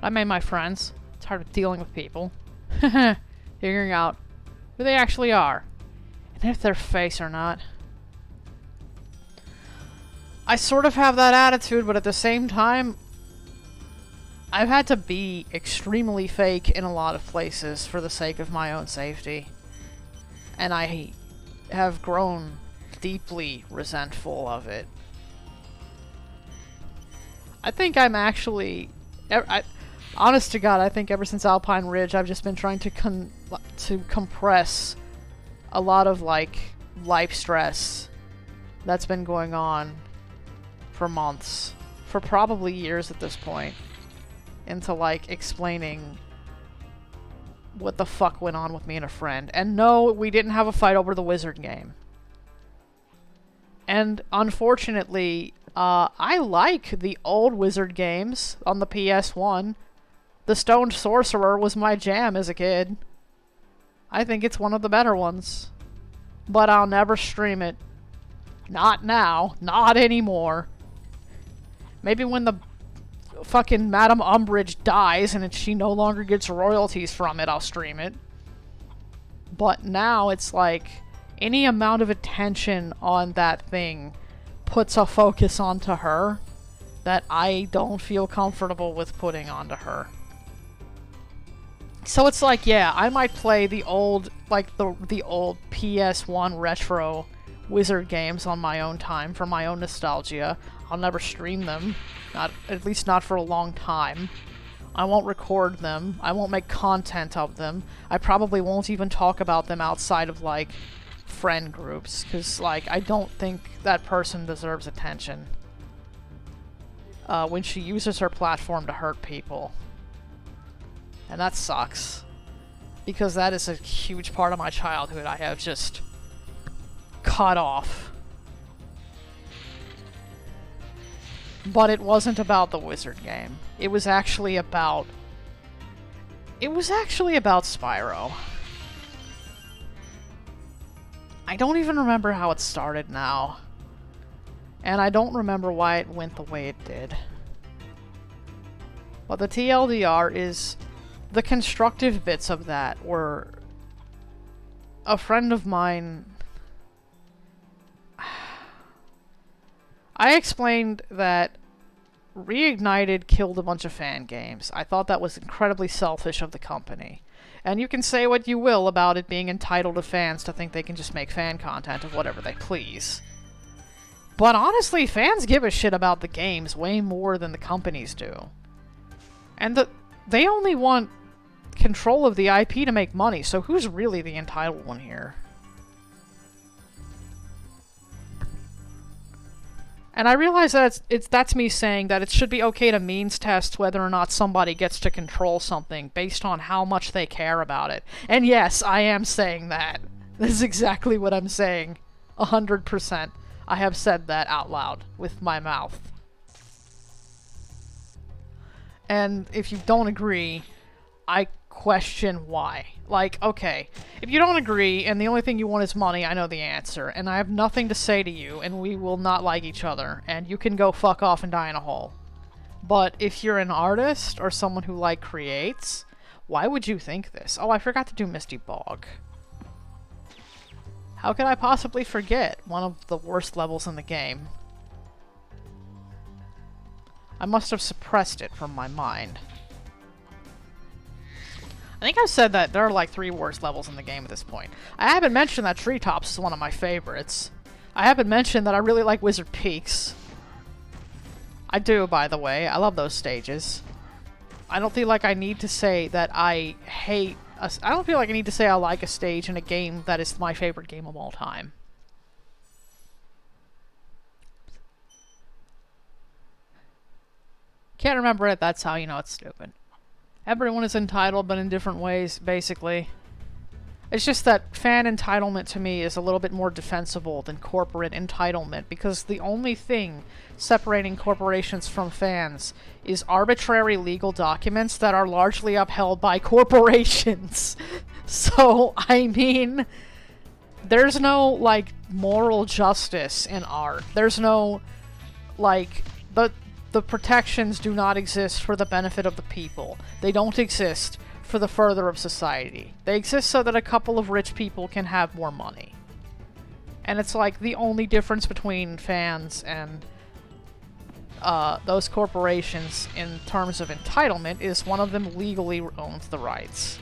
A: I made my friends. It's hard dealing with people. Figuring out who they actually are. And if they're face or not. I sort of have that attitude, but at the same time, I've had to be extremely fake in a lot of places for the sake of my own safety. And I have grown deeply resentful of it. I think I'm actually... honest to God, I think ever since Alpine Ridge, I've just been trying to compress a lot of, like, life stress that's been going on for months. For probably years at this point. Into, like, explaining what the fuck went on with me and a friend. And no, we didn't have a fight over the Wizard game. And unfortunately, I like the old Wizard games on the PS1. The Stoned Sorcerer was my jam as a kid. I think it's one of the better ones. But I'll never stream it. Not now. Not anymore. Maybe when the fucking Madame Umbridge dies and she no longer gets royalties from it, I'll stream it. But now it's like, any amount of attention on that thing puts a focus onto her that I don't feel comfortable with putting onto her. So it's like, yeah, I might play the old, like, the old PS1 retro Wizard games on my own time for my own nostalgia. I'll never stream them. At least not for a long time. I won't record them. I won't make content of them. I probably won't even talk about them outside of, like, friend groups. Because, like, I don't think that person deserves attention. When she uses her platform to hurt people. And that sucks. Because that is a huge part of my childhood I have just cut off. But it wasn't about the Wizard game. It was actually about... Spyro. I don't even remember how it started now. And I don't remember why it went the way it did. But the TLDR is... The constructive bits of that were... A friend of mine... I explained that Reignited killed a bunch of fan games. I thought that was incredibly selfish of the company. And you can say what you will about it being entitled to fans to think they can just make fan content of whatever they please. But honestly, fans give a shit about the games way more than the companies do. And they only want control of the IP to make money, so who's really the entitled one here? And I realize that that's me saying that it should be okay to means test whether or not somebody gets to control something based on how much they care about it. And yes, I am saying that. This is exactly what I'm saying. 100%. I have said that out loud with my mouth. And if you don't agree, I question why. Like, okay, if you don't agree and the only thing you want is money, I know the answer, and I have nothing to say to you, and we will not like each other, and you can go fuck off and die in a hole. But if you're an artist or someone who, like, creates, why would you think this? Oh, I forgot to do Misty Bog. How could I possibly forget one of the worst levels in the game? I must have suppressed it from my mind. I think I've said that there are like 3 worst levels in the game at this point. I haven't mentioned that Treetops is one of my favorites. I haven't mentioned that I really like Wizard Peaks. I do, by the way. I love those stages. I don't feel like I need to say that I hate... I don't feel like I need to say I like a stage in a game that is my favorite game of all time. Can't remember it, that's how you know it's stupid. Everyone is entitled, but in different ways, basically. It's just that fan entitlement to me is a little bit more defensible than corporate entitlement, because the only thing separating corporations from fans is arbitrary legal documents that are largely upheld by corporations. So, I mean, there's no, like, moral justice in art. There's no, like, the protections do not exist for the benefit of the people. They don't exist for the further of society. They exist so that a couple of rich people can have more money. And it's like the only difference between fans and those corporations in terms of entitlement is one of them legally owns the rights.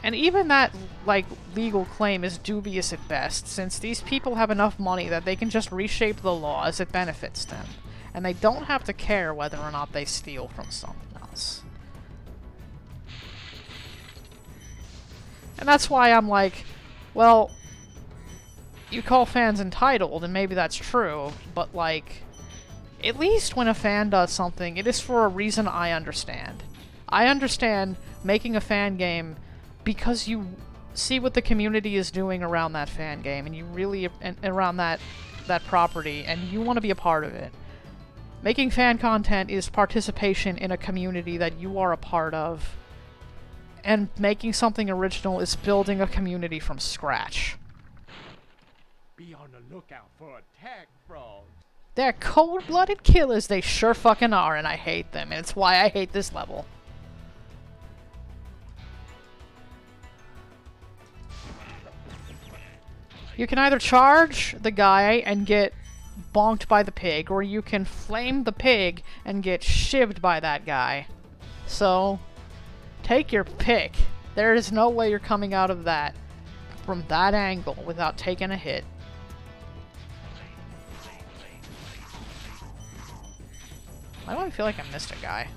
A: And even that, like, legal claim is dubious at best, since these people have enough money that they can just reshape the law as it benefits them. And they don't have to care whether or not they steal from someone else. And that's why I'm like, well, you call fans entitled, and maybe that's true, but, like, at least when a fan does something, it is for a reason I understand. I understand making a fan game because you see what the community is doing around that fan game, and you really, around that property, and you want to be a part of it. Making fan content is participation in a community that you are a part of, and making something original is building a community from scratch.
E: Be on the lookout for attack frogs.
A: They're cold-blooded killers, they sure fucking are, and I hate them, and it's why I hate this level. You can either charge the guy and get bonked by the pig, or you can flame the pig and get shivved by that guy. So, take your pick. There is no way you're coming out of that from that angle without taking a hit. Why do I feel like I missed a guy?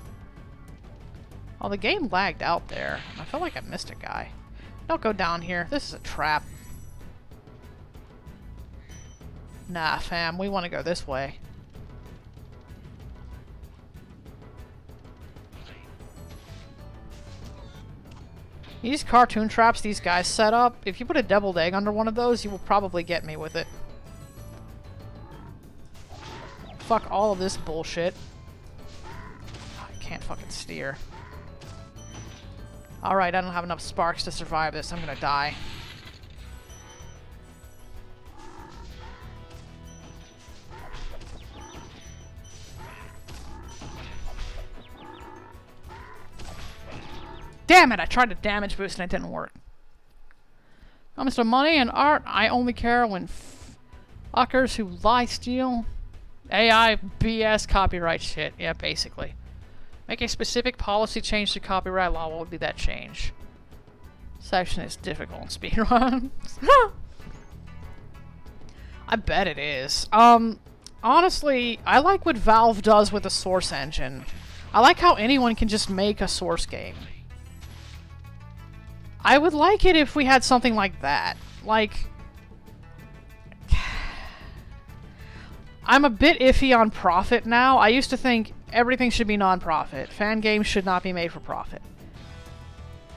A: Oh, the game lagged out there. I feel like I missed a guy. Don't go down here. This is a trap. Nah, fam, we want to go this way. These cartoon traps these guys set up, if you put a deviled egg under one of those, you will probably get me with it. Fuck all of this bullshit. I can't fucking steer. Alright, I don't have enough sparks to survive this. I'm gonna die. Damn it! I tried to damage boost and it didn't work. Comes to money and art, I only care when fuckers who lie steal. AI, BS, copyright shit. Yeah, basically. Make a specific policy change to copyright law. What would be that change? Section is difficult in speedruns. I bet it is. Honestly, I like what Valve does with the Source engine. I like how anyone can just make a Source game. I would like it if we had something like that. Like, I'm a bit iffy on profit now. I used to think everything should be non-profit. Fan games should not be made for profit.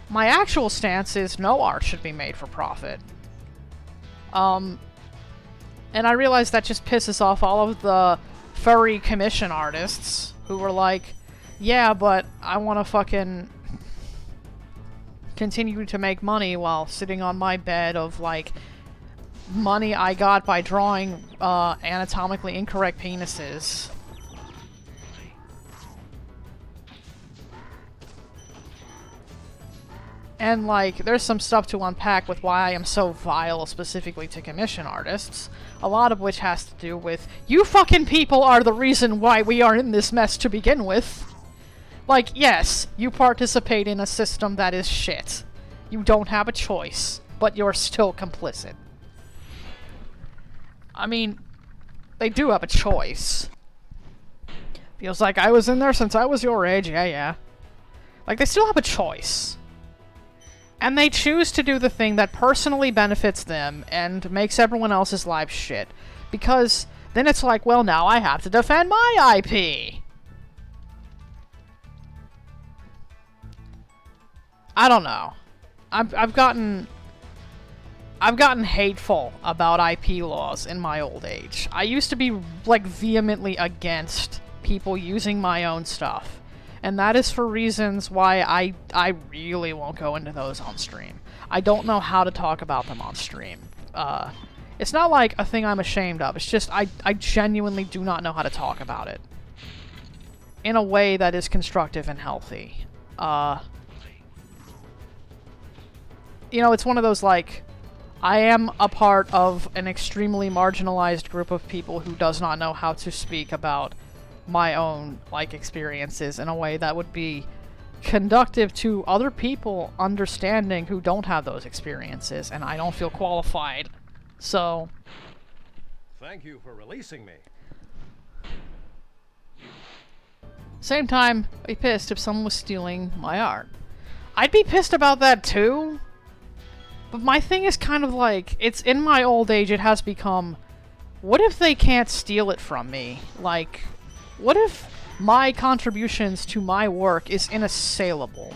A: My actual stance is no art should be made for profit. And I realize that just pisses off all of the furry commission artists who were like, yeah, but I want to fucking continue to make money while sitting on my bed of, like, money I got by drawing anatomically incorrect penises. And, like, there's some stuff to unpack with why I am so vile specifically to commission artists. A lot of which has to do with, you fucking people are the reason why we are in this mess to begin with. Like, yes, you participate in a system that is shit. You don't have a choice, but you're still complicit. I mean, they do have a choice. Feels like I was in there since I was your age, yeah. Like, they still have a choice. And they choose to do the thing that personally benefits them and makes everyone else's lives shit. Because then it's like, well, now I have to defend my IP. I don't know. I've gotten hateful about IP laws in my old age. I used to be, like, vehemently against people using my own stuff. And that is for reasons why I really won't go into those on stream. I don't know how to talk about them on stream. It's not like a thing I'm ashamed of. It's just I genuinely do not know how to talk about it in a way that is constructive and healthy. You know, it's one of those, like, I am a part of an extremely marginalized group of people who does not know how to speak about my own, like, experiences in a way that would be conductive to other people understanding who don't have those experiences, and I don't feel qualified. So...
G: Thank you for releasing me.
A: Same time, I'd be pissed if someone was stealing my art. I'd be pissed about that too, but my thing is kind of like, it's in my old age, it has become, what if they can't steal it from me? Like, what if my contributions to my work is inassailable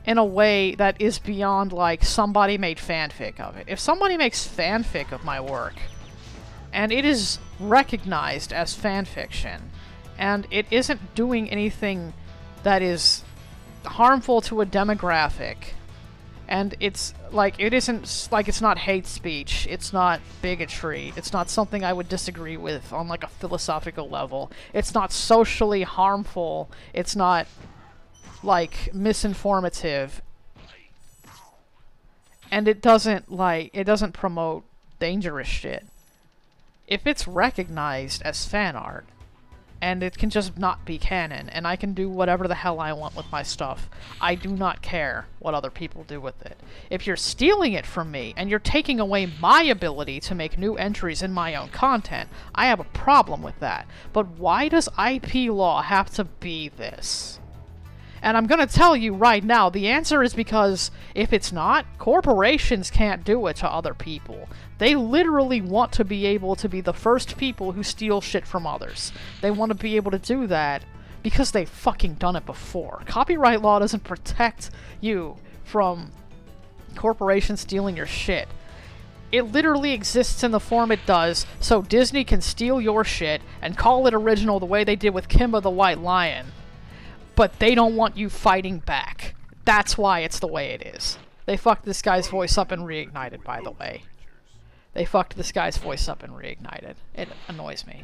A: in a way that is beyond, like, somebody made fanfic of it? If somebody makes fanfic of my work, and it is recognized as fanfiction, and it isn't doing anything that is harmful to a demographic, and it's like, it isn't like, it's not hate speech, it's not bigotry, it's not something I would disagree with on, like, a philosophical level, it's not socially harmful, it's not, like, misinformative, and it doesn't, like, it doesn't promote dangerous shit. If it's recognized as fan art, and it can just not be canon, and I can do whatever the hell I want with my stuff, I do not care what other people do with it. If you're stealing it from me, and you're taking away my ability to make new entries in my own content, I have a problem with that. But why does IP law have to be this? And I'm gonna tell you right now, the answer is because if it's not, corporations can't do it to other people. They literally want to be able to be the first people who steal shit from others. They want to be able to do that because they've fucking done it before. Copyright law doesn't protect you from corporations stealing your shit. It literally exists in the form it does, so Disney can steal your shit and call it original the way they did with Kimba the White Lion. But they don't want you fighting back. That's why it's the way it is. They fucked this guy's voice up and reignited, by the way. They fucked this guy's voice up and reignited. It annoys me.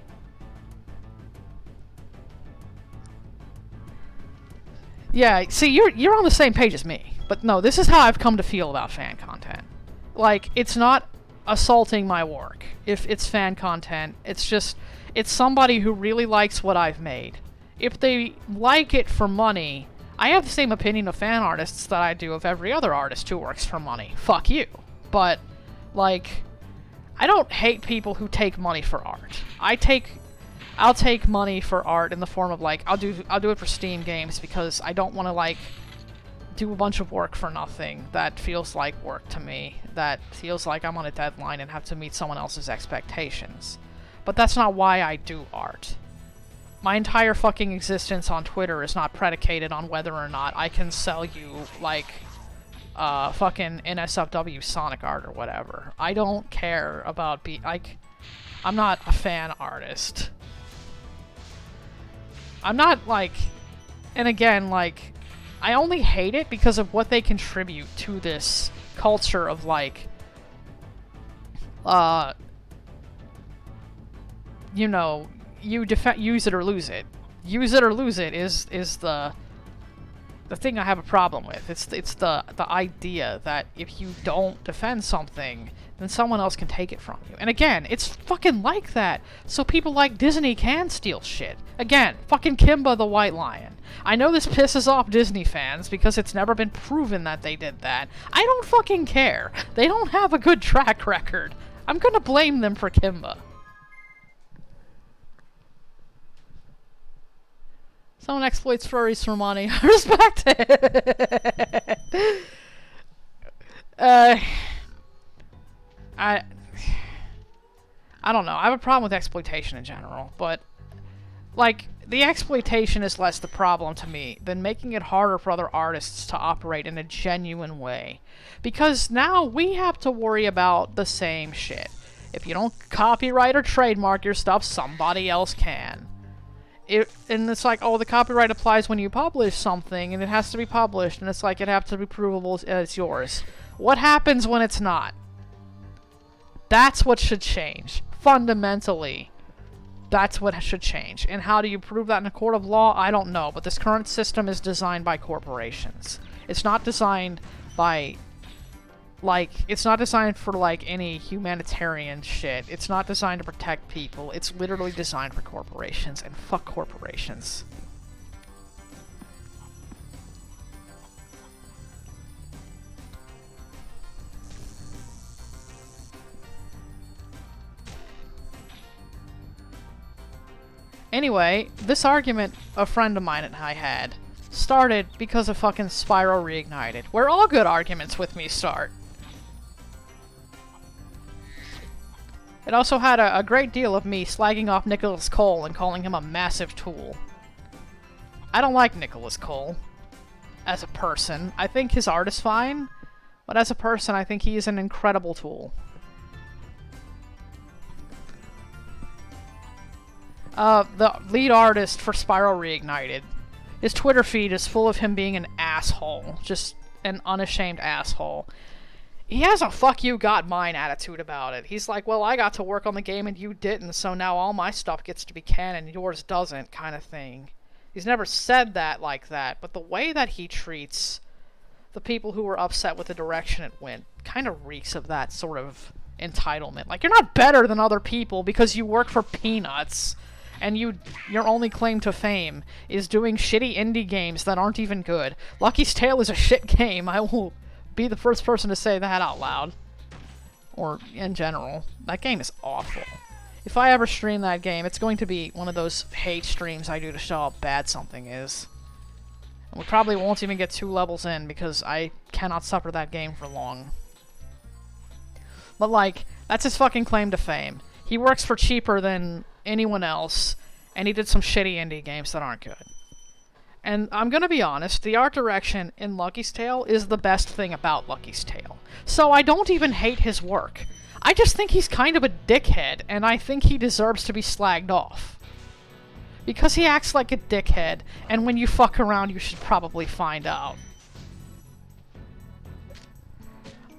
A: Yeah, see, you're on the same page as me. But no, this is how I've come to feel about fan content. Like, it's not assaulting my work if it's fan content. It's just, it's somebody who really likes what I've made. If they like it for money, I have the same opinion of fan artists that I do of every other artist who works for money. Fuck you. But, like, I don't hate people who take money for art. I'll take money for art in the form of, like, I'll do it for Steam games because I don't want to, like, do a bunch of work for nothing that feels like work to me, that feels like I'm on a deadline and have to meet someone else's expectations. But that's not why I do art. My entire fucking existence on Twitter is not predicated on whether or not I can sell you, like, fucking NSFW Sonic art or whatever. I don't care about I'm not a fan artist. I'm not, like, and again, like, I only hate it because of what they contribute to this culture of, like, you know, use it or lose it. Use it or lose it is the thing I have a problem with. It's the idea that if you don't defend something, then someone else can take it from you. And again, it's fucking like that, so people like Disney can steal shit. Again, fucking Kimba the White Lion. I know this pisses off Disney fans because it's never been proven that they did that. I don't fucking care. They don't have a good track record. I'm gonna blame them for Kimba. Someone exploits furries for money. I respect it. I don't know. I have a problem with exploitation in general, but, like, the exploitation is less the problem to me than making it harder for other artists to operate in a genuine way. Because now we have to worry about the same shit. If you don't copyright or trademark your stuff, somebody else can. and it's like, oh, the copyright applies when you publish something, and it has to be published, and it's like, it has to be provable as yours. What happens when it's not? That's what should change. Fundamentally. That's what should change. And how do you prove that in a court of law? I don't know, but this current system is designed by corporations. It's not designed by... like, it's not designed for, like, any humanitarian shit. It's not designed to protect people. It's literally designed for corporations, and fuck corporations. Anyway, this argument a friend of mine and I had started because of fucking Spyro Reignited, where all good arguments with me start. It also had a great deal of me slagging off Nicholas Cole and calling him a massive tool. I don't like Nicholas Cole as a person. I think his art is fine, but as a person, I think he is an incredible tool. The lead artist for Spyro Reignited, his Twitter feed is full of him being an asshole. Just an unashamed asshole. He has a fuck you got mine attitude about it. He's like, well, I got to work on the game and you didn't, so now all my stuff gets to be canon, yours doesn't, kind of thing. He's never said that like that, but the way that he treats the people who were upset with the direction it went kind of reeks of that sort of entitlement. Like, you're not better than other people because you work for peanuts. And your only claim to fame is doing shitty indie games that aren't even good. Lucky's Tale is a shit game. I will be the first person to say that out loud. Or in general. That game is awful. If I ever stream that game, it's going to be one of those hate streams I do to show how bad something is. And we probably won't even get 2 levels in because I cannot suffer that game for long. But like, that's his fucking claim to fame. He works for cheaper than anyone else, and he did some shitty indie games that aren't good. And I'm gonna be honest, the art direction in Lucky's Tale is the best thing about Lucky's Tale. So I don't even hate his work. I just think he's kind of a dickhead, and I think he deserves to be slagged off. Because he acts like a dickhead, and when you fuck around you should probably find out.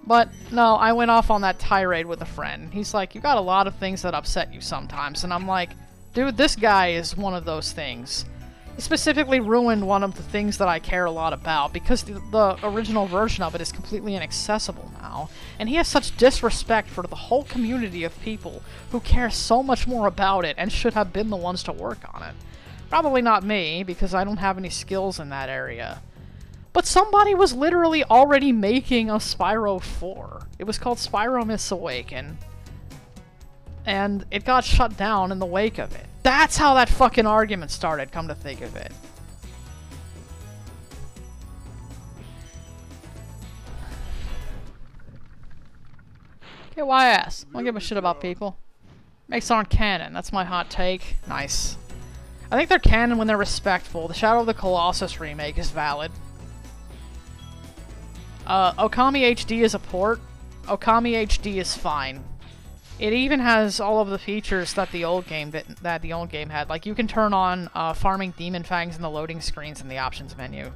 A: But, no, I went off on that tirade with a friend. He's like, you got a lot of things that upset you sometimes. And I'm like, dude, this guy is one of those things. He specifically ruined one of the things that I care a lot about, because the original version of it is completely inaccessible now. And he has such disrespect for the whole community of people who care so much more about it and should have been the ones to work on it. Probably not me, because I don't have any skills in that area. But somebody was literally already making a Spyro 4. It was called Spyro Myths Awaken. And it got shut down in the wake of it. That's how that fucking argument started, come to think of it. Okay, why ask? I don't give a shit about people. Makes aren't canon, that's my hot take. Nice. I think they're canon when they're respectful. The Shadow of the Colossus remake is valid. Okami HD is a port. Okami HD is fine. It even has all of the features that the old game had. Like, you can turn on farming demon fangs in the loading screens in the options menu.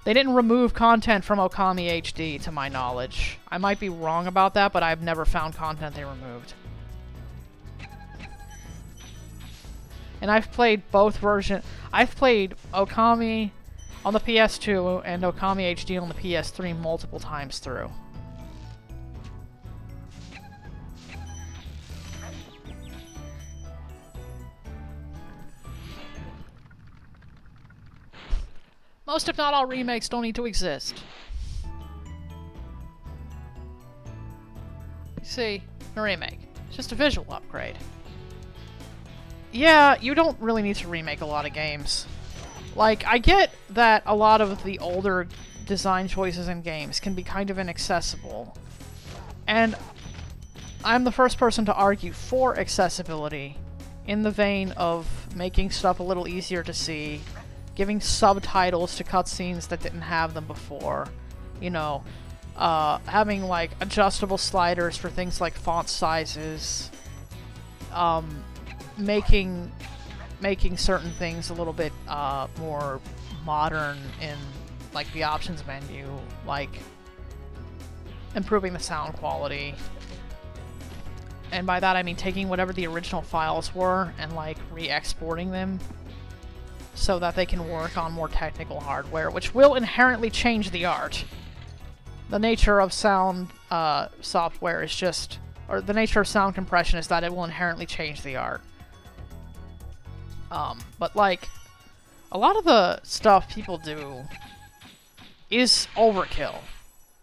A: They didn't remove content from Okami HD, to my knowledge. I might be wrong about that, but I've never found content they removed. And I've played both versions. I've played Okami on the PS2 and Okami HD on the PS3 multiple times through. Most, if not all, remakes don't need to exist. You see, a remake. It's just a visual upgrade. Yeah, you don't really need to remake a lot of games. Like, I get that a lot of the older design choices in games can be kind of inaccessible. And I'm the first person to argue for accessibility in the vein of making stuff a little easier to see, giving subtitles to cutscenes that didn't have them before, you know, having, like, adjustable sliders for things like font sizes, making making certain things a little bit more modern in like the options menu, like improving the sound quality. And by that I mean taking whatever the original files were and like re-exporting them so that they can work on more technical hardware, which will inherently change the art. The nature of sound software is just, or the nature of sound compression is that it will inherently change the art. But like, a lot of the stuff people do is overkill.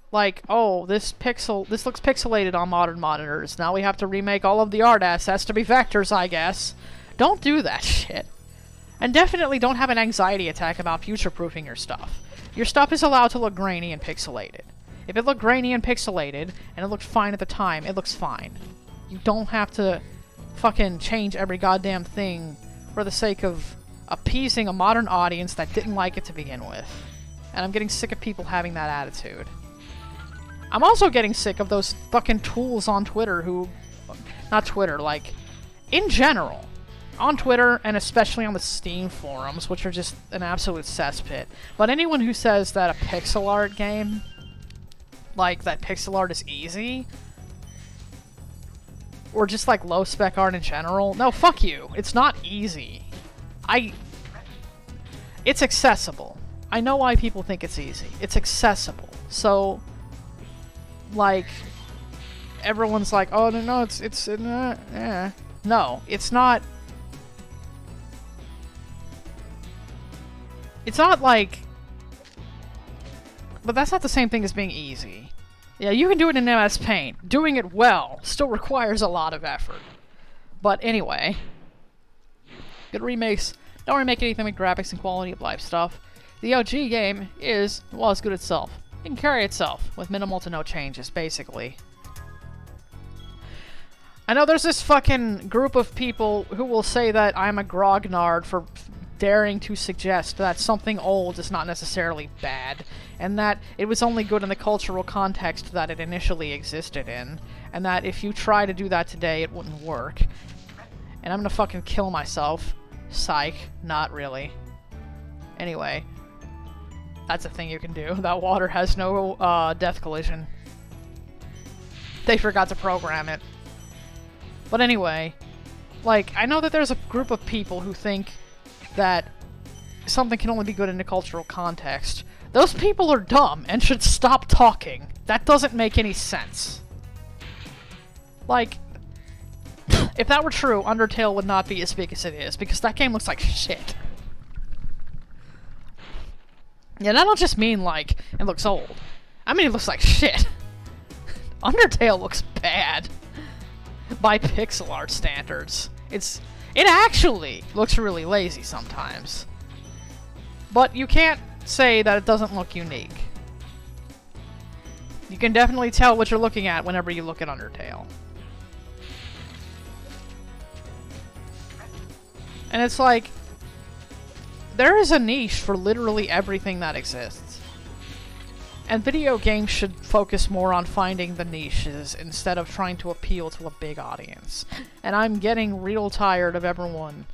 A: Like, oh, this looks pixelated on modern monitors. Now we have to remake all of the art assets to be vectors, I guess. Don't do that shit. And definitely don't have an anxiety attack about future-proofing your stuff. Your stuff is allowed to look grainy and pixelated. If it looked grainy and pixelated, and it looked fine at the time, it looks fine. You don't have to fucking change every goddamn thing for the sake of appeasing a modern audience that didn't like it to begin with. And I'm getting sick of people having that attitude. I'm also getting sick of those fucking tools on Twitter who... Not Twitter, like... In general. On Twitter, and especially on the Steam forums, which are just an absolute cesspit. But anyone who says that a pixel art game... Like, that pixel art is easy... Or just, like, low-spec art in general... No, fuck you. It's not easy. It's accessible. I know why people think it's easy. It's accessible. So... Like, everyone's like, oh, no, it's yeah. No, it's not. It's not like... But that's not the same thing as being easy. Yeah, you can do it in MS Paint. Doing it well still requires a lot of effort. But anyway. Good remakes. Don't remake anything with graphics and quality of life stuff. The OG game is, well, it's good itself. It can carry itself, with minimal to no changes, basically. I know there's this fucking group of people who will say that I'm a grognard for daring to suggest that something old is not necessarily bad, and that it was only good in the cultural context that it initially existed in, and that if you try to do that today, it wouldn't work. And I'm gonna fucking kill myself. Psych. Not really. Anyway. That's a thing you can do. That water has no death collision. They forgot to program it. But anyway, like, I know that there's a group of people who think that something can only be good in a cultural context. Those people are dumb and should stop talking. That doesn't make any sense. Like, if that were true, Undertale would not be as big as it is, because that game looks like shit. Yeah, and I don't just mean, like, it looks old. I mean, it looks like shit. Undertale looks bad. By pixel art standards. It actually looks really lazy sometimes. But you can't say that it doesn't look unique. You can definitely tell what you're looking at whenever you look at Undertale. And it's like... There is a niche for literally everything that exists. And video games should focus more on finding the niches instead of trying to appeal to a big audience. And I'm getting real tired of everyone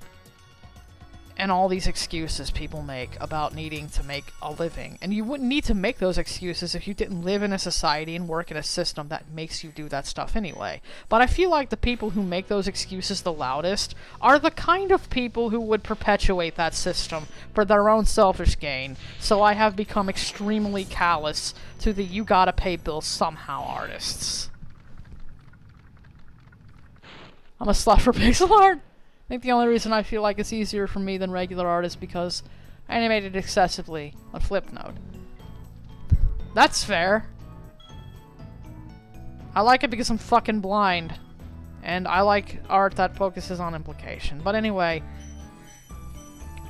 A: and all these excuses people make about needing to make a living. And you wouldn't need to make those excuses if you didn't live in a society and work in a system that makes you do that stuff anyway. But I feel like the people who make those excuses the loudest are the kind of people who would perpetuate that system for their own selfish gain. So I have become extremely callous to the you gotta pay bills somehow artists. I'm a slut for pixel art. I think the only reason I feel like it's easier for me than regular art is because I animated excessively on Flipnote. That's fair. I like it because I'm fucking blind. And I like art that focuses on implication. But anyway,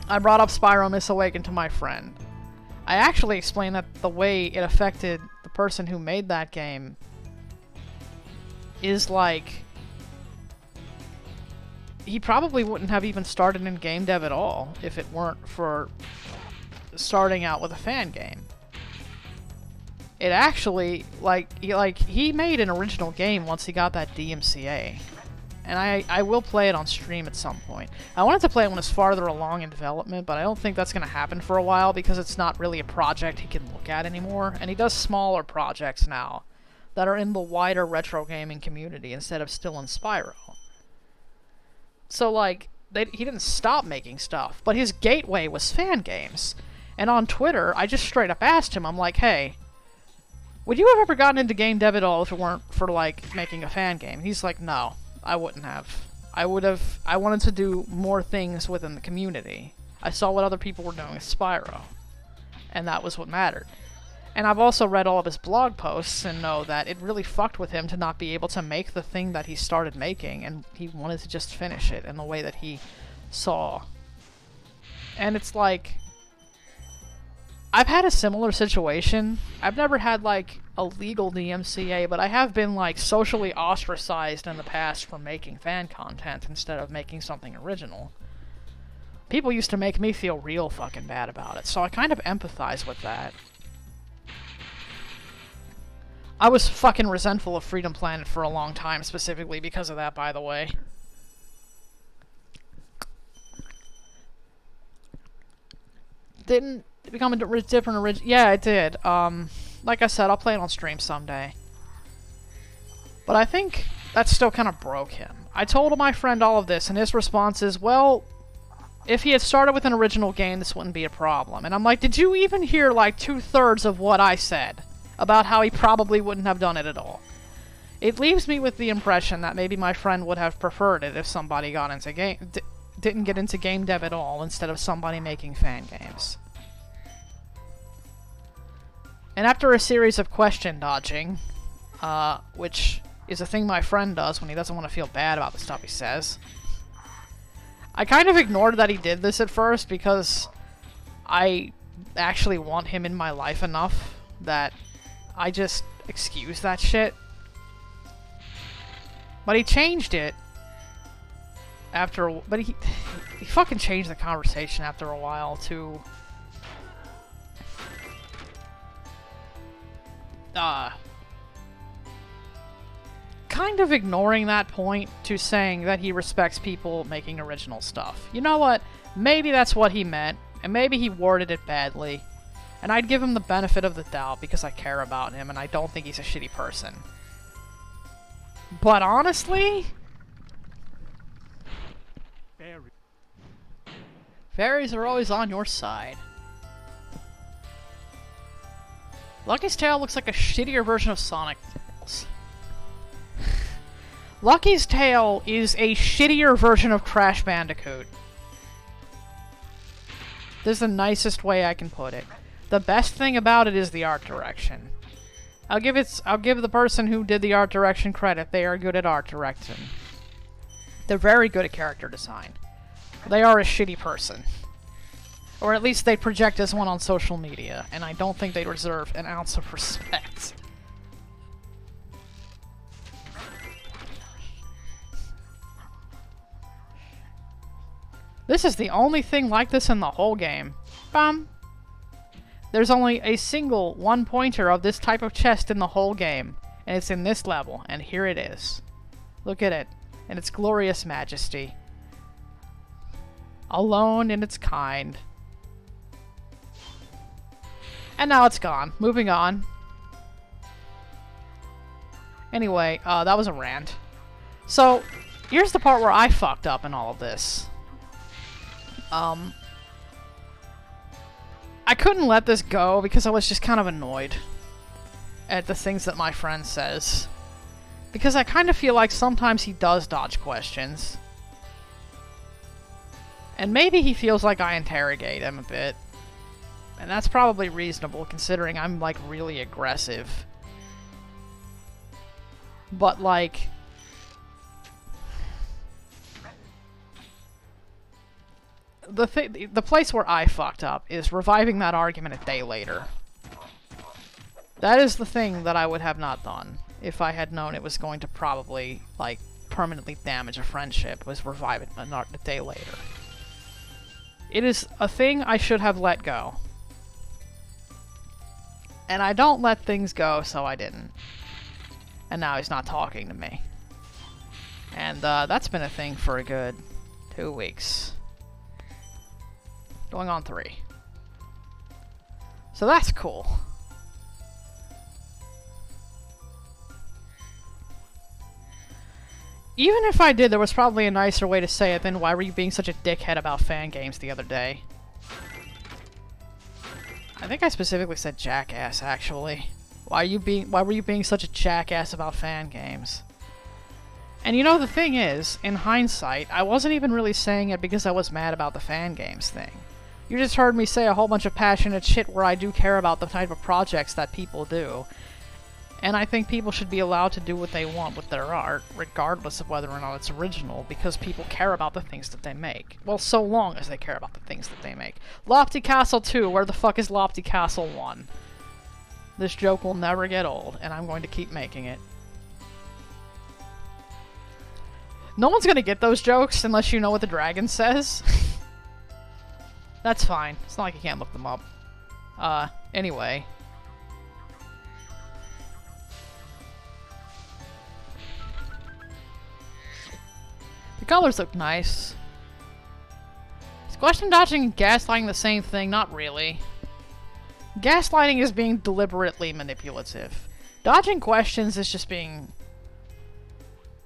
A: I brought up Spyro Miss Awakened to my friend. I actually explained that the way it affected the person who made that game is like... He probably wouldn't have even started in game dev at all if it weren't for starting out with a fan game. It actually, he made an original game once he got that DMCA. And I will play it on stream at some point. I wanted to play it when it's farther along in development, but I don't think that's going to happen for a while because it's not really a project he can look at anymore. And he does smaller projects now that are in the wider retro gaming community instead of still in Spyro. So, like, he didn't stop making stuff, but his gateway was fan games. And on Twitter, I just straight up asked him, I'm like, hey, would you have ever gotten into game dev at all if it weren't for, like, making a fan game? He's like, no, I wouldn't have. I wanted to do more things within the community. I saw what other people were doing with Spyro, and that was what mattered. And I've also read all of his blog posts and know that it really fucked with him to not be able to make the thing that he started making, and he wanted to just finish it in the way that he saw. And it's like, I've had a similar situation. I've never had, like, a legal DMCA, but I have been, like, socially ostracized in the past for making fan content instead of making something original. People used to make me feel real fucking bad about it, so I kind of empathize with that. I was fucking resentful of Freedom Planet for a long time, specifically because of that, by the way. Didn't become a different original. Yeah, it did. Like I said, I'll play it on stream someday. But I think that still kind of broke him. I told my friend all of this, and his response is, well, if he had started with an original game, this wouldn't be a problem. And I'm like, did you even hear, like, 2/3 of what I said about how he probably wouldn't have done it at all? It leaves me with the impression that maybe my friend would have preferred it if somebody got into didn't get into game dev at all instead of somebody making fan games. And after a series of question dodging, which is a thing my friend does when he doesn't want to feel bad about the stuff he says, I kind of ignored that he did this at first because I actually want him in my life enough that I just excuse that shit. But he changed it after, but he fucking changed the conversation after a while to kind of ignoring that point to saying that he respects people making original stuff. You know what? Maybe that's what he meant, and maybe he worded it badly. And I'd give him the benefit of the doubt because I care about him and I don't think he's a shitty person. But honestly, fairies are always on your side. Lucky's Tale looks like a shittier version of Sonic Tales. Lucky's Tale is a shittier version of Crash Bandicoot. This is the nicest way I can put it. The best thing about it is the art direction. I'll give the person who did the art direction credit. They are good at art direction. They're very good at character design. They are a shitty person. Or at least they project as one on social media, and I don't think they deserve an ounce of respect. This is the only thing like this in the whole game. Bum. There's only a single one-pointer of this type of chest in the whole game, and it's in this level, and here it is. Look at it, in its glorious majesty. Alone in its kind. And now it's gone. Moving on. Anyway, that was a rant. So, here's the part where I fucked up in all of this. I couldn't let this go because I was just kind of annoyed at the things that my friend says. Because I kind of feel like sometimes he does dodge questions. And maybe he feels like I interrogate him a bit. And that's probably reasonable considering I'm, like, really aggressive. But, like, the place where I fucked up is reviving that argument a day later. That is the thing that I would have not done if I had known it was going to probably, like, permanently damage a friendship, was revive it a day later. It is a thing I should have let go. And I don't let things go, so I didn't. And now he's not talking to me. And that's been a thing for a good 2 weeks. Going on 3. So that's cool. Even if I did, there was probably a nicer way to say it than why were you being such a dickhead about fan games the other day. I think I specifically said jackass, actually. Why were you being such a jackass about fan games? And you know, the thing is, in hindsight, I wasn't even really saying it because I was mad about the fan games thing. You just heard me say a whole bunch of passionate shit where I do care about the type of projects that people do. And I think people should be allowed to do what they want with their art, regardless of whether or not it's original, because people care about the things that they make. Well, so long as they care about the things that they make. Lofty Castle 2, where the fuck is Lofty Castle 1? This joke will never get old, and I'm going to keep making it. No one's gonna get those jokes unless you know what the dragon says. That's fine. It's not like you can't look them up. Anyway. The colors look nice. Is question dodging and gaslighting the same thing? Not really. Gaslighting is being deliberately manipulative. Dodging questions is just being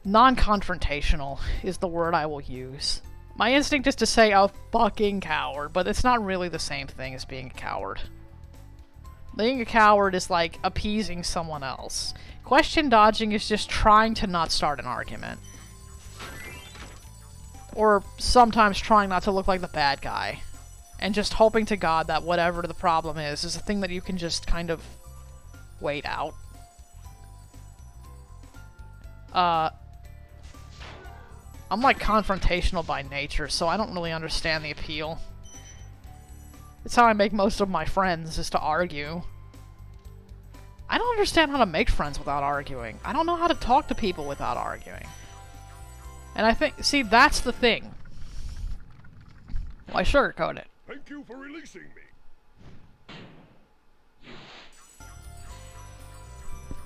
A: non-confrontational, is the word I will use. My instinct is to say a fucking coward, but it's not really the same thing as being a coward. Being a coward is like appeasing someone else. Question dodging is just trying to not start an argument. Or sometimes trying not to look like the bad guy. And just hoping to God that whatever the problem is a thing that you can just kind of wait out. I'm like confrontational by nature, so I don't really understand the appeal. It's how I make most of my friends, is to argue. I don't understand how to make friends without arguing. I don't know how to talk to people without arguing. And I think, see, that's the thing. Why sugarcoat it?
C: Thank you for releasing me.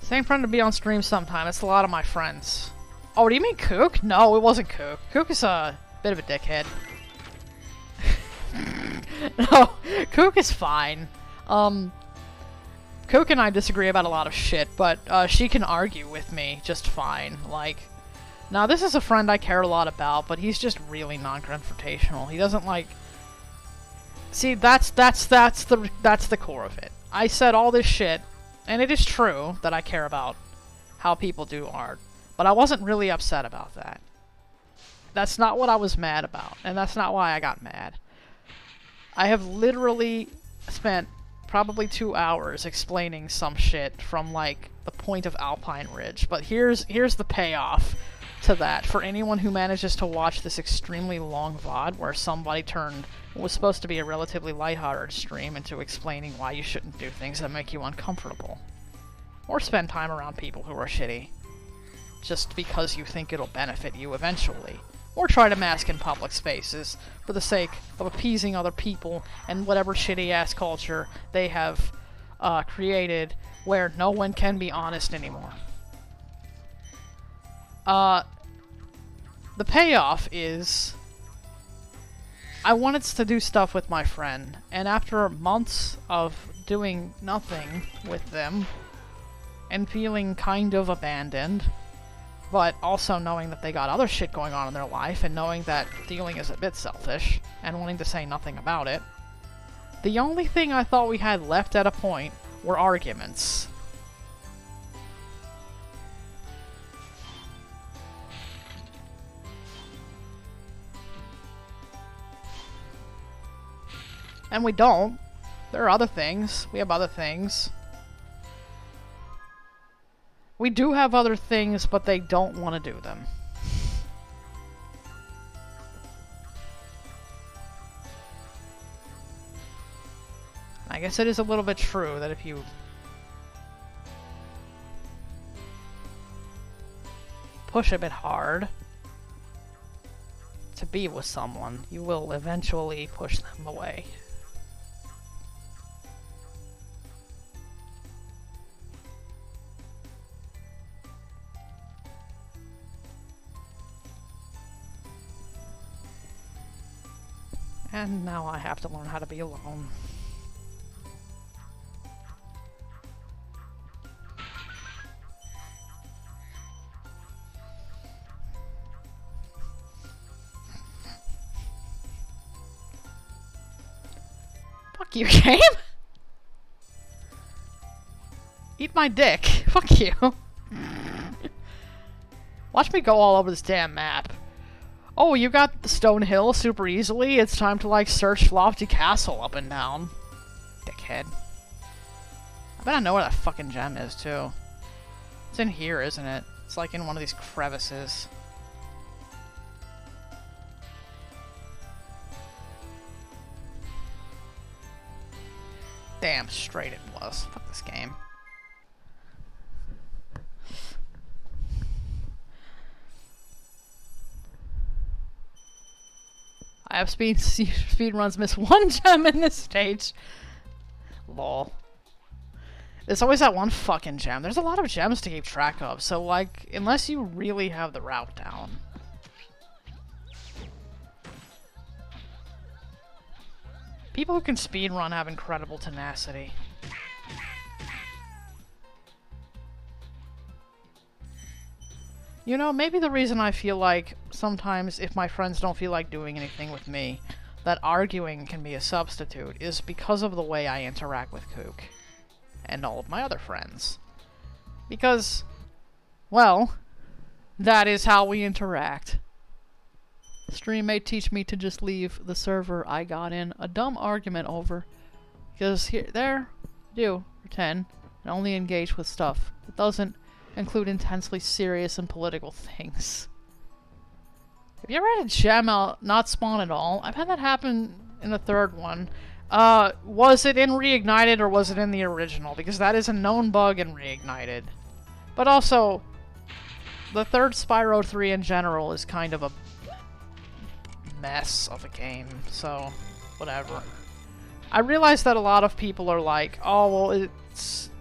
A: Same friend to be on stream sometime. It's a lot of my friends. Oh, do you mean Kook? No, it wasn't Kook. Kook is a bit of a dickhead. No, Kook is fine. Kook and I disagree about a lot of shit, but she can argue with me just fine. Like, now this is a friend I care a lot about, but he's just really non-confrontational. He doesn't like. See, that's the core of it. I said all this shit, and it is true that I care about how people do art. But I wasn't really upset about that. That's not what I was mad about, and that's not why I got mad. I have literally spent probably 2 hours explaining some shit from, like, the point of Alpine Ridge, but here's the payoff to that for anyone who manages to watch this extremely long VOD where somebody turned what was supposed to be a relatively lighthearted stream into explaining why you shouldn't do things that make you uncomfortable. Or spend time around people who are shitty. Just because you think it'll benefit you eventually. Or try to mask in public spaces for the sake of appeasing other people and whatever shitty-ass culture they have created where no one can be honest anymore. The payoff is I wanted to do stuff with my friend, and after months of doing nothing with them and feeling kind of abandoned, but also knowing that they got other shit going on in their life, and knowing that dealing is a bit selfish, and wanting to say nothing about it, the only thing I thought we had left at a point were arguments. And we don't. There are other things. We have other things. We do have other things, but they don't want to do them. I guess it is a little bit true that if you push a bit hard to be with someone, you will eventually push them away. And now I have to learn how to be alone. Fuck you, game! Eat my dick. Fuck you. Watch me go all over this damn map. Oh, you got the Stone Hill super easily? It's time to, like, search Lofty Castle up and down. Dickhead. I bet I know where that fucking gem is, too. It's in here, isn't it? It's, like, in one of these crevices. Damn straight it was. Fuck this game. I have speed runs miss one gem in this stage. Lol. There's always that one fucking gem. There's a lot of gems to keep track of, so like, unless you really have the route down. People who can speedrun have incredible tenacity. You know, maybe the reason I feel like sometimes if my friends don't feel like doing anything with me, that arguing can be a substitute is because of the way I interact with Kook and all of my other friends. Because, well, that is how we interact. Stream may teach me to just leave the server I got in a dumb argument over. Because there, do, pretend, and only engage with stuff that doesn't include intensely serious and political things. Have you ever had a gem not spawn at all? I've had that happen in the third one. Was it in Reignited or was it in the original? Because that is a known bug in Reignited. But also, the third Spyro 3 in general is kind of a mess of a game, so whatever. I realize that a lot of people are like, oh, well,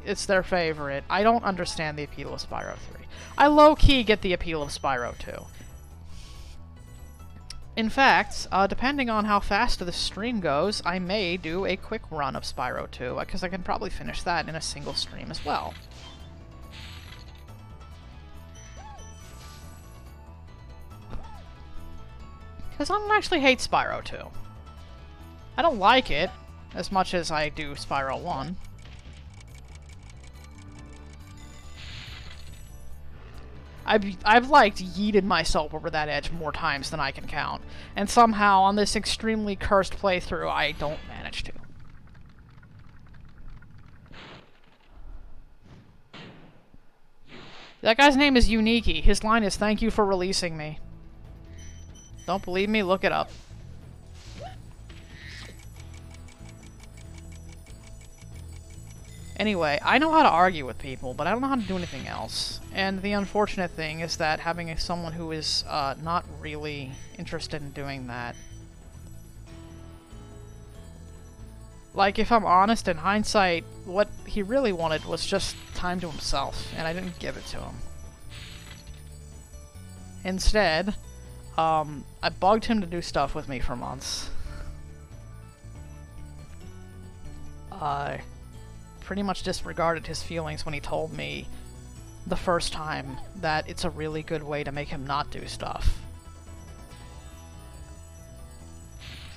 A: it's their favorite. I don't understand the appeal of Spyro 3. I low-key get the appeal of Spyro 2. In fact, depending on how fast the stream goes, I may do a quick run of Spyro 2, because I can probably finish that in a single stream as well. Because I don't actually hate Spyro 2. I don't like it as much as I do Spyro 1. I've like yeeted myself over that edge more times than I can count, and somehow on this extremely cursed playthrough I don't manage to. That guy's name is Uniki. His line is, "Thank you for releasing me." Don't believe me? Look it up. Anyway, I know how to argue with people, but I don't know how to do anything else. And the unfortunate thing is that having someone who is not really interested in doing that... Like, if I'm honest, in hindsight, what he really wanted was just time to himself, and I didn't give it to him. Instead, I bugged him to do stuff with me for months. I pretty much disregarded his feelings when he told me the first time that it's a really good way to make him not do stuff.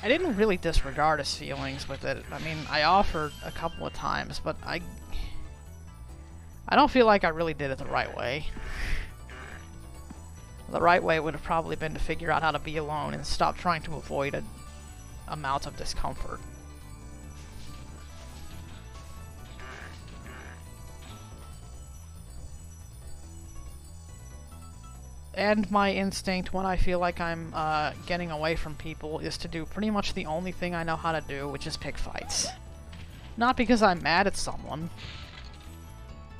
A: I didn't really disregard his feelings with it. I mean, I offered a couple of times, but I don't feel like I really did it the right way. The right way would have probably been to figure out how to be alone and stop trying to avoid an amount of discomfort. And my instinct when I feel like I'm getting away from people is to do pretty much the only thing I know how to do, which is pick fights. Not because I'm mad at someone.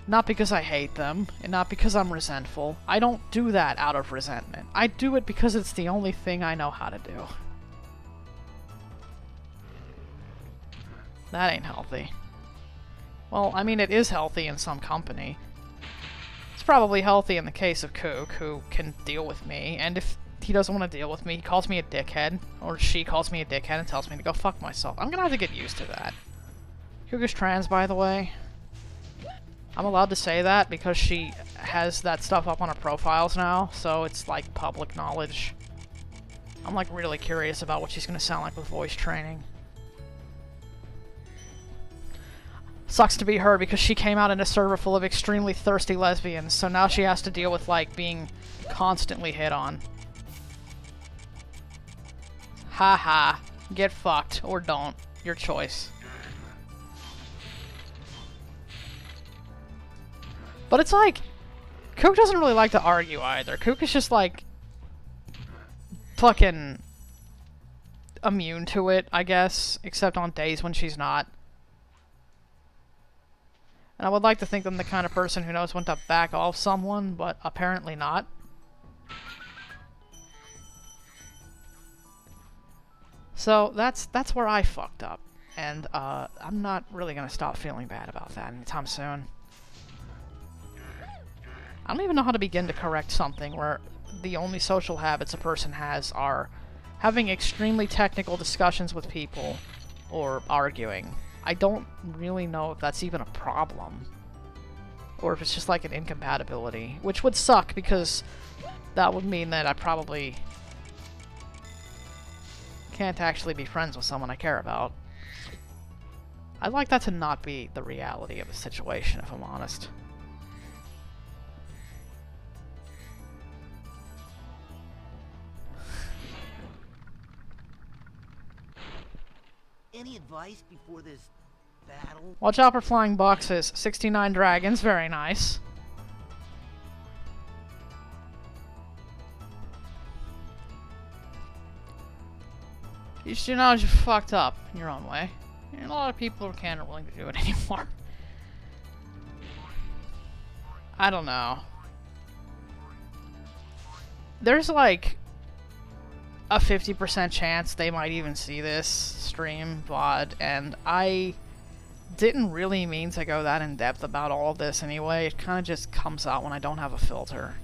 A: Not because I hate them, and not because I'm resentful. I don't do that out of resentment. I do it because it's the only thing I know how to do. That ain't healthy. Well, I mean, it is healthy in some company. It's probably healthy in the case of Kook, who can deal with me, and if he doesn't want to deal with me. He calls me a dickhead, or she calls me a dickhead and tells me to go fuck myself. I'm gonna have to get used to that. Hugo's trans, by the way. I'm allowed to say that because she has that stuff up on her profiles now, so it's like public knowledge. I'm like really curious about what she's gonna sound like with voice training. Sucks to be her because she came out in a server full of extremely thirsty lesbians, so now she has to deal with like being constantly hit on. Haha. Get fucked or don't. Your choice. But it's like, Kook doesn't really like to argue either. Kook is just like fucking immune to it, I guess, except on days when she's not. And I would like to think I'm the kind of person who knows when to back off someone, but apparently not. So that's where I fucked up, and I'm not really gonna stop feeling bad about that anytime soon. I don't even know how to begin to correct something where the only social habits a person has are having extremely technical discussions with people or arguing. I don't really know if that's even a problem, or if it's just like an incompatibility, which would suck because that would mean that I probably can't actually be friends with someone I care about. I'd like that to not be the reality of a situation, if I'm honest.
B: Any advice before this battle?
A: Watch out for flying boxes. 69 dragons, very nice. You should know you fucked up in your own way. And a lot of people can't willing to do it anymore. I don't know. There's like a 50% chance they might even see this stream VOD, and I didn't really mean to go that in depth about all of this anyway. It kind of just comes out when I don't have a filter.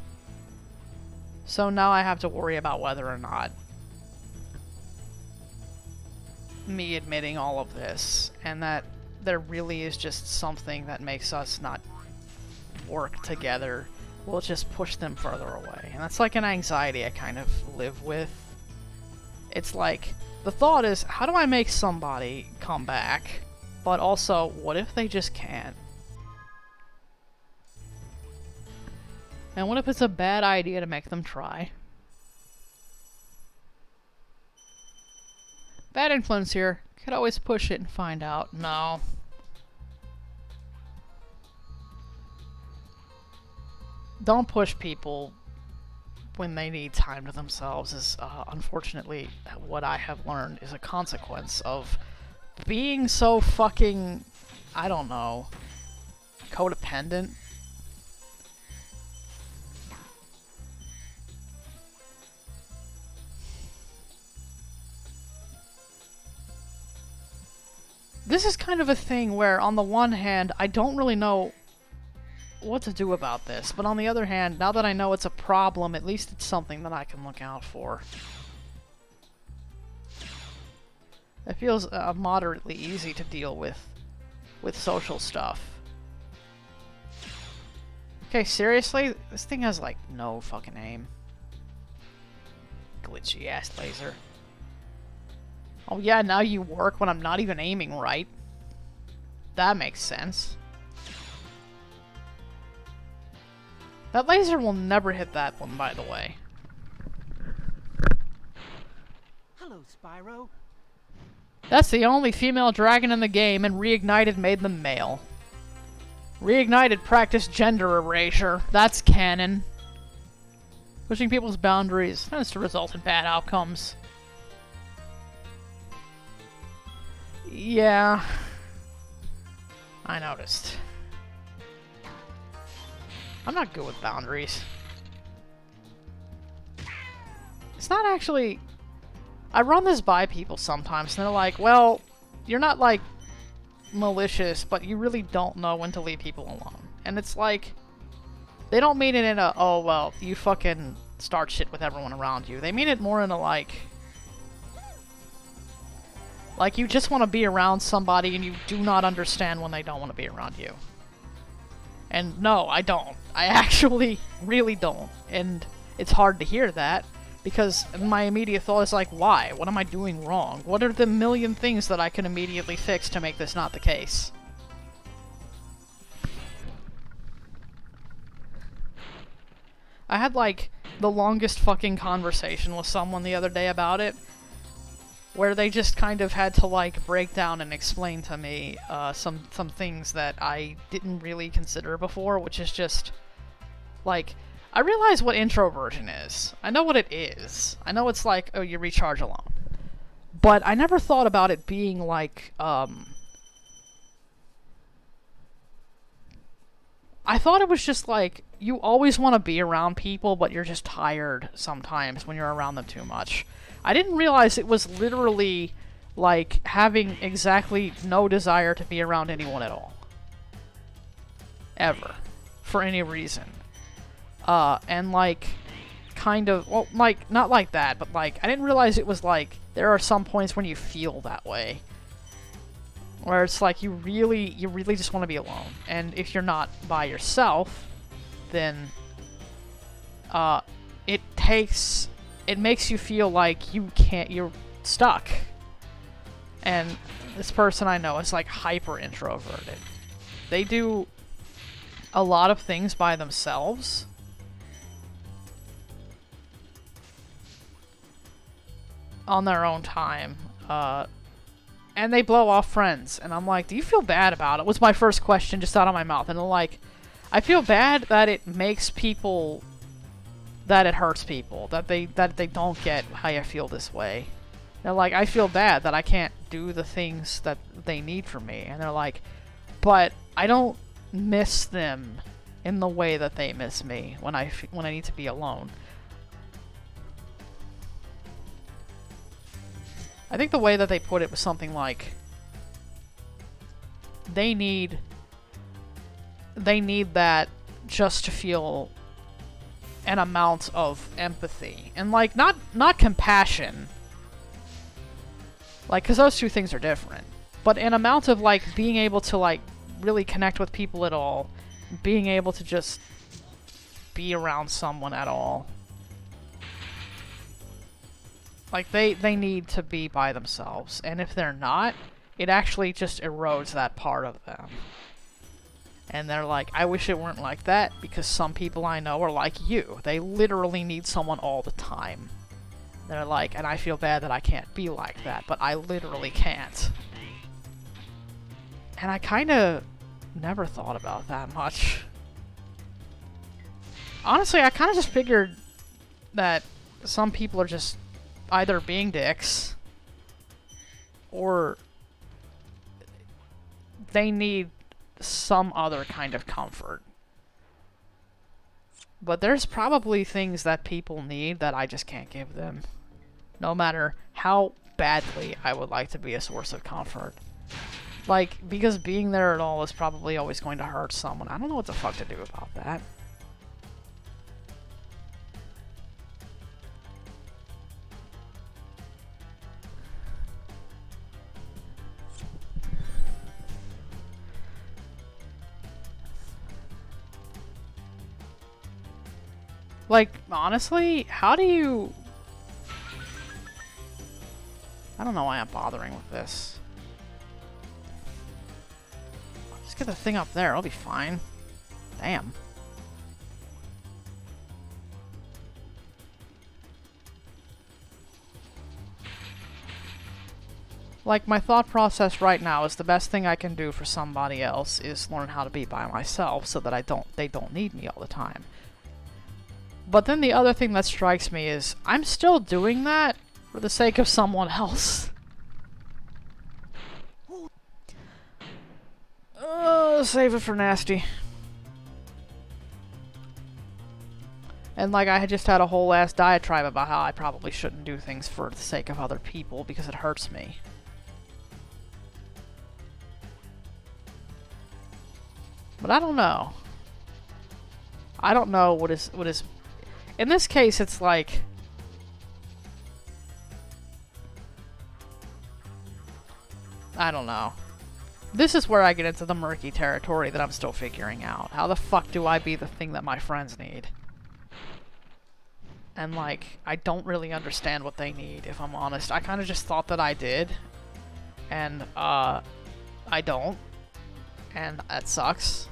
A: So now I have to worry about whether or not me admitting all of this, and that there really is just something that makes us not work together, will just push them further away. And that's like an anxiety I kind of live with. It's like, the thought is, how do I make somebody come back? But also, what if they just can't? And what if it's a bad idea to make them try? Bad influence here. Could always push it and find out. No. Don't push people when they need time to themselves is, unfortunately, what I have learned is a consequence of being so fucking, I don't know, codependent. This is kind of a thing where, on the one hand, I don't really know what to do about this, but on the other hand, now that I know it's a problem, at least it's something that I can look out for. It feels moderately easy to deal with social stuff. Okay, seriously? This thing has, like, no fucking aim. Glitchy ass laser. Oh yeah, now you work when I'm not even aiming right. That makes sense. That laser will never hit that one, by the way.
B: Hello, Spyro.
A: That's the only female dragon in the game, and Reignited made them male. Reignited practiced gender erasure. That's canon. Pushing people's boundaries tends to result in bad outcomes. Yeah. I noticed. I'm not good with boundaries. It's not actually... I run this by people sometimes, and they're like, well, you're not, like, malicious, but you really don't know when to leave people alone. And it's like, they don't mean it in a, oh, well, you fucking start shit with everyone around you. They mean it more in a like you just want to be around somebody and you do not understand when they don't want to be around you. And no, I don't. I actually really don't. And it's hard to hear that, because my immediate thought is like, why? What am I doing wrong? What are the million things that I can immediately fix to make this not the case? I had like the longest fucking conversation with someone the other day about it, where they just kind of had to like break down and explain to me some things that I didn't really consider before, which is just like, I realize what introversion is. I know what it is. I know it's like, oh, you recharge alone. But I never thought about it being like, I thought it was just like, you always want to be around people, but you're just tired sometimes when you're around them too much. I didn't realize it was literally like having exactly no desire to be around anyone at all. Ever. For any reason. And like, kind of, well, like, not like that, but like, I didn't realize it was like, there are some points when you feel that way. Where it's like, you really just want to be alone. And if you're not by yourself, then, it makes you feel like you're stuck. And this person I know is like hyper introverted. They do a lot of things by themselves. On their own time. And they blow off friends. And I'm like, do you feel bad about it? Was my first question just out of my mouth. And they're like, I feel bad that it makes people, that it hurts people, that they don't get how I feel this way. They're like, I feel bad that I can't do the things that they need from me. And they're like, but I don't miss them in the way that they miss me when I need to be alone. I think the way that they put it was something like, they need that just to feel an amount of empathy. And like, not compassion. Like, because those two things are different. But an amount of like, being able to like, really connect with people at all. Being able to just be around someone at all. Like, they need to be by themselves. And if they're not, it actually just erodes that part of them. And they're like, I wish it weren't like that, because some people I know are like you. They literally need someone all the time. They're like, and I feel bad that I can't be like that, but I literally can't. And I kind of never thought about that much. Honestly, I kind of just figured that some people are just either being dicks, or they need some other kind of comfort. But there's probably things that people need that I just can't give them. No matter how badly I would like to be a source of comfort. Like, because being there at all is probably always going to hurt someone. I don't know what the fuck to do about that. Like, honestly, how do you... I don't know why I'm bothering with this. Just get the thing up there, I'll be fine. Damn. Like, my thought process right now is the best thing I can do for somebody else is learn how to be by myself so that they don't need me all the time. But then the other thing that strikes me is, I'm still doing that for the sake of someone else. Save it for nasty. And like, I had just had a whole ass diatribe about how I probably shouldn't do things for the sake of other people because it hurts me. But I don't know. I don't know what is... in this case, it's like... I don't know. This is where I get into the murky territory that I'm still figuring out. How the fuck do I be the thing that my friends need? And, like, I don't really understand what they need, if I'm honest. I kind of just thought that I did. And, I don't. And that sucks.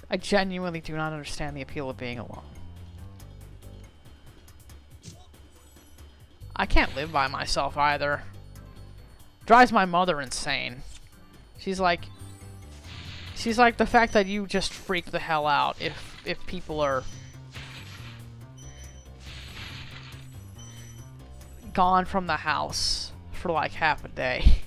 A: I genuinely do not understand the appeal of being alone. I can't live by myself either. Drives my mother insane. She's like the fact that you just freak the hell out if people are gone from the house for like half a day.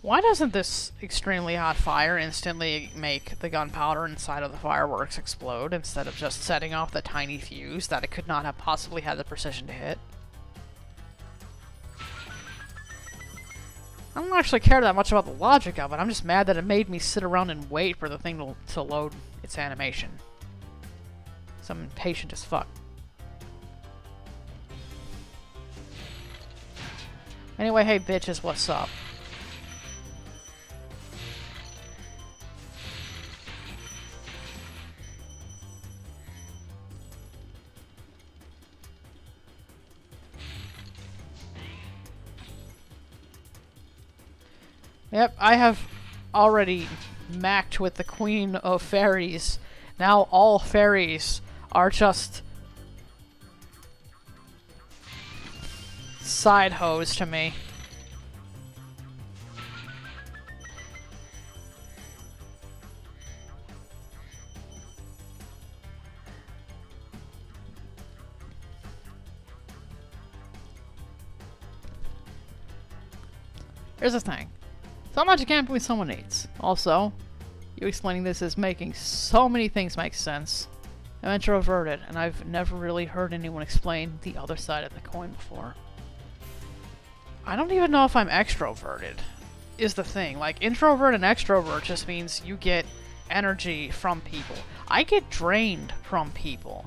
A: Why doesn't this extremely hot fire instantly make the gunpowder inside of the fireworks explode instead of just setting off the tiny fuse that it could not have possibly had the precision to hit? I don't actually care that much about the logic of it, I'm just mad that it made me sit around and wait for the thing to load its animation. So I'm impatient as fuck. Anyway, hey bitches, what's up? Yep, I have already macked with the Queen of Fairies. Now all fairies are just side hoes to me. Here's the thing. So much you can't believe someone needs. Also, you explaining this is making so many things make sense. I'm introverted, and I've never really heard anyone explain the other side of the coin before. I don't even know if I'm extroverted, is the thing. Like, introvert and extrovert just means you get energy from people. I get drained from people.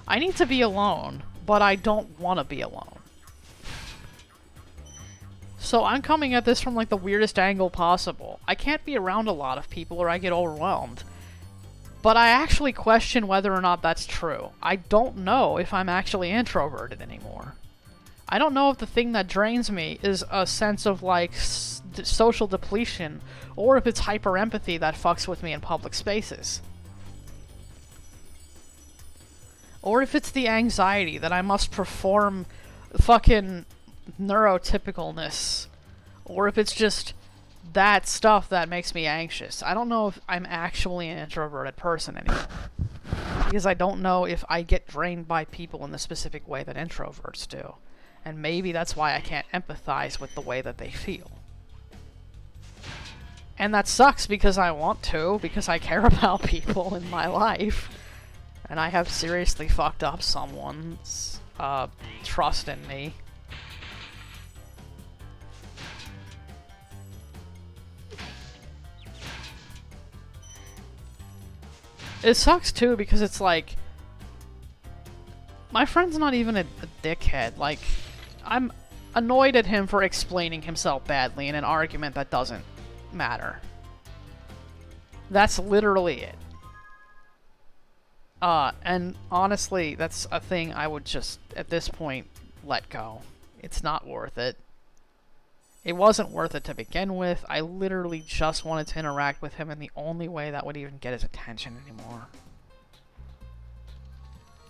A: I need to be alone, but I don't want to be alone. So I'm coming at this from like the weirdest angle possible. I can't be around a lot of people or I get overwhelmed. But I actually question whether or not that's true. I don't know if I'm actually introverted anymore. I don't know if the thing that drains me is a sense of like social depletion or if it's hyper-empathy that fucks with me in public spaces. Or if it's the anxiety that I must perform fucking neurotypicalness, or if it's just that stuff that makes me anxious. I don't know if I'm actually an introverted person anymore. Because I don't know if I get drained by people in the specific way that introverts do. And maybe that's why I can't empathize with the way that they feel. And that sucks because I want to, because I care about people in my life. And I have seriously fucked up someone's trust in me. It sucks too because it's like, my friend's not even a dickhead. Like, I'm annoyed at him for explaining himself badly in an argument that doesn't matter. That's literally it. And honestly, that's a thing I would just, at this point, let go. It's not worth it. It wasn't worth it to begin with. I literally just wanted to interact with him in the only way that would even get his attention anymore.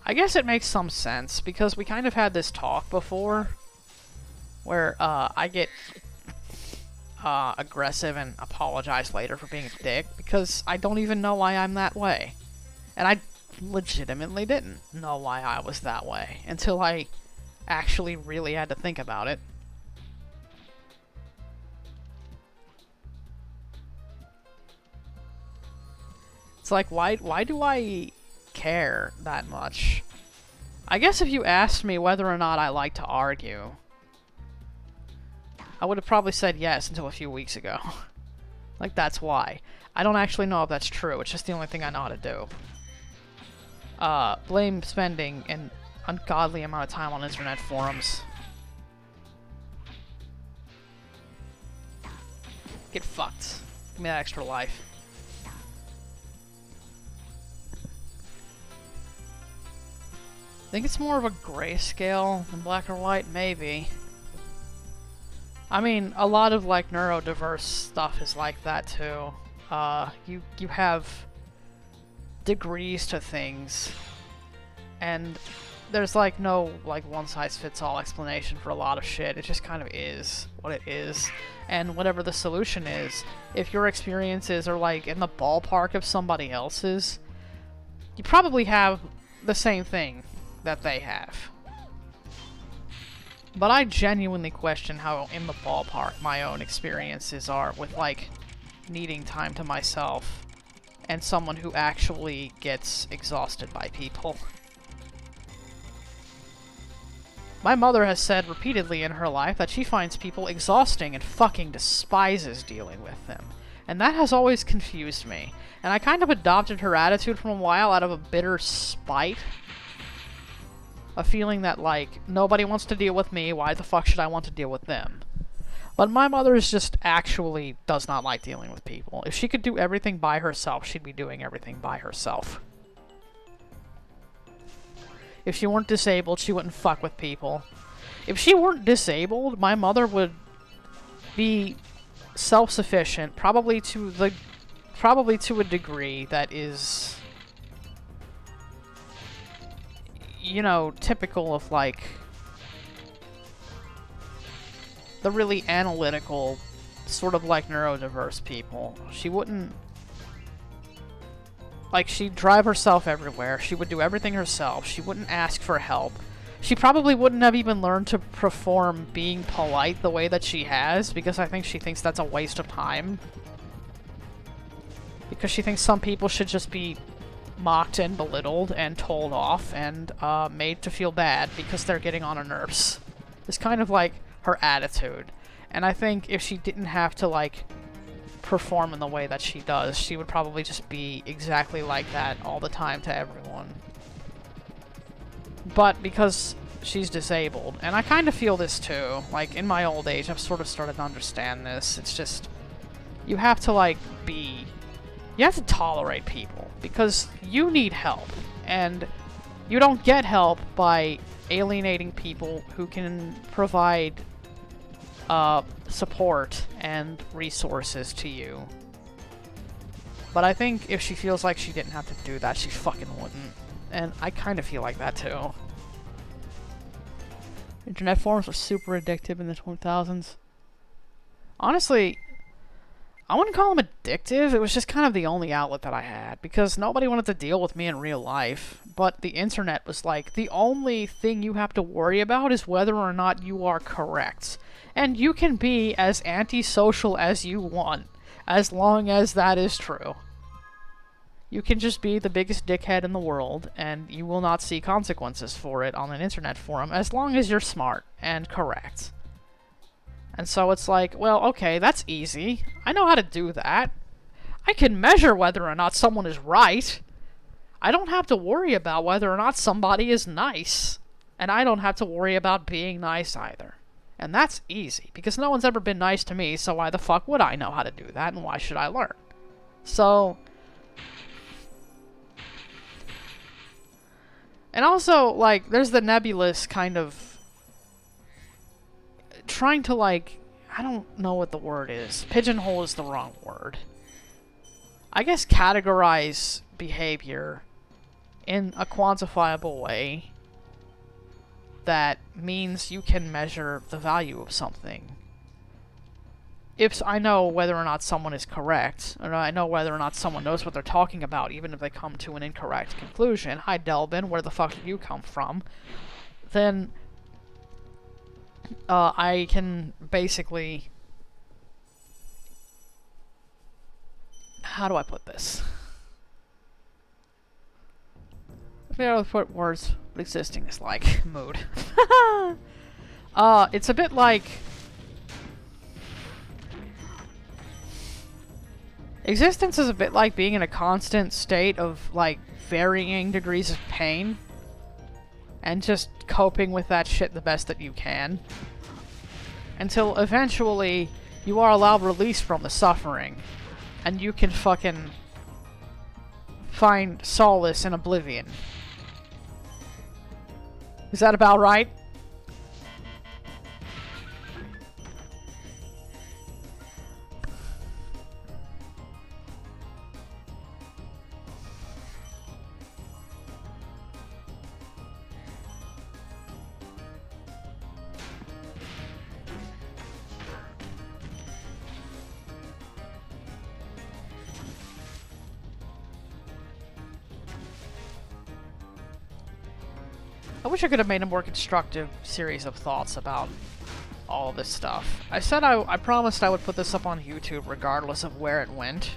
A: I guess it makes some sense, because we kind of had this talk before, where I get aggressive and apologize later for being a dick, because I don't even know why I'm that way. And I legitimately didn't know why I was that way, until I actually really had to think about it. It's like, why do I care that much? I guess if you asked me whether or not I like to argue, I would have probably said yes until a few weeks ago. Like, that's why. I don't actually know if that's true, it's just the only thing I know how to do. Blame spending an ungodly amount of time on internet forums. Get fucked. Give me that extra life. I think it's more of a grayscale than black or white, maybe. I mean, a lot of, like, neurodiverse stuff is like that, too. You have degrees to things, and there's, like, no, like, one-size-fits-all explanation for a lot of shit. It just kind of is what it is. And whatever the solution is, if your experiences are, like, in the ballpark of somebody else's, you probably have the same thing that they have. But I genuinely question how in the ballpark my own experiences are with, like, needing time to myself and someone who actually gets exhausted by people. My mother has said repeatedly in her life that she finds people exhausting and fucking despises dealing with them. And that has always confused me. And I kind of adopted her attitude for a while out of a bitter spite. A feeling that, like, nobody wants to deal with me, why the fuck should I want to deal with them? But my mother is just actually does not like dealing with people. If she could do everything by herself, she'd be doing everything by herself. If she weren't disabled, she wouldn't fuck with people. If she weren't disabled, my mother would be self-sufficient, probably to a degree that is, you know, typical of, like, the really analytical, sort of like neurodiverse people. She wouldn't, like, she'd drive herself everywhere. She would do everything herself. She wouldn't ask for help. She probably wouldn't have even learned to perform being polite the way that she has, because I think she thinks that's a waste of time. Because she thinks some people should just be mocked and belittled and told off and made to feel bad because they're getting on her nerves. It's kind of like her attitude. And I think if she didn't have to, like, perform in the way that she does, she would probably just be exactly like that all the time to everyone. But because she's disabled, and I kind of feel this too, like, in my old age, I've sort of started to understand this. It's just, you have to, like, you have to tolerate people, because you need help, and you don't get help by alienating people who can provide support and resources to you. But I think if she feels like she didn't have to do that, she fucking wouldn't. And I kind of feel like that too. Internet forums were super addictive in the 2000s. Honestly, I wouldn't call them addictive, it was just kind of the only outlet that I had, because nobody wanted to deal with me in real life. But the internet was like, the only thing you have to worry about is whether or not you are correct. And you can be as antisocial as you want, as long as that is true. You can just be the biggest dickhead in the world, and you will not see consequences for it on an internet forum, as long as you're smart and correct. And so it's like, well, okay, that's easy. I know how to do that. I can measure whether or not someone is right. I don't have to worry about whether or not somebody is nice. And I don't have to worry about being nice either. And that's easy, because no one's ever been nice to me, so why the fuck would I know how to do that, and why should I learn? So... And also, like, there's the nebulous kind of... trying to, like... I don't know what the word is. Pigeonhole is the wrong word. I guess categorize behavior in a quantifiable way that means you can measure the value of something. If I know whether or not someone is correct, or I know whether or not someone knows what they're talking about, even if they come to an incorrect conclusion, hi Delvin, where the fuck did you come from? Then I can basically... How do I put this? Be able to put words what existing is like. Mood. It's a bit like... Existence is a bit like being in a constant state of, like, varying degrees of pain. And just coping with that shit the best that you can. Until eventually you are allowed release from the suffering. And you can fucking find solace in oblivion. Is that about right? I wish I could have made a more constructive series of thoughts about all of this stuff. I said I promised I would put this up on YouTube regardless of where it went.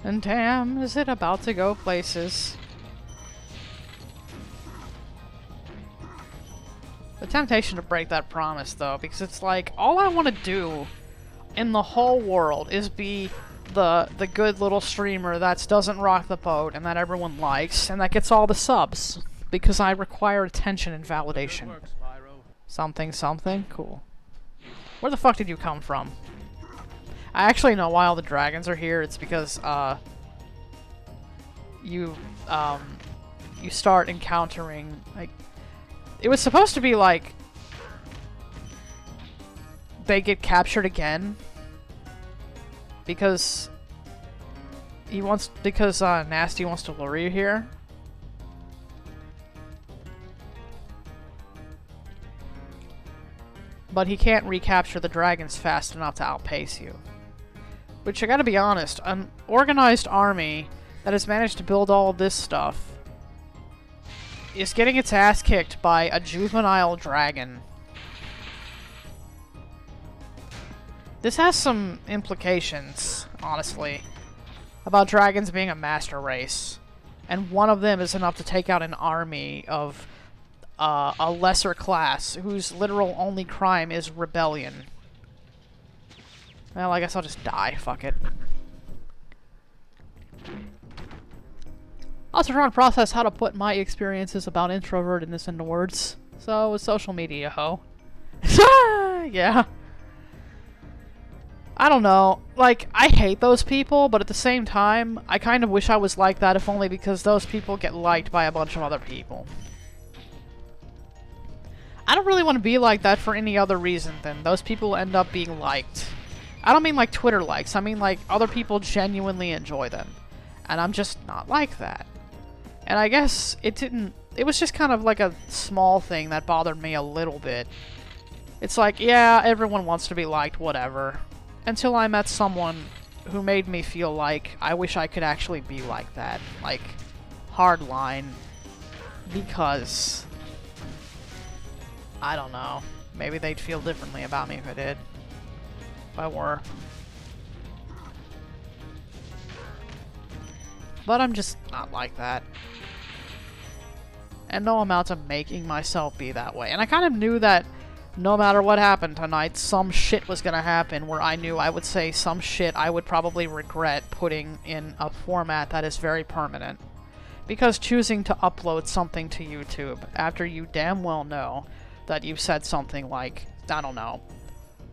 A: And damn, is it about to go places. The temptation to break that promise, though, because it's like, all I want to do in the whole world is be the good little streamer that doesn't rock the boat and that everyone likes, and that gets all the subs. Because I require attention and validation.
E: Good work, Spyro.
A: Something, something? Cool. Where the fuck did you come from? I actually know why all the dragons are here. It's because, you start encountering, like... It was supposed to be, like... They get captured again. Because... Nasty wants to lure you here. But he can't recapture the dragons fast enough to outpace you. Which, I gotta be honest, an organized army that has managed to build all of this stuff is getting its ass kicked by a juvenile dragon. This has some implications, honestly, about dragons being a master race. And one of them is enough to take out an army of a lesser class whose literal only crime is rebellion. Well, I guess I'll just die. Fuck it. Also trying to process how to put my experiences about introvertedness into words. So, with social media, ho. Yeah. I don't know. Like, I hate those people, but at the same time, I kind of wish I was like that, if only because those people get liked by a bunch of other people. I don't really want to be like that for any other reason than those people end up being liked. I don't mean like Twitter likes, I mean like other people genuinely enjoy them. And I'm just not like that. And I guess it was just kind of like a small thing that bothered me a little bit. It's like, yeah, everyone wants to be liked, whatever. Until I met someone who made me feel like I wish I could actually be like that. Like, hardline. Because... I don't know. Maybe they'd feel differently about me if I did. If I were. But I'm just not like that. And no amount of making myself be that way. And I kind of knew that no matter what happened tonight, some shit was gonna happen where I knew I would say some shit I would probably regret putting in a format that is very permanent. Because choosing to upload something to YouTube after you damn well know that you've said something like, I don't know,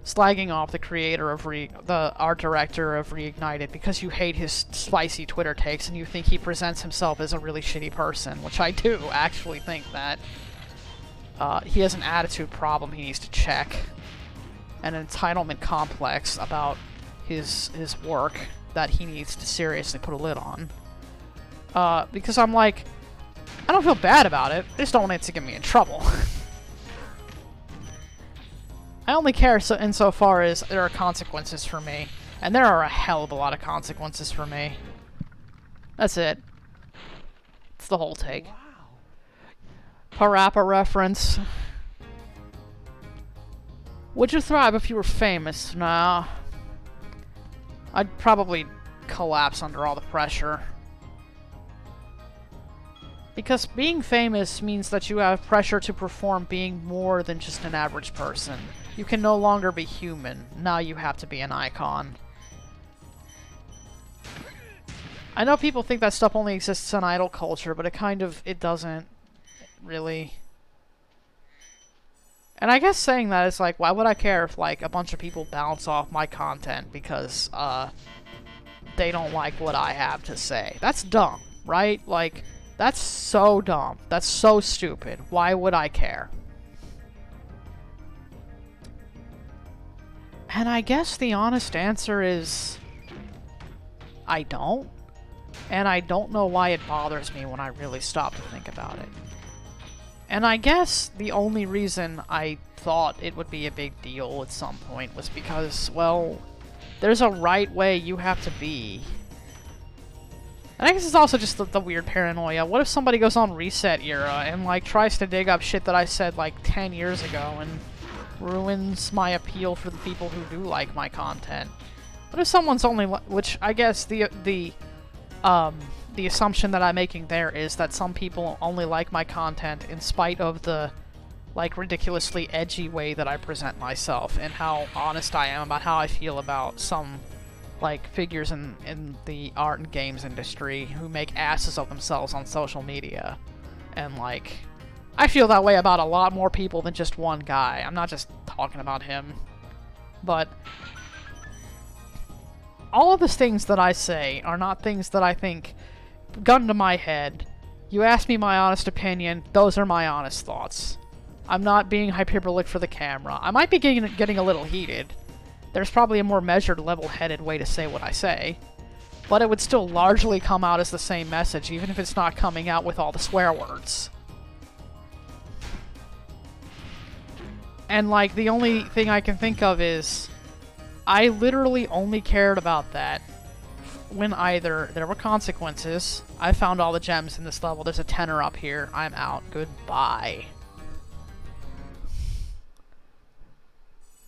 A: slagging off the creator of the art director of Reignited because you hate his spicy Twitter takes and you think he presents himself as a really shitty person, which I do actually think that he has an attitude problem he needs to check, and an entitlement complex about his work that he needs to seriously put a lid on. Because I'm like, I don't feel bad about it, I just don't want it to get me in trouble. I only care insofar as there are consequences for me. And there are a hell of a lot of consequences for me. That's it. It's the whole take. Parappa reference. Would you thrive if you were famous? Nah. I'd probably collapse under all the pressure. Because being famous means that you have pressure to perform being more than just an average person. You can no longer be human. Now you have to be an icon. I know people think that stuff only exists in idol culture, but it doesn't really. And I guess saying that is like, why would I care if like a bunch of people bounce off my content because they don't like what I have to say? That's dumb, right? Like, that's so dumb. That's so stupid. Why would I care? And I guess the honest answer is I don't. And I don't know why it bothers me when I really stop to think about it. And I guess the only reason I thought it would be a big deal at some point was because, well, there's a right way you have to be. And I guess it's also just the weird paranoia. What if somebody goes on Reset Era and, like, tries to dig up shit that I said, like, 10 years ago and ruins my appeal for the people who do like my content? What if someone's only, which I guess the assumption that I'm making there is that some people only like my content in spite of the, like, ridiculously edgy way that I present myself and how honest I am about how I feel about some, like, figures in the art and games industry who make asses of themselves on social media. And, like, I feel that way about a lot more people than just one guy. I'm not just talking about him. But all of the things that I say are not things that I think, gun to my head, you ask me my honest opinion, those are my honest thoughts. I'm not being hyperbolic for the camera. I might be getting a little heated. There's probably a more measured, level-headed way to say what I say. But it would still largely come out as the same message, even if it's not coming out with all the swear words. And, like, the only thing I can think of is I literally only cared about that when either there were consequences, I found all the gems in this level, there's a tenor up here, I'm out, goodbye.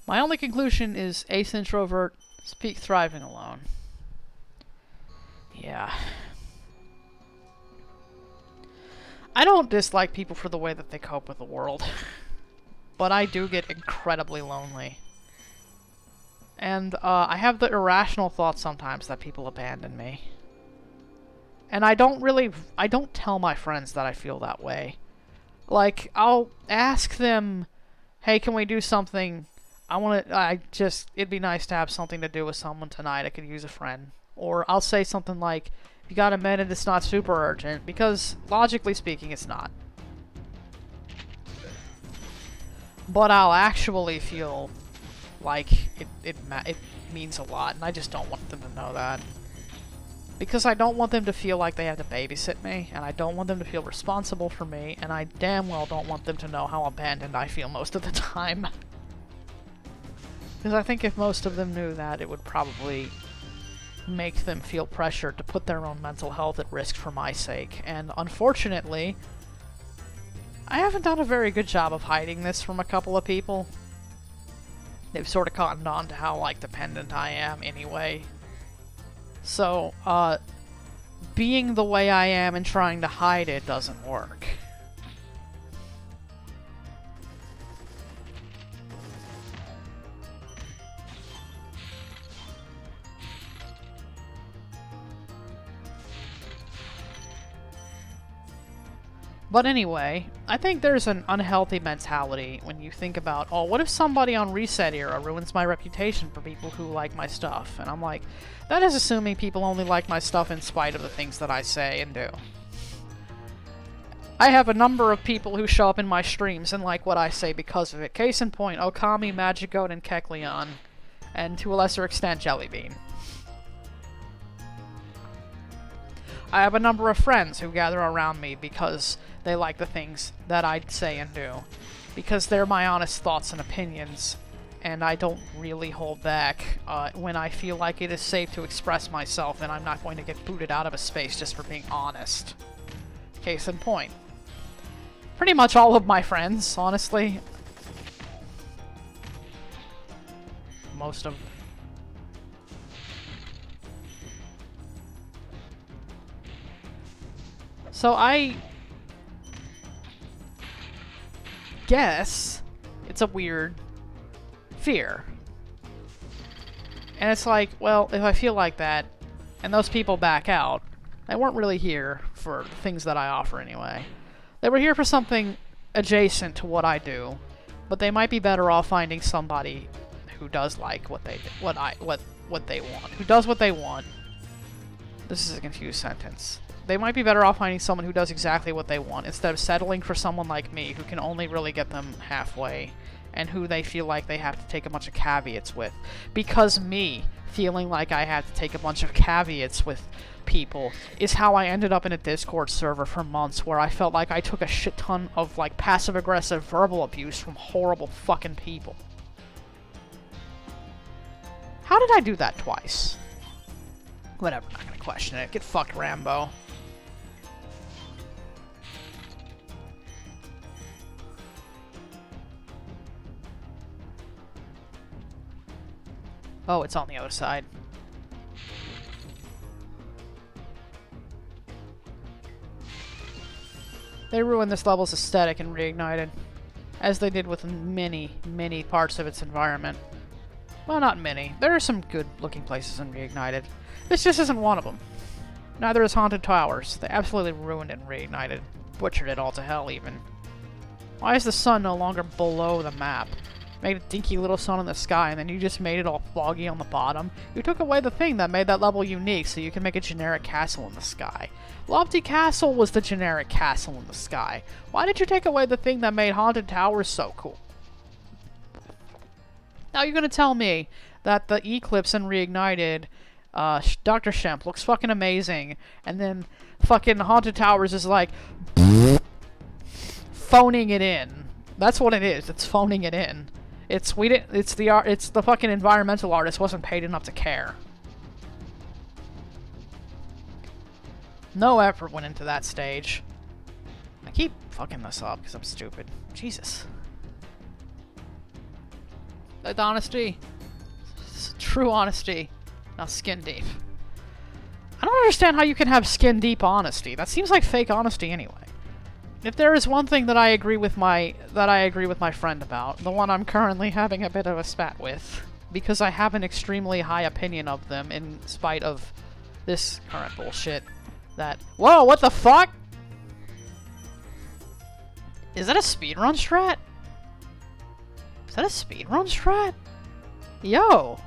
A: My only conclusion is ace introvert, speak thriving alone. Yeah. I don't dislike people for the way that they cope with the world, but I do get incredibly lonely. And I have the irrational thought sometimes that people abandon me. And I don't tell my friends that I feel that way. Like, I'll ask them, hey, can we do something? It'd be nice to have something to do with someone tonight. I could use a friend. Or I'll say something like, you got a minute, it's not super urgent. Because, logically speaking, it's not. But I'll actually feel like it means a lot, and I just don't want them to know that. Because I don't want them to feel like they have to babysit me, and I don't want them to feel responsible for me, and I damn well don't want them to know how abandoned I feel most of the time. Because I think if most of them knew that, it would probably make them feel pressured to put their own mental health at risk for my sake. And unfortunately, I haven't done a very good job of hiding this from a couple of people. They've sort of cottoned on to how, like, dependent I am anyway. So, being the way I am and trying to hide it doesn't work. But anyway, I think there's an unhealthy mentality when you think about, oh, what if somebody on Reset Era ruins my reputation for people who like my stuff? And I'm like, that is assuming people only like my stuff in spite of the things that I say and do. I have a number of people who show up in my streams and like what I say because of it. Case in point, Okami, Magigoat, and Kekleon. And to a lesser extent, Jellybean. I have a number of friends who gather around me because they like the things that I say and do. Because they're my honest thoughts and opinions, and I don't really hold back when I feel like it is safe to express myself and I'm not going to get booted out of a space just for being honest. Case in point. Pretty much all of my friends, honestly. most of. So I guess it's a weird fear. And it's like, well, if I feel like that, and those people back out, they weren't really here for the things that I offer anyway. They were here for something adjacent to what I do, but they might be better off finding somebody who does like what they want, who does what they want. This is a confused sentence. They might be better off finding someone who does exactly what they want instead of settling for someone like me who can only really get them halfway and who they feel like they have to take a bunch of caveats with. Because me feeling like I have to take a bunch of caveats with people is how I ended up in a Discord server for months where I felt like I took a shit ton of like passive-aggressive verbal abuse from horrible fucking people. How did I do that twice? Whatever, I'm not gonna question it. Get fucked, Rambo. Oh, it's on the other side. They ruined this level's aesthetic in Reignited, as they did with many, many parts of its environment. Well, not many. There are some good-looking places in Reignited. This just isn't one of them. Neither is Haunted Towers. They absolutely ruined it in Reignited. Butchered it all to hell, even. Why is the sun no longer below the map? Made a dinky little sun in the sky, and then you just made it all foggy on the bottom. You took away the thing that made that level unique, so you can make a generic castle in the sky. Lofty Castle was the generic castle in the sky. Why did you take away the thing that made Haunted Towers so cool? Now you're gonna tell me that the Eclipse in Reignited, Dr. Shemp looks fucking amazing, and then fucking Haunted Towers is like phoning it in. That's what it is. It's phoning it in. It's the fucking environmental artist wasn't paid enough to care. No effort went into that stage. I keep fucking this up because I'm stupid. Jesus. That honesty. True honesty. Now skin deep. I don't understand how you can have skin deep honesty. That seems like fake honesty anyway. If there is one thing that I agree with my friend about, the one I'm currently having a bit of a spat with, because I have an extremely high opinion of them in spite of this current bullshit, that— Whoa, what the fuck? Is that a speedrun strat? Is that a speedrun strat? Yo!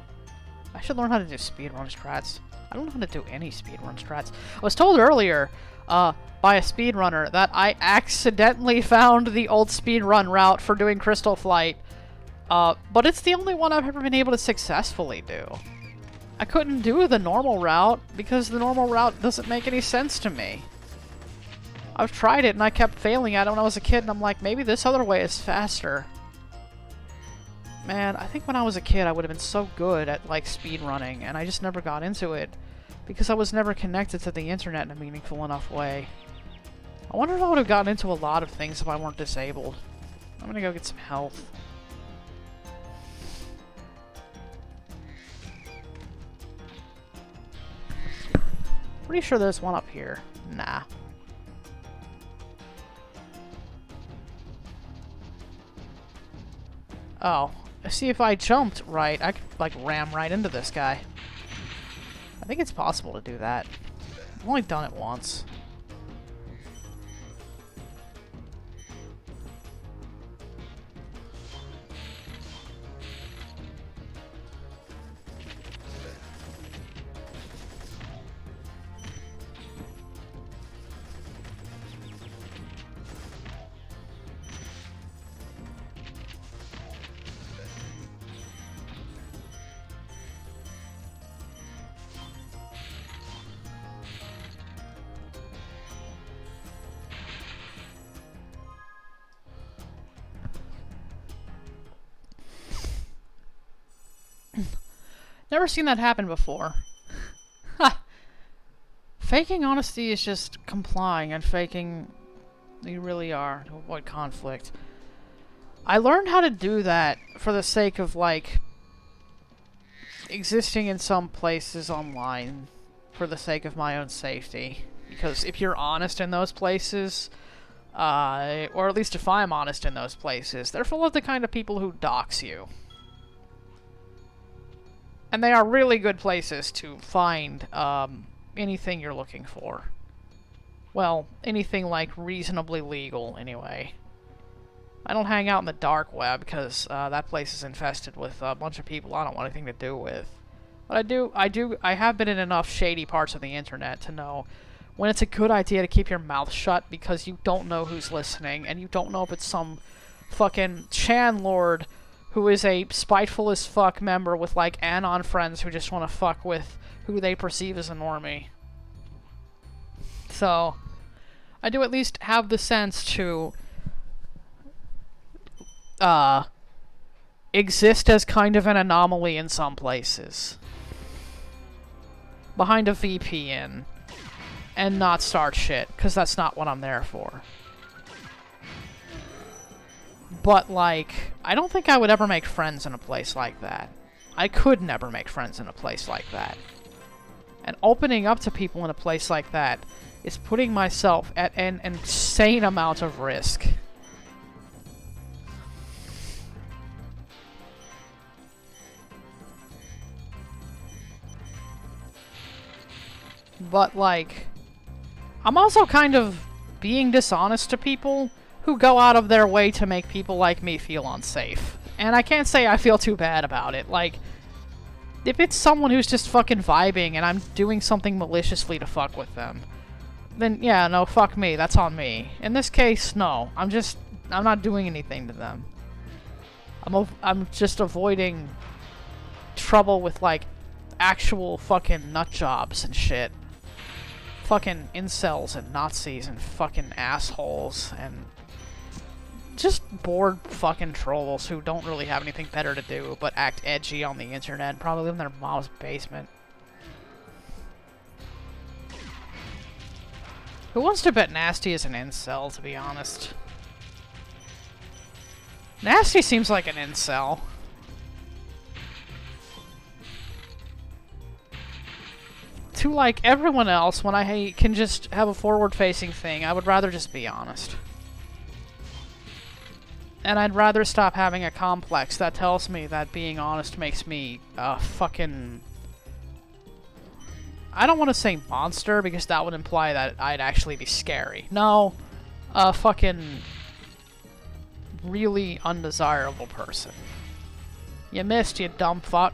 A: I should learn how to do speedrun strats. I don't know how to do any speedrun strats. I was told earlier, by a speedrunner that I accidentally found the old speedrun route for doing Crystal Flight, but it's the only one I've ever been able to successfully do. I couldn't do the normal route because the normal route doesn't make any sense to me. I've tried it and I kept failing at it when I was a kid, and I'm like, maybe this other way is faster. Man, I think when I was a kid I would have been so good at, like, speedrunning, and I just never got into it because I was never connected to the internet in a meaningful enough way. I wonder if I would have gotten into a lot of things if I weren't disabled. I'm gonna go get some health. Pretty sure there's one up here. Nah. Oh. See, if I jumped right, I could, like, ram right into this guy. I think it's possible to do that. I've only done it once. Never seen that happen before. Ha! Faking honesty is just complying and faking you really are to avoid conflict. I learned how to do that for the sake of, like, existing in some places online for the sake of my own safety. Because if you're honest in those places, or at least if I'm honest in those places, they're full of the kind of people who dox you. And they are really good places to find anything you're looking for. Well, anything like reasonably legal, anyway. I don't hang out in the dark web because that place is infested with a bunch of people I don't want anything to do with. But I have been in enough shady parts of the internet to know when it's a good idea to keep your mouth shut because you don't know who's listening, and you don't know if it's some fucking Chan Lord who is a spiteful as fuck member with, like, anon friends who just want to fuck with who they perceive as a normie. So, I do at least have the sense to exist as kind of an anomaly in some places. Behind a VPN. And not start shit, because that's not what I'm there for. But, like, I don't think I would ever make friends in a place like that. I could never make friends in a place like that. And opening up to people in a place like that is putting myself at an insane amount of risk. But, like, I'm also kind of being dishonest to people who go out of their way to make people like me feel unsafe. And I can't say I feel too bad about it. Like, if it's someone who's just fucking vibing and I'm doing something maliciously to fuck with them, then yeah, no, fuck me, that's on me. In this case, no. I'm not doing anything to them. I'm just avoiding trouble with, like, actual fucking nut jobs and shit. Fucking incels and Nazis and fucking assholes and just bored fucking trolls who don't really have anything better to do but act edgy on the internet and probably live in their mom's basement. Who wants to bet Nasty is an incel, to be honest? Nasty seems like an incel. To, like, everyone else, when I can just have a forward-facing thing, I would rather just be honest. And I'd rather stop having a complex that tells me that being honest makes me a fucking... I don't want to say monster, because that would imply that I'd actually be scary. No, a fucking really undesirable person. You missed, you dumb fuck.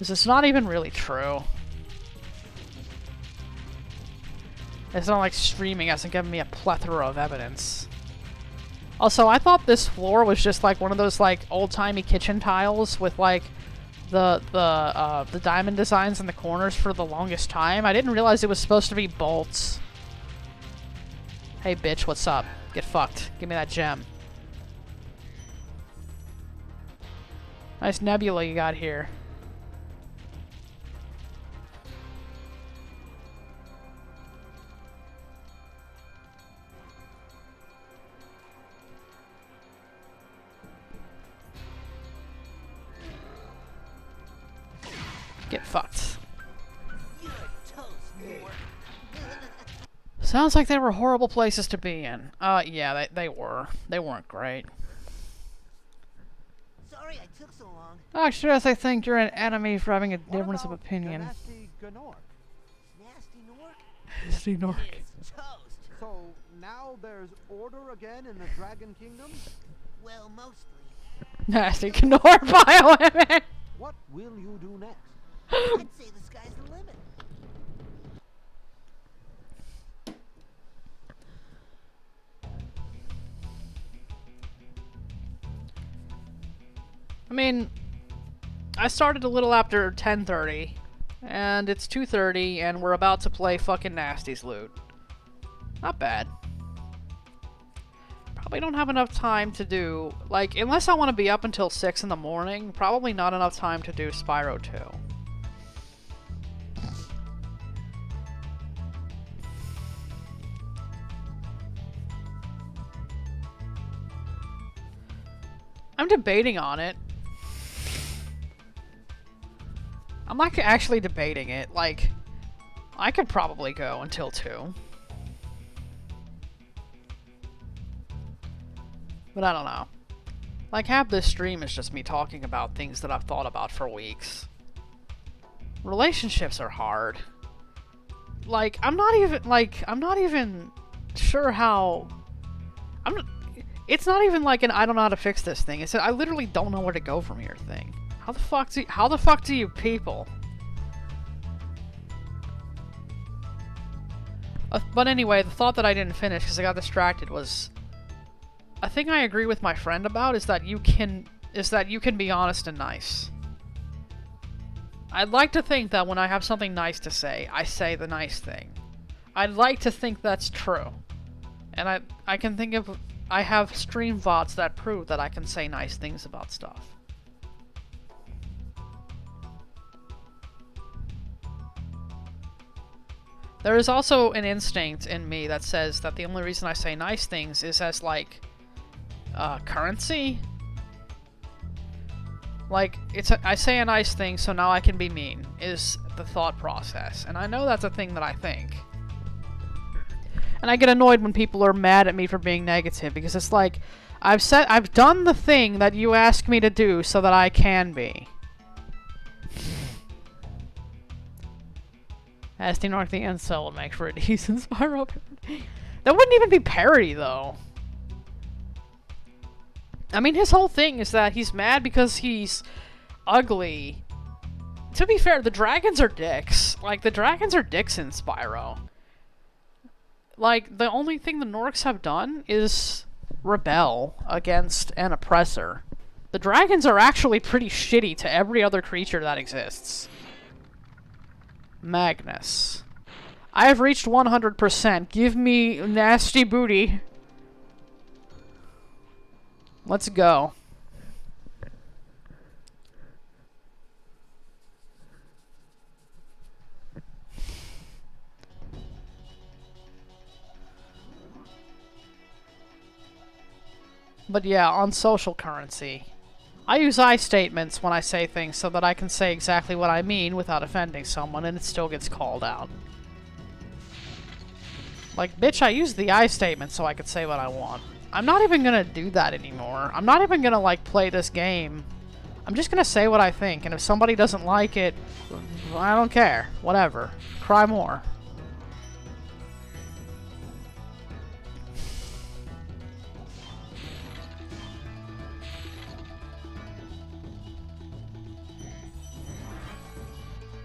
A: This is not even really true. It's not like streaming hasn't given me a plethora of evidence. Also, I thought this floor was just like one of those like old-timey kitchen tiles with like the diamond designs in the corners for the longest time. I didn't realize it was supposed to be bolts. Hey bitch, what's up? Get fucked. Give me that gem. Nice nebula you got here. Get fucked.
B: You're toast, Mork.
A: Sounds like they were horrible places to be in. Yeah, they were. They weren't great.
B: Sorry I took so long.
A: Actually, I think you're an enemy for having a difference of opinion.
H: Nasty Gnork?
B: Nasty Nork?
A: Nasty Nork.
B: It's toast.
H: So now there's order again in the Dragon Kingdom?
B: Well, mostly.
A: Nasty Gnor bioweapon!
H: What will you do next?
B: I'd say the sky's the limit.
A: I mean, I started a little after 10:30, and it's 2:30, and we're about to play fucking Nasty's loot. Not bad. Probably don't have enough time to do, like, unless I want to be up until 6 in the morning, probably not enough time to do Spyro 2. I'm debating on it. I'm like actually debating it. Like, I could probably go until 2. But I don't know. Like, half this stream is just me talking about things that I've thought about for weeks. Relationships are hard. Like, I'm not even sure how... It's not even like an I don't know how to fix this thing. It's I literally don't know where to go from here thing. How the fuck do you people? But anyway, the thought that I didn't finish because I got distracted was... A thing I agree with my friend about is that you can be honest and nice. I'd like to think that when I have something nice to say, I say the nice thing. I'd like to think that's true. And I can think of... I have stream VODs that prove that I can say nice things about stuff. There is also an instinct in me that says that the only reason I say nice things is as, like, currency? Like, I say a nice thing, so now I can be mean, is the thought process. And I know that's a thing that I think. And I get annoyed when people are mad at me for being negative, because it's like, I've done the thing that you ask me to do so that I can be. Asking North the Incel would make for a decent Spyro parody. That wouldn't even be parody, though. I mean, his whole thing is that he's mad because he's ugly. To be fair, the dragons are dicks. Like, the dragons are dicks in Spyro. Like, the only thing the Norks have done is rebel against an oppressor. The dragons are actually pretty shitty to every other creature that exists. Magnus. I have reached 100%. Give me nasty booty. Let's go. But yeah, on social currency. I use I statements when I say things so that I can say exactly what I mean without offending someone, and it still gets called out. Like, bitch, I use the I statement so I could say what I want. I'm not even gonna do that anymore. I'm not even gonna, like, play this game. I'm just gonna say what I think, and if somebody doesn't like it, I don't care. Whatever. Cry more.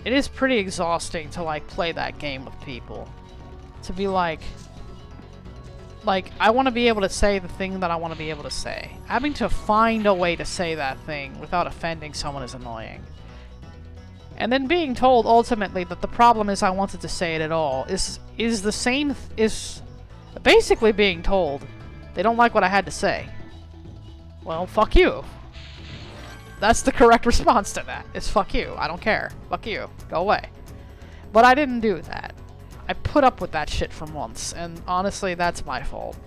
A: It is pretty exhausting to, like, play that game with people. To be like, I want to be able to say the thing that I want to be able to say. Having to find a way to say that thing without offending someone is annoying. And then being told, ultimately, that the problem is I wanted to say it at all is the same, is basically being told they don't like what I had to say. Well, fuck you. That's the correct response to that, is fuck you. I don't care. Fuck you. Go away. But I didn't do that. I put up with that shit for months, and honestly, that's my fault.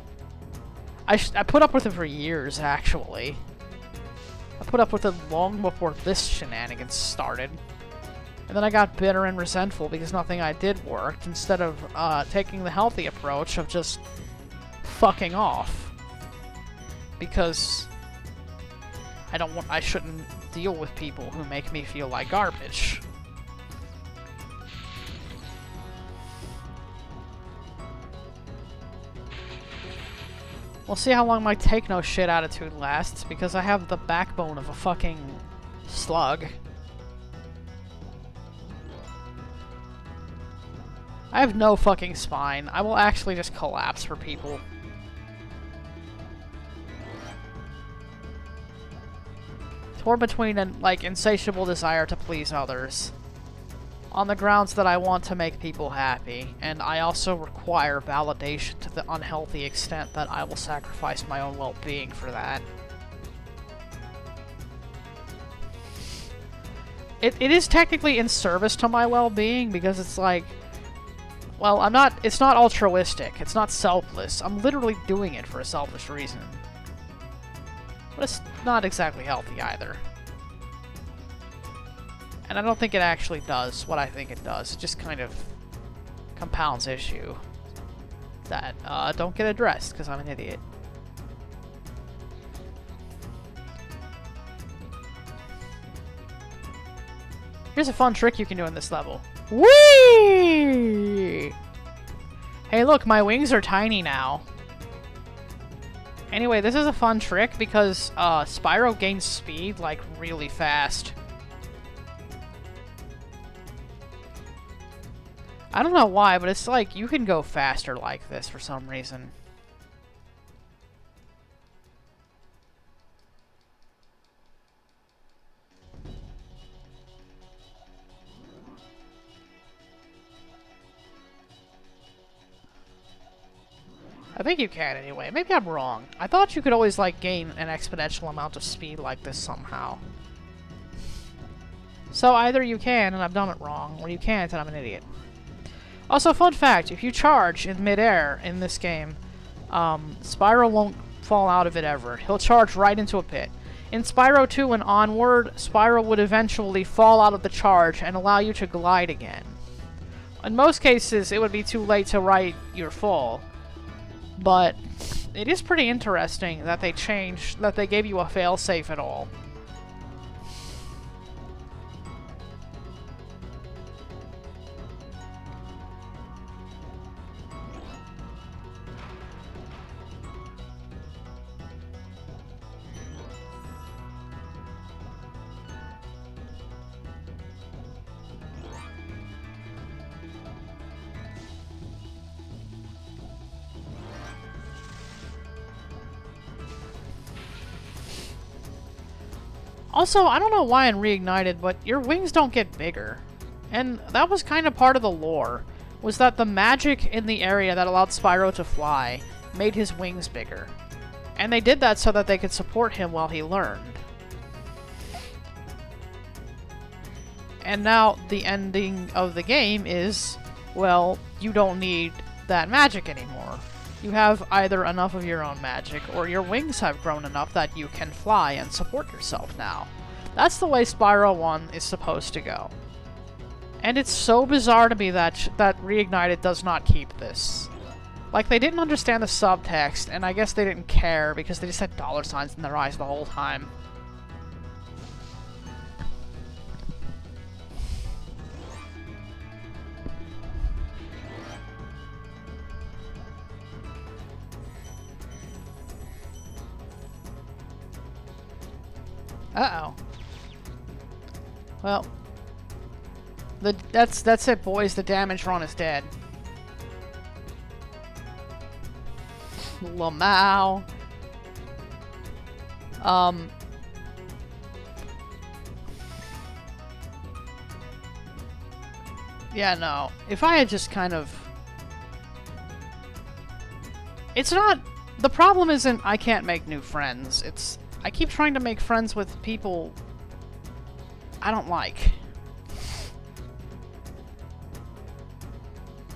A: I put up with it for years, actually. I put up with it long before this shenanigans started. And then I got bitter and resentful because nothing I did worked, instead of taking the healthy approach of just fucking off. Because I shouldn't deal with people who make me feel like garbage. We'll see how long my take no shit attitude lasts, because I have the backbone of a fucking slug. I have no fucking spine. I will actually just collapse for people. Torn between an, like, insatiable desire to please others, on the grounds that I want to make people happy, and I also require validation to the unhealthy extent that I will sacrifice my own well-being for that. It is technically in service to my well-being, because it's like, well, it's not altruistic, it's not selfless, I'm literally doing it for a selfish reason. But it's not exactly healthy either. And I don't think it actually does what I think it does. It just kind of compounds issue that don't get addressed because I'm an idiot. Here's a fun trick you can do in this level. Whee! Hey look, my wings are tiny now. Anyway, this is a fun trick because Spyro gains speed, like, really fast. I don't know why, but it's like you can go faster like this for some reason. I think you can anyway. Maybe I'm wrong. I thought you could always, like, gain an exponential amount of speed like this somehow. So either you can, and I've done it wrong, or you can't, and I'm an idiot. Also, fun fact, if you charge in midair in this game, Spyro won't fall out of it ever. He'll charge right into a pit. In Spyro 2 and onward, Spyro would eventually fall out of the charge and allow you to glide again. In most cases, it would be too late to right your fall. But it is pretty interesting that they gave you a failsafe at all. Also, I don't know why in Reignited, but your wings don't get bigger. And that was kind of part of the lore, was that the magic in the area that allowed Spyro to fly made his wings bigger. And they did that so that they could support him while he learned. And now the ending of the game is, well, you don't need that magic anymore. You have either enough of your own magic, or your wings have grown enough that you can fly and support yourself now. That's the way Spyro 1 is supposed to go. And it's so bizarre to me that Reignited does not keep this. Like, they didn't understand the subtext, and I guess they didn't care because they just had dollar signs in their eyes the whole time. Uh-oh. Well, that's it, boys. The damage run is dead. Lamau. Yeah, no. If I had just kind of... It's not... The problem isn't I can't make new friends. It's... I keep trying to make friends with people I don't like.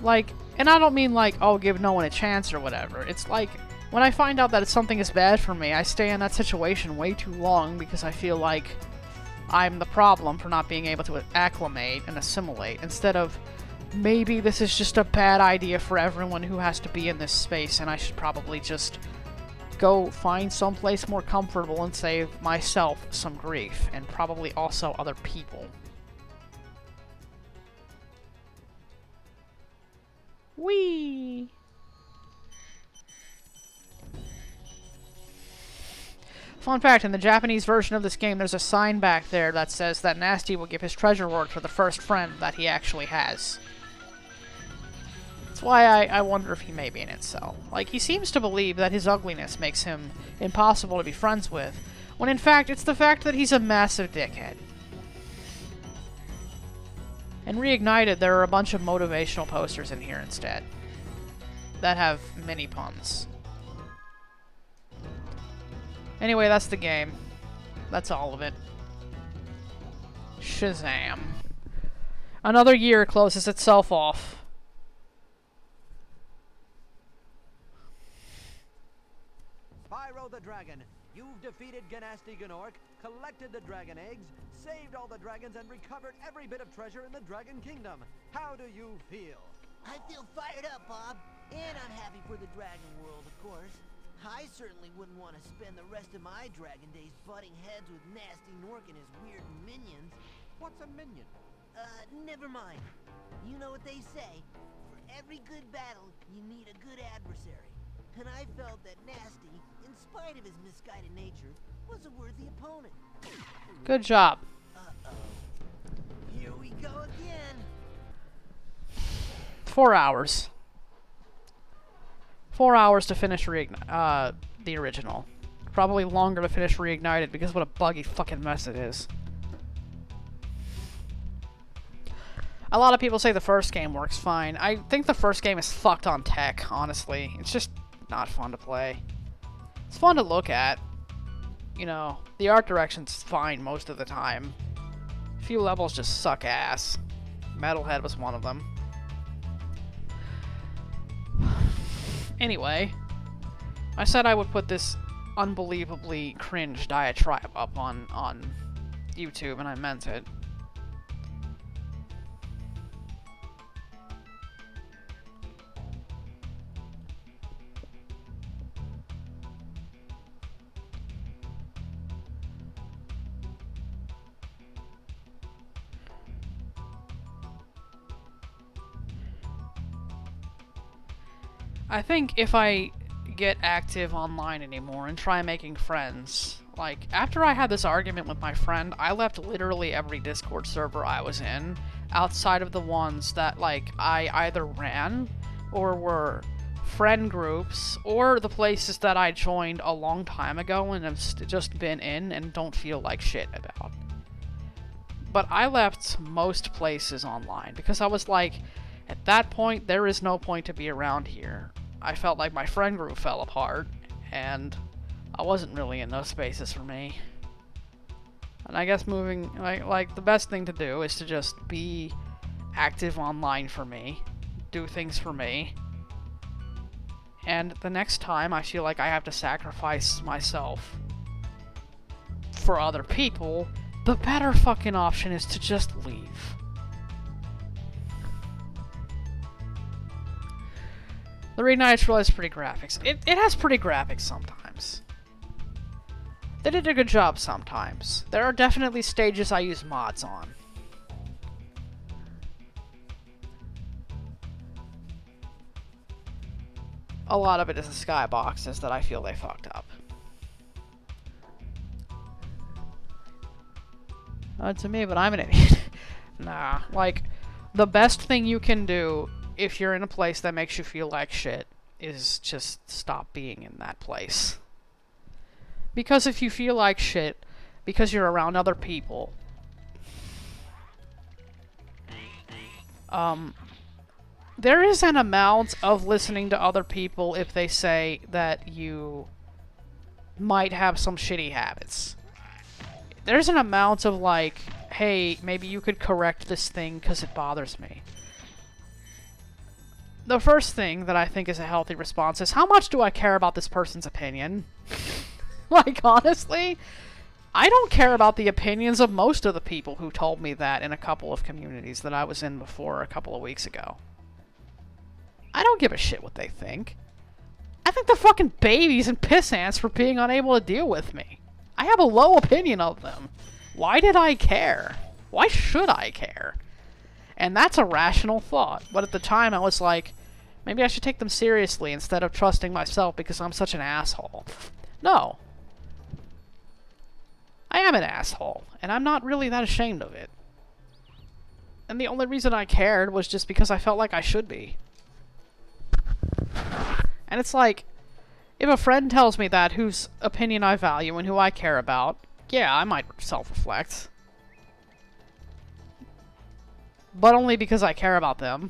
A: Like, and I don't mean like, oh, give no one a chance or whatever. It's like, when I find out that something is bad for me, I stay in that situation way too long because I feel like I'm the problem for not being able to acclimate and assimilate, instead of, maybe this is just a bad idea for everyone who has to be in this space and I should probably just go find someplace more comfortable and save myself some grief, and probably also other people. Whee! Fun fact, in the Japanese version of this game, there's a sign back there that says that Nasty will give his treasure word for the first friend that he actually has. That's why I wonder if he may be an incel. Like, he seems to believe that his ugliness makes him impossible to be friends with, when in fact it's the fact that he's a massive dickhead. In Reignited, there are a bunch of motivational posters in here instead that have mini puns. Anyway, that's the game. That's all of it. Shazam. Another year closes itself off.
H: Spyro the Dragon, You've defeated Ganasty Gnorc, collected the dragon eggs, saved all the dragons, and recovered every bit of treasure in the Dragon Kingdom. How do you feel?
B: I feel fired up, Bob. And I'm happy for the dragon world, of course. I certainly wouldn't want to spend the rest of my dragon days butting heads with Nasty Gnorc and his weird minions.
H: What's a minion?
B: Never mind. You know what they say. For every good battle, you need a good adversary. And I felt that Nasty, in spite of his misguided nature, was a worthy opponent.
A: Good job.
B: Uh-oh. Here we go again.
A: 4 hours. 4 hours to finish the original. Probably longer to finish Reignited because what a buggy fucking mess it is. A lot of people say the first game works fine. I think the first game is fucked on tech, honestly. It's just not fun to play. It's fun to look at. You know, the art direction's fine most of the time. A few levels just suck ass. Metalhead was one of them. Anyway, I said I would put this unbelievably cringe diatribe up on YouTube, and I meant it. I think if I get active online anymore and try making friends, like, after I had this argument with my friend, I left literally every Discord server I was in, outside of the ones that, like, I either ran, or were friend groups, or the places that I joined a long time ago and have just been in and don't feel like shit about. But I left most places online, because I was like, at that point, there is no point to be around here. I felt like my friend group fell apart, and I wasn't really in those spaces for me. And I guess moving, like the best thing to do is to just be active online for me, do things for me, and the next time I feel like I have to sacrifice myself for other people, the better fucking option is to just leave. The Reignited Trail has pretty graphics. It has pretty graphics sometimes. They did a good job sometimes. There are definitely stages I use mods on. A lot of it is the skyboxes that I feel they fucked up. To me, but I'm an idiot. Nah, like, the best thing you can do if you're in a place that makes you feel like shit is just stop being in that place. Because if you feel like shit, because you're around other people, there is an amount of listening to other people if they say that you might have some shitty habits. There's an amount of like, hey, maybe you could correct this thing because it bothers me. The first thing that I think is a healthy response is, how much do I care about this person's opinion? Like, honestly, I don't care about the opinions of most of the people who told me that in a couple of communities that I was in before a couple of weeks ago. I don't give a shit what they think. I think they're fucking babies and piss ants for being unable to deal with me. I have a low opinion of them. Why did I care? Why should I care? And that's a rational thought. But at the time, I was like, maybe I should take them seriously instead of trusting myself because I'm such an asshole. No. I am an asshole, and I'm not really that ashamed of it. And the only reason I cared was just because I felt like I should be. And it's like, if a friend tells me that whose opinion I value and who I care about, yeah, I might self-reflect. But only because I care about them.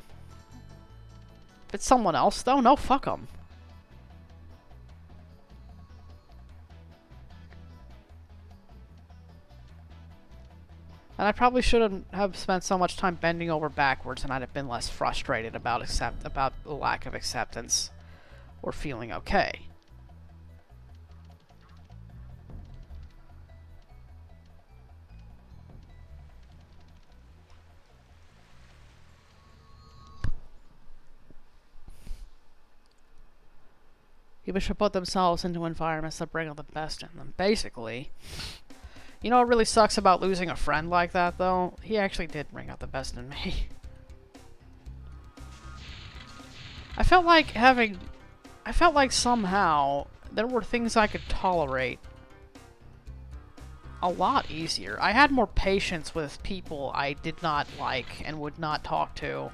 A: If it's someone else, though, no, fuck them. And I probably shouldn't have spent so much time bending over backwards, and I'd have been less frustrated about the lack of acceptance or feeling okay. People should put themselves into environments that bring out the best in them. Basically, you know what really sucks about losing a friend like that, though? He actually did bring out the best in me. I felt like somehow there were things I could tolerate a lot easier. I had more patience with people I did not like and would not talk to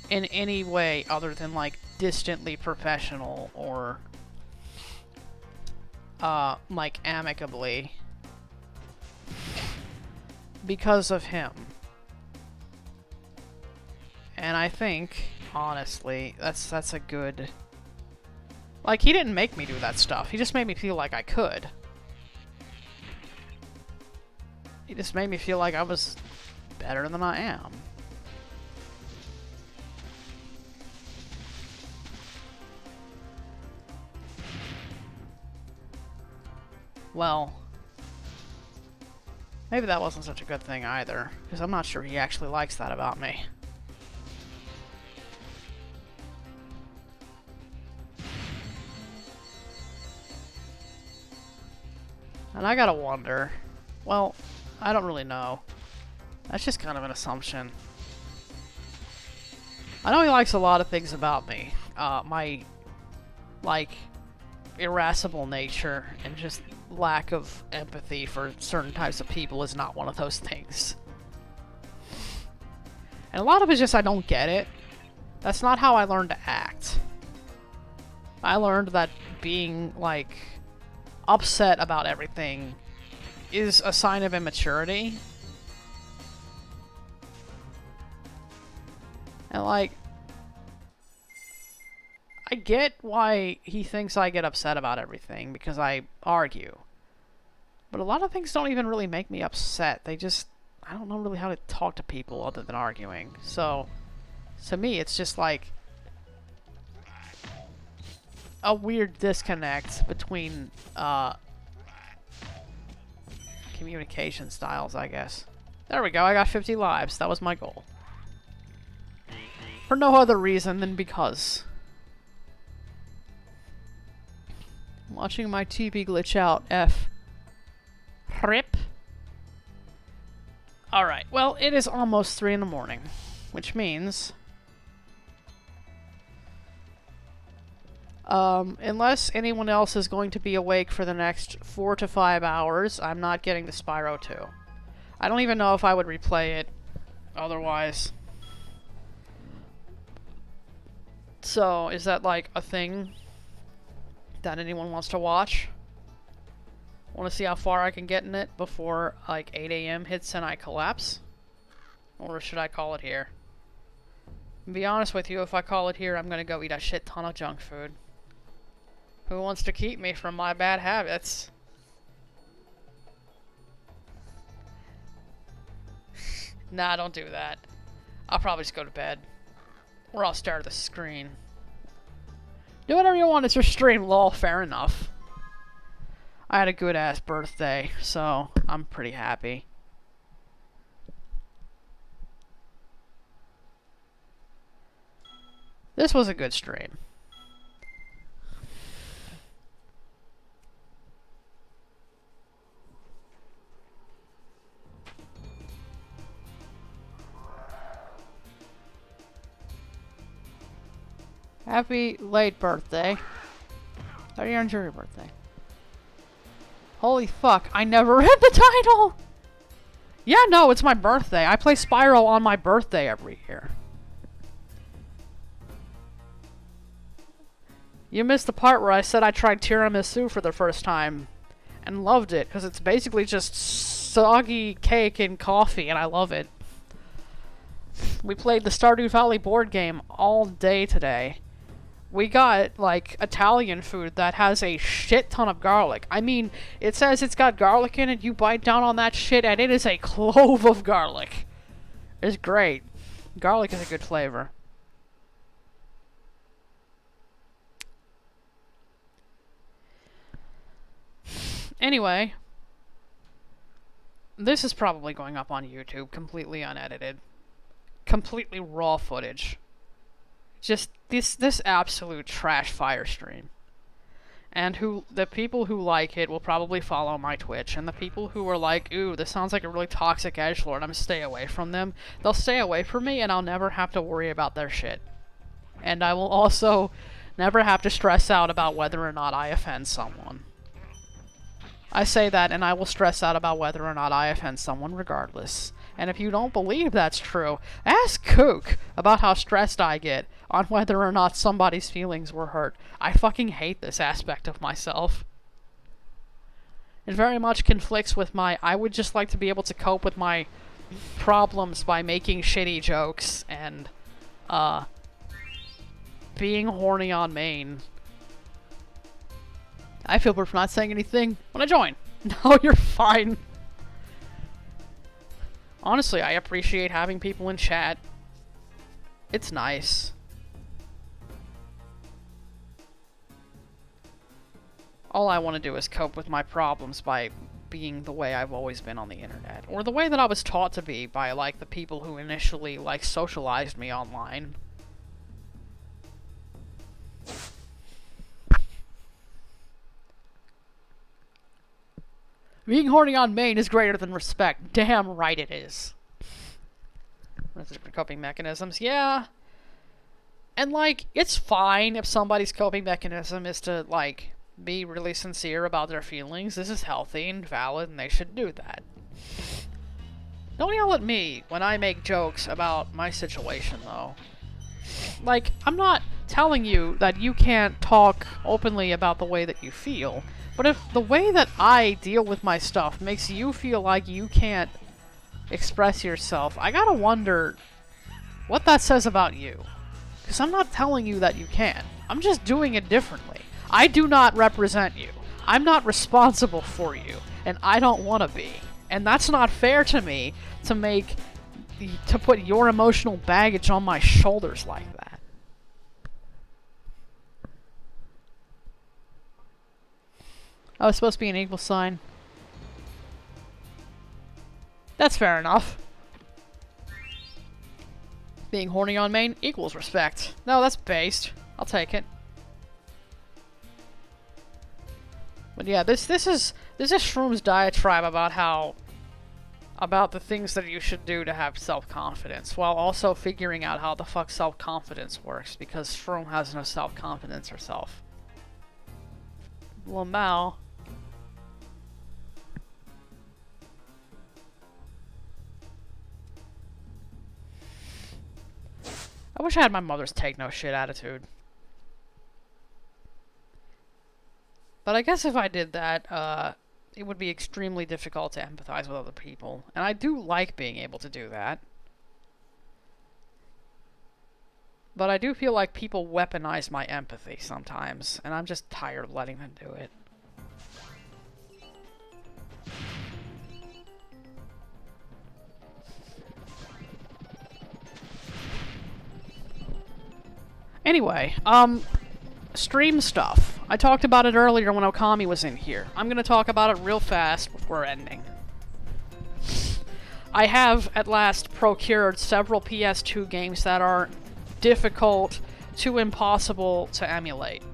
A: in any way other than, like, distantly professional or, like, amicably. Because of him. And I think, honestly, that's a good... Like, he didn't make me do that stuff. He just made me feel like I could. He just made me feel like I was better than I am. Well, maybe that wasn't such a good thing either, because I'm not sure he actually likes that about me. And I gotta wonder, well, I don't really know. That's just kind of an assumption. I know he likes a lot of things about me. My, like, irascible nature and just lack of empathy for certain types of people is not one of those things. And a lot of it's just I don't get it. That's not how I learned to act. I learned that being, like, upset about everything is a sign of immaturity. And, like, I get why he thinks I get upset about everything, because I argue. But a lot of things don't even really make me upset. They just... I don't know really how to talk to people other than arguing. So, to me, it's just like... a weird disconnect between, communication styles, I guess. There we go, I got 50 lives. That was my goal. For no other reason than because. I'm watching my TV glitch out, F. Rip. Alright, well, it is almost 3 in the morning, which means... unless anyone else is going to be awake for the next 4 to 5 hours, I'm not getting the Spyro 2. I don't even know if I would replay it otherwise. So, is that like a thing that anyone wants to watch? Want to see how far I can get in it before like 8 AM hits and I collapse? Or should I call it here? To be honest with you, if I call it here, I'm gonna go eat a shit ton of junk food. Who wants to keep me from my bad habits? Nah, don't do that. I'll probably just go to bed. Or I'll stare at the screen. Do whatever you want, it's your stream, lol, fair enough. I had a good-ass birthday, so I'm pretty happy. This was a good stream. Happy late birthday. How do you enjoy your birthday? Holy fuck, I never read the title! Yeah, no, it's my birthday. I play Spyro on my birthday every year. You missed the part where I said I tried tiramisu for the first time and loved it, because it's basically just soggy cake and coffee, and I love it. We played the Stardew Valley board game all day today. We got, like, Italian food that has a shit ton of garlic. I mean, it says it's got garlic in it, you bite down on that shit, and it is a clove of garlic. It's great. Garlic is a good flavor. Anyway, this is probably going up on YouTube, completely unedited. Completely raw footage. Just this absolute trash fire stream. And the people who like it will probably follow my Twitch, and the people who are like, ooh, this sounds like a really toxic edgelord, I'm gonna stay away from them, they'll stay away from me, and I'll never have to worry about their shit. And I will also never have to stress out about whether or not I offend someone. I say that, and I will stress out about whether or not I offend someone regardless. And if you don't believe that's true, ask Kook about how stressed I get on whether or not somebody's feelings were hurt. I fucking hate this aspect of myself. It very much conflicts with I would just like to be able to cope with my problems by making shitty jokes and, being horny on main. I feel weird for not saying anything when I join. No, you're fine. Honestly, I appreciate having people in chat. It's nice. All I want to do is cope with my problems by being the way I've always been on the internet. Or the way that I was taught to be by, like, the people who initially, like, socialized me online. Being horny on main is greater than respect. Damn right it is. Different coping mechanisms, yeah. And, like, it's fine if somebody's coping mechanism is to, like, be really sincere about their feelings. This is healthy and valid, and they should do that. Don't yell at me when I make jokes about my situation, though. Like, I'm not telling you that you can't talk openly about the way that you feel. But if the way that I deal with my stuff makes you feel like you can't express yourself, I gotta wonder what that says about you. Because I'm not telling you that you can. I'm just doing it differently. I do not represent you. I'm not responsible for you. And I don't want to be. And that's not fair to me to put your emotional baggage on my shoulders like that. Oh, it's supposed to be an equal sign. That's fair enough. Being horny on main equals respect. No, that's based. I'll take it. But yeah, this is Shroom's diatribe about the things that you should do to have self-confidence, while also figuring out how the fuck self-confidence works, because Shroom has no self-confidence herself. Lamau. I wish I had my mother's take no shit attitude. But I guess if I did that, it would be extremely difficult to empathize with other people. And I do like being able to do that. But I do feel like people weaponize my empathy sometimes, and I'm just tired of letting them do it. Anyway, stream stuff. I talked about it earlier when Okami was in here. I'm gonna talk about it real fast before ending. I have, at last, procured several PS2 games that are difficult to impossible to emulate.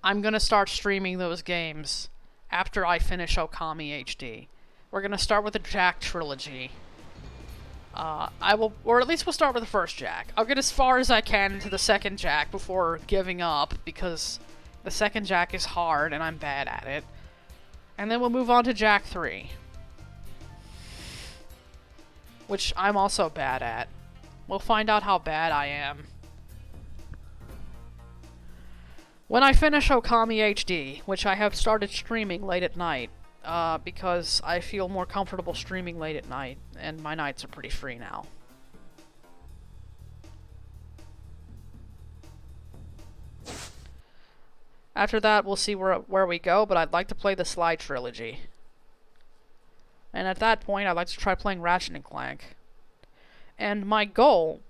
A: I'm gonna start streaming those games after I finish Okami HD. We're gonna start with the Jack trilogy. Or at least we'll start with the first Jack. I'll get as far as I can into the second Jack before giving up, because the second Jack is hard and I'm bad at it. And then we'll move on to Jack 3. Which I'm also bad at. We'll find out how bad I am. When I finish Okami HD, which I have started streaming late at night, because I feel more comfortable streaming late at night, and my nights are pretty free now. After that, we'll see where we go, but I'd like to play the Sly trilogy. And at that point, I'd like to try playing Ratchet & Clank. And my goal...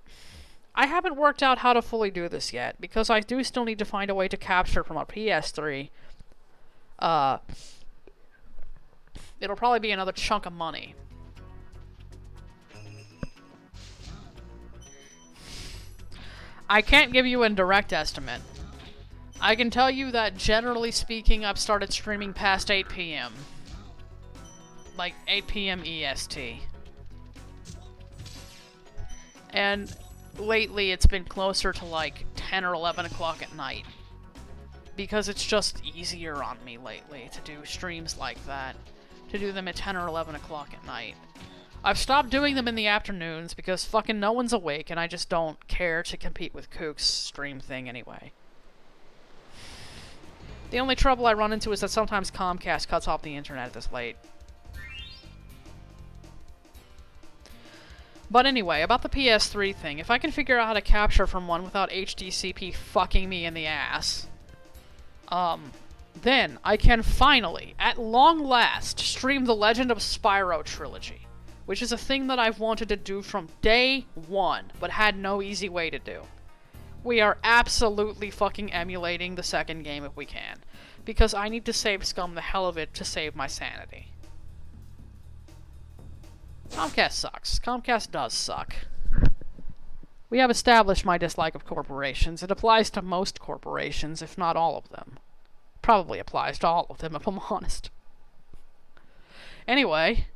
A: I haven't worked out how to fully do this yet, because I do still need to find a way to capture from a PS3. It'll probably be another chunk of money. I can't give you a direct estimate, I can tell you that generally speaking, I've started streaming past 8 p.m. Like 8 p.m. EST. And lately it's been closer to like 10 or 11 o'clock at night. Because it's just easier on me lately to do streams like that. To do them at 10 or 11 o'clock at night. I've stopped doing them in the afternoons because fucking no one's awake and I just don't care to compete with Kook's stream thing anyway. The only trouble I run into is that sometimes Comcast cuts off the internet at this late. But anyway, about the PS3 thing, if I can figure out how to capture from one without HDCP fucking me in the ass, then I can finally, at long last, stream the Legend of Spyro trilogy, which is a thing that I've wanted to do from day one, but had no easy way to do. We are absolutely fucking emulating the second game if we can, because I need to save Scum the hell of it to save my sanity. Comcast sucks. Comcast does suck. We have established my dislike of corporations. It applies to most corporations, if not all of them. Probably applies to all of them, if I'm honest. Anyway,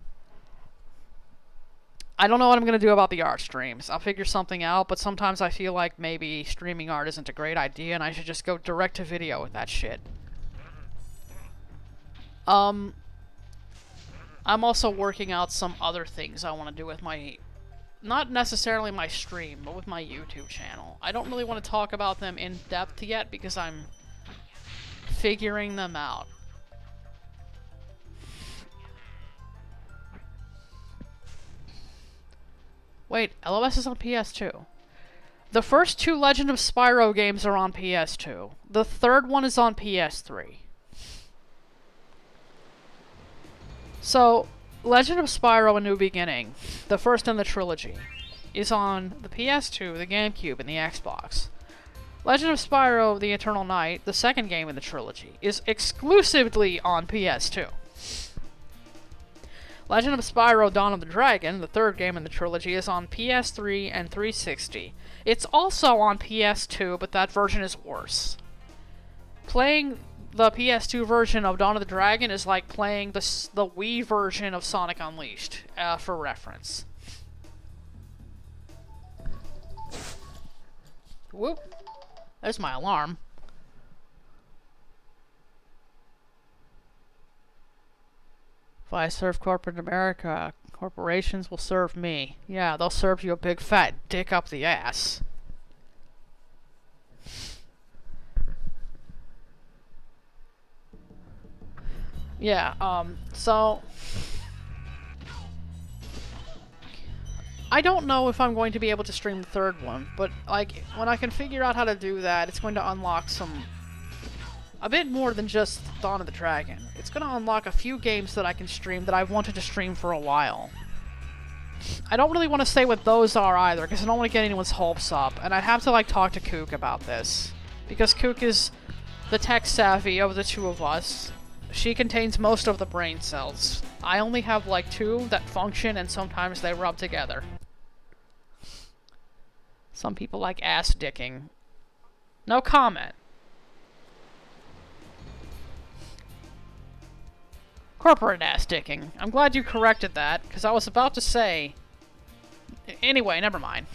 A: I don't know what I'm going to do about the art streams. I'll figure something out, but sometimes I feel like maybe streaming art isn't a great idea, and I should just go direct to video with that shit. I'm also working out some other things I want to do with my... Not necessarily my stream, but with my YouTube channel. I don't really want to talk about them in depth yet, because I'm figuring them out. Wait, LOS is on PS2. The first two Legend of Spyro games are on PS2. The third one is on PS3. So, Legend of Spyro A New Beginning, the first in the trilogy, is on the PS2, the GameCube, and the Xbox. Legend of Spyro The Eternal Night, the second game in the trilogy, is exclusively on PS2. Legend of Spyro Dawn of the Dragon, the third game in the trilogy, is on PS3 and 360. It's also on PS2, but that version is worse. Playing the PS2 version of Dawn of the Dragon is like playing the Wii version of Sonic Unleashed, for reference. Whoop. There's my alarm. If I serve corporate America, corporations will serve me. Yeah, they'll serve you a big fat dick up the ass. Yeah, so... I don't know if I'm going to be able to stream the third one, but, like, when I can figure out how to do that, it's going to unlock a bit more than just Dawn of the Dragon. It's going to unlock a few games that I can stream that I've wanted to stream for a while. I don't really want to say what those are either, because I don't want to get anyone's hopes up, and I'd have to, like, talk to Kook about this. Because Kook is the tech-savvy of the two of us. She contains most of the brain cells. I only have, like, 2 that function, and sometimes they rub together. Some people like ass-dicking. No comment. Corporate ass-dicking. I'm glad you corrected that, because I was about to say... Anyway, never mind.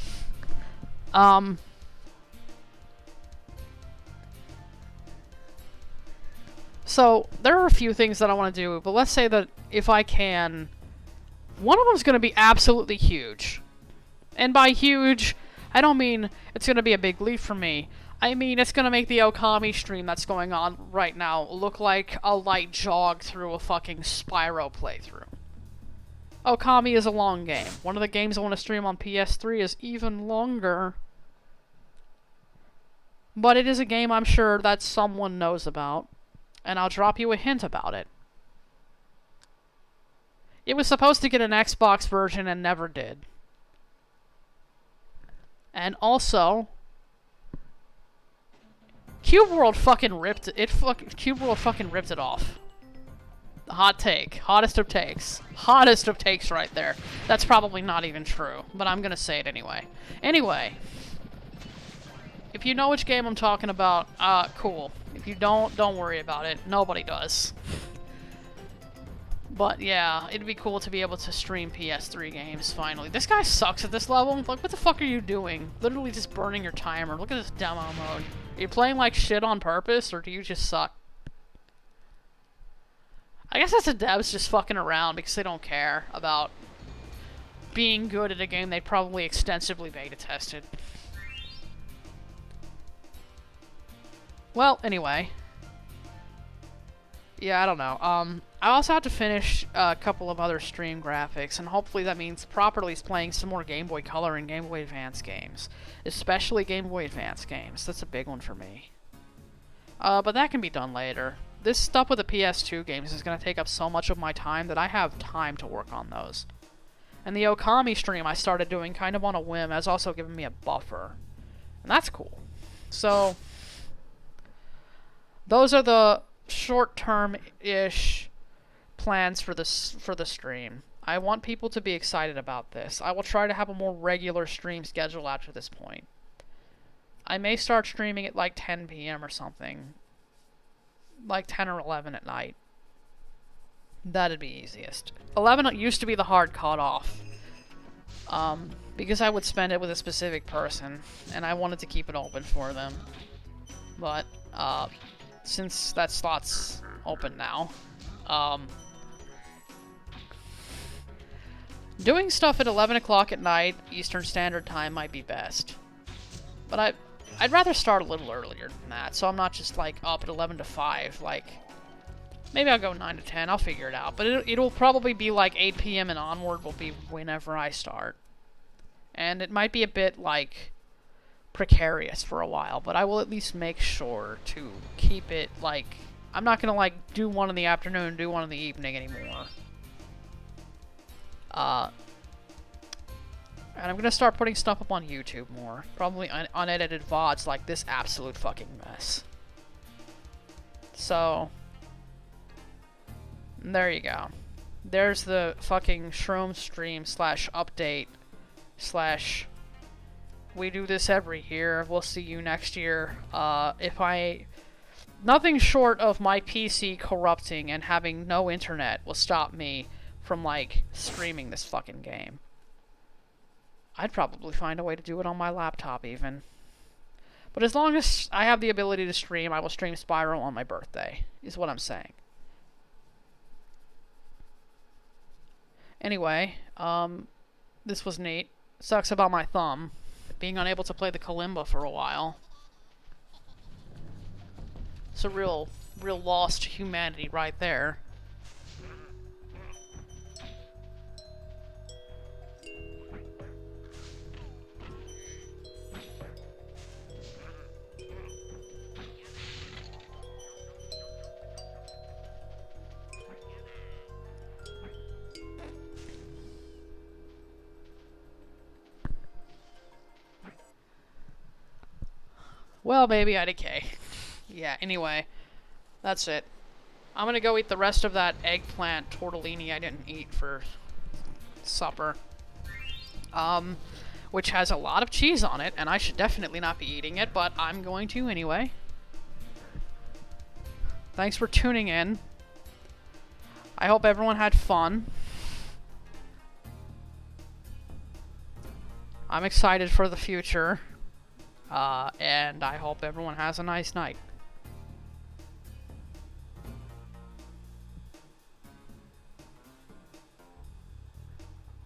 A: So, there are a few things that I want to do, but let's say that if I can... One of them is going to be absolutely huge. And by huge, I don't mean it's going to be a big leap for me. I mean, it's going to make the Okami stream that's going on right now look like a light jog through a fucking Spyro playthrough. Okami is a long game. One of the games I want to stream on PS3 is even longer. But it is a game I'm sure that someone knows about. And I'll drop you a hint about it. It was supposed to get an Xbox version and never did. And also... Cube World fucking ripped it. Cube World fucking ripped it off. Hot take. Hottest of takes. Hottest of takes right there. That's probably not even true, but I'm gonna say it anyway. Anyway. If you know which game I'm talking about, cool. If you don't worry about it. Nobody does. But yeah, it'd be cool to be able to stream PS3 games, finally. This guy sucks at this level. Like, what the fuck are you doing? Literally just burning your timer. Look at this demo mode. Are you playing like shit on purpose, or do you just suck? I guess that's the devs just fucking around because they don't care about being good at a game they probably extensively beta tested. Well, anyway. Yeah, I don't know. I also have to finish a couple of other stream graphics, and hopefully that means properly playing some more Game Boy Color and Game Boy Advance games. Especially Game Boy Advance games. That's a big one for me. But that can be done later. This stuff with the PS2 games is going to take up so much of my time that I have time to work on those. And the Okami stream I started doing kind of on a whim has also given me a buffer. And that's cool. So, those are the short-term-ish plans for the stream. I want people to be excited about this. I will try to have a more regular stream schedule after this point. I may start streaming at like 10 p.m. or something. Like 10 or 11 at night. That'd be easiest. 11 used to be the hard cutoff. Because I would spend it with a specific person, and I wanted to keep it open for them. But, since that slot's open now, doing stuff at 11 o'clock at night, Eastern Standard Time, might be best. But I'd rather start a little earlier than that, so I'm not just, like, up at 11 to 5, like... Maybe I'll go 9 to 10, I'll figure it out. But it'll probably be, like, 8 p.m. and onward will be whenever I start. And it might be a bit, like, precarious for a while, but I will at least make sure to keep it, like... I'm not gonna, like, do one in the afternoon and do one in the evening anymore. And I'm gonna start putting stuff up on YouTube more. Probably unedited VODs like this absolute fucking mess. So... there you go. There's the fucking Shroom stream / update / we do this every year. We'll see you next year. Nothing short of my PC corrupting and having no internet will stop me from, like, streaming this fucking game. I'd probably find a way to do it on my laptop, even. But as long as I have the ability to stream, I will stream Spyro on my birthday, is what I'm saying. Anyway, this was neat. Sucks about my thumb. Being unable to play the kalimba for a while. It's a real loss to humanity right there. Well, maybe IDK. Yeah, anyway. That's it. I'm gonna go eat the rest of that eggplant tortellini I didn't eat for supper. Which has a lot of cheese on it, and I should definitely not be eating it, but I'm going to anyway. Thanks for tuning in. I hope everyone had fun. I'm excited for the future. And I hope everyone has a nice night.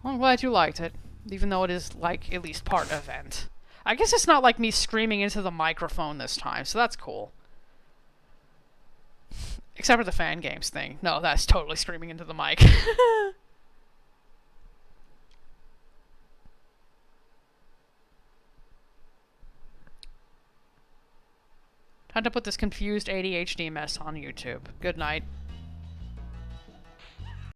A: Well, I'm glad you liked it, even though it is, like, at least part event. I guess it's not like me screaming into the microphone this time, so that's cool. Except for the fan games thing. No, that's totally screaming into the mic. Time to put this confused ADHD mess on YouTube. Good night.